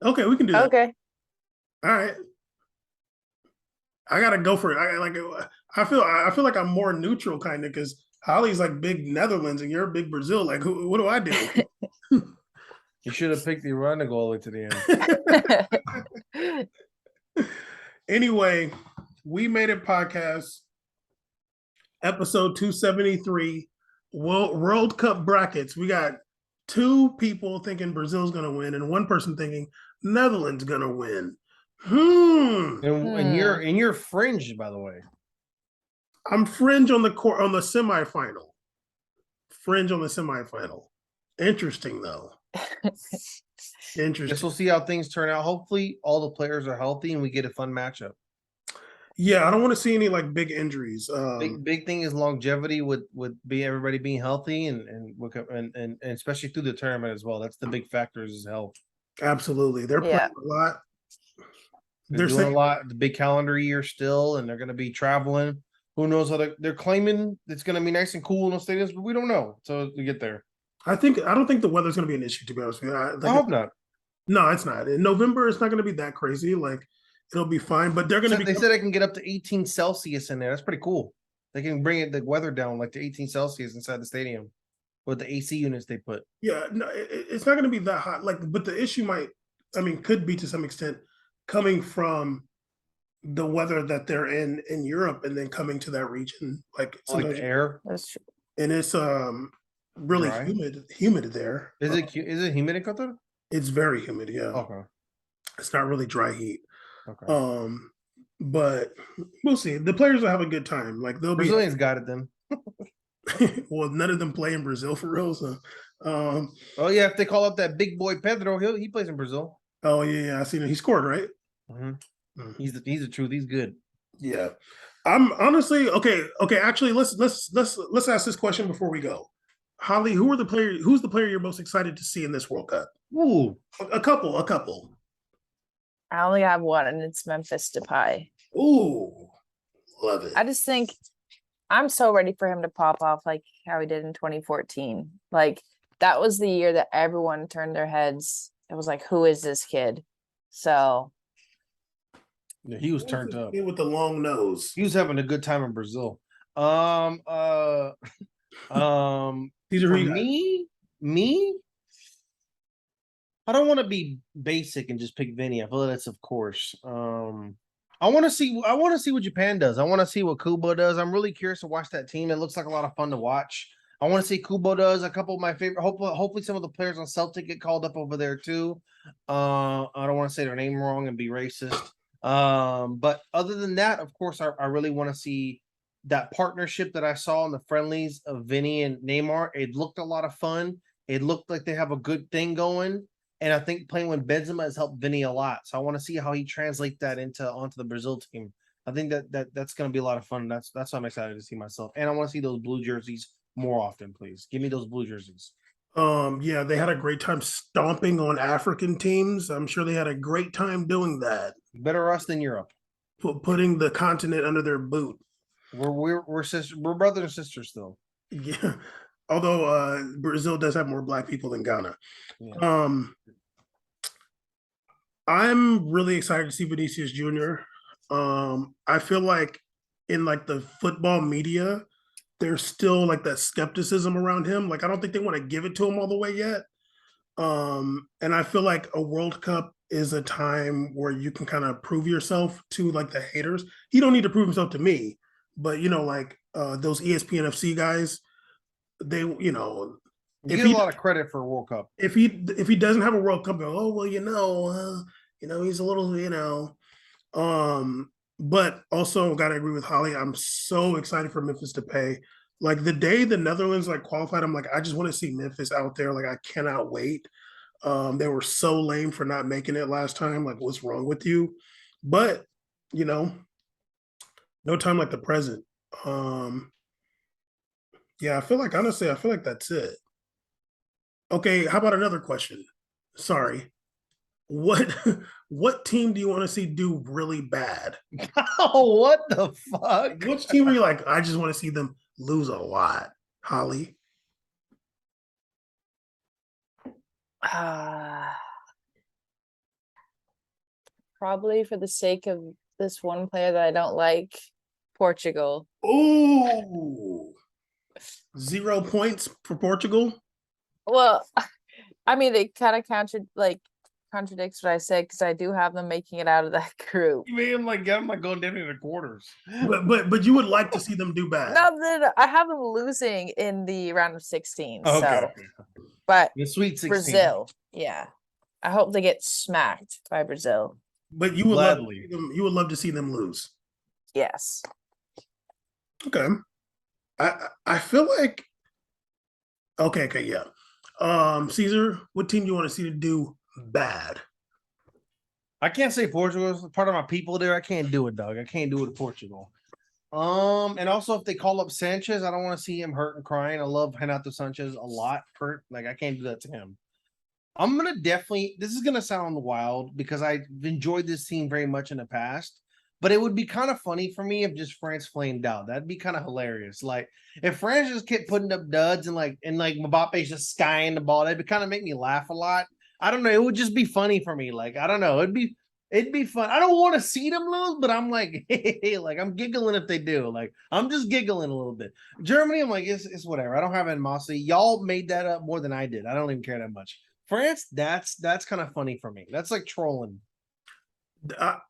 [SPEAKER 2] Okay, we can do that.
[SPEAKER 1] Okay.
[SPEAKER 2] All right. I gotta go for it. I feel like I'm more neutral kind of because Holly's like big Netherlands and you're big Brazil. Like, what do I do?
[SPEAKER 3] You should have picked the Rwanda goalie to the end.
[SPEAKER 2] Anyway, we made it podcast episode 273 World Cup brackets. We got two people thinking Brazil's gonna win and one person thinking Netherlands gonna win.
[SPEAKER 3] And you're fringe, by the way.
[SPEAKER 2] I'm fringe on the court on the semifinal. Fringe on the semifinal. Interesting though. Interesting.
[SPEAKER 3] Guess we'll see how things turn out. Hopefully, all the players are healthy and we get a fun matchup.
[SPEAKER 2] Yeah, I don't want to see any like big injuries.
[SPEAKER 3] Big thing is longevity with everybody being healthy and especially through the tournament as well. That's the big factor is health.
[SPEAKER 2] Absolutely, they're playing a lot.
[SPEAKER 3] They're doing a lot. The big calendar year still, and they're going to be traveling. Who knows how they're claiming it's going to be nice and cool in those stadiums, but we don't know until we get there.
[SPEAKER 2] I don't think the weather's going to be an issue, to be honest with you.
[SPEAKER 3] I hope not.
[SPEAKER 2] No, it's not. In November, it's not going to be that crazy. Like, it'll be fine. But they're going to be.
[SPEAKER 3] They said it can get up to 18 Celsius in there. That's pretty cool. They can bring the weather down like to 18 Celsius inside the stadium with the AC units they put.
[SPEAKER 2] Yeah, no, it's not going to be that hot. Like, but the issue could be to some extent coming from the weather that they're in Europe and then coming to that region. Like
[SPEAKER 3] the air.
[SPEAKER 1] That's true.
[SPEAKER 2] And it's really
[SPEAKER 3] Dry.
[SPEAKER 2] humid there.
[SPEAKER 3] Is it humid in Qatar?
[SPEAKER 2] It's very humid, yeah.
[SPEAKER 3] Okay.
[SPEAKER 2] It's not really dry heat.
[SPEAKER 3] Okay.
[SPEAKER 2] But we'll see. The players will have a good time. Like they'll
[SPEAKER 3] Brazilians got it then.
[SPEAKER 2] well, none of them play in Brazil for real. So
[SPEAKER 3] oh yeah, if they call up that big boy Pedro, he plays in Brazil.
[SPEAKER 2] Oh yeah, I seen it. He scored, right?
[SPEAKER 3] Mm-hmm. He's the truth. He's good.
[SPEAKER 2] Yeah. I'm honestly okay. Actually, let's ask this question before we go. Holly, who's the player you're most excited to see in this World Cup?
[SPEAKER 3] Ooh.
[SPEAKER 2] A couple.
[SPEAKER 1] I only have one, and it's Memphis Depay.
[SPEAKER 2] Ooh. Love it.
[SPEAKER 1] I just think I'm so ready for him to pop off like how he did in 2014. Like that was the year that everyone turned their heads. It was like, who is this kid? So
[SPEAKER 3] yeah, he was turned up
[SPEAKER 2] with the long nose.
[SPEAKER 3] He was having a good time in Brazil.
[SPEAKER 2] These are
[SPEAKER 3] me. I don't want to be basic and just pick Vinny. I feel like that's of course. I want to see what Japan does. I want to see what Kubo does. I'm really curious to watch that team. It looks like a lot of fun to watch. I want to see Kubo does. A couple of my favorite. Hopefully some of the players on Celtic get called up over there too. I don't want to say their name wrong and be racist. But other than that, of course, I really want to see that partnership that I saw in the friendlies of Vinny and Neymar. It looked a lot of fun. It looked like they have a good thing going. And I think playing with Benzema has helped Vinny a lot. So I want to see how he translates that onto the Brazil team. I think that's going to be a lot of fun. That's why I'm excited to see myself. And I want to see those blue jerseys more often, please. Give me those blue jerseys.
[SPEAKER 2] Yeah, they had a great time stomping on African teams. I'm sure they had a great time doing that,
[SPEAKER 3] Better us than Europe.
[SPEAKER 2] putting the continent under their boot.
[SPEAKER 3] We're brothers and sisters still.
[SPEAKER 2] Yeah, although Brazil does have more black people than Ghana.
[SPEAKER 3] Yeah.
[SPEAKER 2] I'm really excited to see Vinicius Jr. I feel like in like the football media, there's still like that skepticism around him. Like I don't think they want to give it to him all the way yet. And I feel like a World Cup is a time where you can kind of prove yourself to like the haters. He don't need to prove himself to me, but like those ESPN FC guys, they
[SPEAKER 3] You
[SPEAKER 2] if
[SPEAKER 3] get a
[SPEAKER 2] he
[SPEAKER 3] lot of credit for a World Cup.
[SPEAKER 2] if he doesn't have a World Cup, oh well, he's a little, but also gotta agree with Holly. I'm so excited for Memphis to pay. Like the day the Netherlands like qualified, I'm like, I just want to see Memphis out there. Like I cannot wait. They were so lame for not making it last time. Like, what's wrong with you? But no time like the present. Yeah, I feel like that's it. Okay, how about another question? Sorry. What what team do you want to see do really bad?
[SPEAKER 3] Oh, what the fuck?
[SPEAKER 2] Which team are you like, I just want to see them lose a lot? Holly?
[SPEAKER 1] Probably for the sake of this one player that I don't like, Portugal.
[SPEAKER 2] Ooh. 0 points for Portugal?
[SPEAKER 1] Well, I mean, they kind of contradicts what I said because I do have them making it out of that group.
[SPEAKER 3] You made him get him going down into the quarters.
[SPEAKER 2] But you would like to see them do bad.
[SPEAKER 1] No, I have them losing in the round of 16.
[SPEAKER 3] Okay.
[SPEAKER 1] So, but
[SPEAKER 3] The Sweet 16.
[SPEAKER 1] Brazil, yeah, I hope they get smacked by Brazil.
[SPEAKER 2] But you would love to see them lose.
[SPEAKER 1] Yes.
[SPEAKER 2] Okay. I feel like okay, yeah. Caesar, what team do you want to see to do bad?
[SPEAKER 3] I can't say Portugal is part of my people there. I can't do it, dog. I can't do it with Portugal. And also if they call up Sanchez, I don't want to see him hurt and crying. I love Renato Sanchez a lot. Hurt, like I can't do that to him. I'm gonna definitely. This is gonna sound wild because I've enjoyed this team very much in the past, but it would be kind of funny for me if just France flamed out. That'd be kind of hilarious. Like if France just kept putting up duds and Mbappe's just skying the ball, that'd kind of make me laugh a lot. I don't know. It would just be funny for me. Like I don't know. It'd be fun. I don't want to see them lose, but I'm like, hey, like I'm giggling if they do. Like I'm just giggling a little bit. Germany, I'm like, it's whatever. I don't have animosity. Y'all made that up more than I did. I don't even care that much. France, that's kind of funny for me. That's like trolling.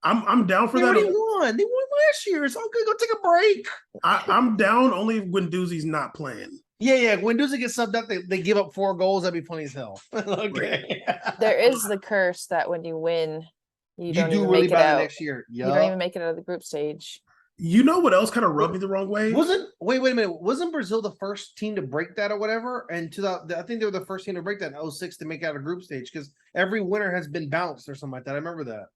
[SPEAKER 2] I'm down for that.
[SPEAKER 3] They won last year. It's all good. Go take a break.
[SPEAKER 2] I'm down only when Doozy's not playing.
[SPEAKER 3] Yeah. When Doozy gets subbed up, they give up 4 goals. That'd be funny as hell. Okay.
[SPEAKER 1] There is the curse that when you win, you don't
[SPEAKER 3] do
[SPEAKER 1] even
[SPEAKER 3] really
[SPEAKER 1] make it
[SPEAKER 3] bad
[SPEAKER 1] out.
[SPEAKER 3] next year.
[SPEAKER 1] You don't even make it out of the group stage.
[SPEAKER 2] You know what else kind of rubbed me the wrong way?
[SPEAKER 3] Wait a minute. Wasn't Brazil the first team to break that or whatever? And I think they were the first team to break that in 06 to make it out of group stage because every winner has been bounced or something like that. I remember that.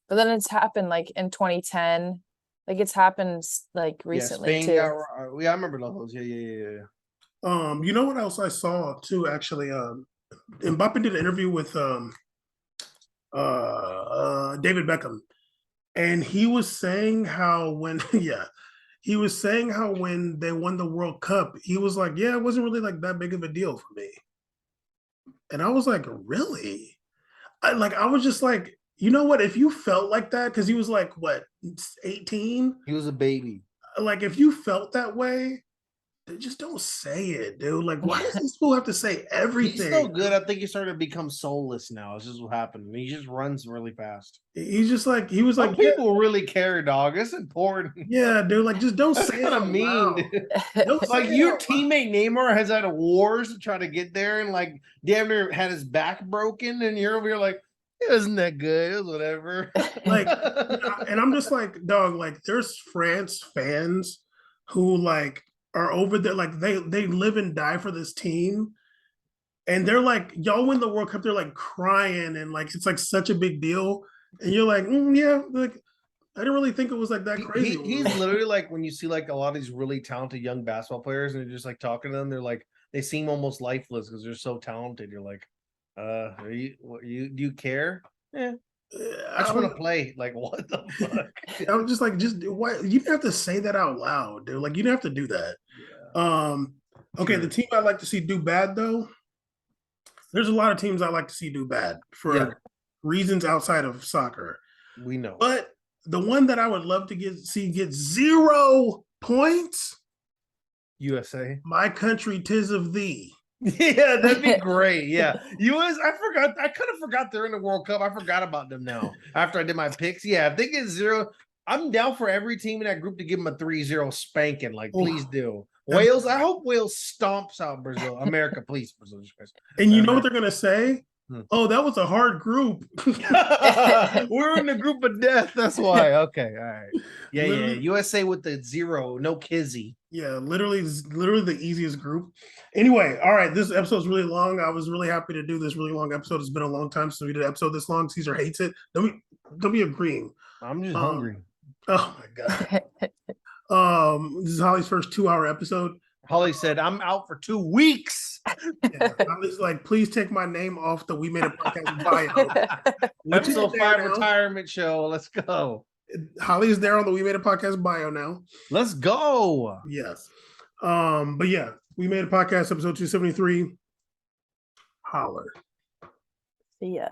[SPEAKER 1] But then it's happened like in 2010. Like it's happened like recently
[SPEAKER 3] Spain
[SPEAKER 1] too.
[SPEAKER 3] I remember those. Yeah.
[SPEAKER 2] You know what else I saw too? Actually, Mbappe did an interview with David Beckham, and he was saying how when when they won the World Cup, he was like, yeah, it wasn't really like that big of a deal for me. And I was like, really? I was just like, you know what? If you felt like that, because he was like, what, 18?
[SPEAKER 3] He was a baby.
[SPEAKER 2] Like, if you felt that way, just don't say it, dude. Like, why does this fool have to say everything?
[SPEAKER 3] He's so good. I think he started to become soulless now. It's just what happened. He just runs really fast.
[SPEAKER 2] He's just like, he was like,
[SPEAKER 3] people really care, dog. It's important.
[SPEAKER 2] Yeah, dude. Like, just don't
[SPEAKER 3] That's
[SPEAKER 2] say
[SPEAKER 3] kind of mean. Like your teammate Neymar has had wars to try to get there, and like damn near had his back broken, and you're over here like, isn't that good? It's whatever.
[SPEAKER 2] Like, and I'm just like, dog. Like, there's France fans who like are over there, like they live and die for this team, and they're like, y'all win the World Cup, they're like crying, and like it's like such a big deal, and you're like, yeah, like didn't really think it was like that crazy.
[SPEAKER 3] He's literally like when you see like a lot of these really talented young basketball players and you're just like talking to them, they're like they seem almost lifeless because they're so talented. You're like, do you care? Yeah, I just want to play. Like, what the fuck?
[SPEAKER 2] I'm just like, why you didn't have to say that out loud, dude. Like, you didn't have to do that.
[SPEAKER 3] Yeah.
[SPEAKER 2] Okay,
[SPEAKER 3] Sure.
[SPEAKER 2] the team I'd like to see do bad though. There's a lot of teams I like to see do bad for reasons outside of soccer.
[SPEAKER 3] We know.
[SPEAKER 2] But the one that I would love to see get 0 points,
[SPEAKER 3] USA.
[SPEAKER 2] my country, 'tis of thee.
[SPEAKER 3] Yeah, that'd be great. Yeah. US, I forgot. I kind of forgot they're in the World Cup. I forgot about them now after I did my picks. Yeah, if they get 0, I'm down for every team in that group to give them a 3-0 spanking. Like, please do. Wales, I hope Wales stomps out Brazil. America, please, Brazil.
[SPEAKER 2] And you know what they're going to say? Oh, that was a hard group.
[SPEAKER 3] We're in the group of death. That's why. Okay. All right. Yeah,
[SPEAKER 2] Literally,
[SPEAKER 3] yeah. USA with the 0. No Kizzy.
[SPEAKER 2] Yeah, literally the easiest group. Anyway, all right. This episode's really long. I was really happy to do this really long episode. It's been a long time since we did an episode this long. Caesar hates it. Don't be agreeing.
[SPEAKER 3] I'm just hungry.
[SPEAKER 2] Oh my god. This is Holly's first 2-hour episode.
[SPEAKER 3] Holly said, I'm out for 2 weeks.
[SPEAKER 2] Yeah, I'm just like, please take my name off the We Made a Podcast bio.
[SPEAKER 3] Episode 5 retirement show. Let's go.
[SPEAKER 2] Holly is there on the We Made a Podcast bio now.
[SPEAKER 3] Let's go.
[SPEAKER 2] Yes. But yeah, We Made a Podcast episode 273. Holler.
[SPEAKER 1] See ya.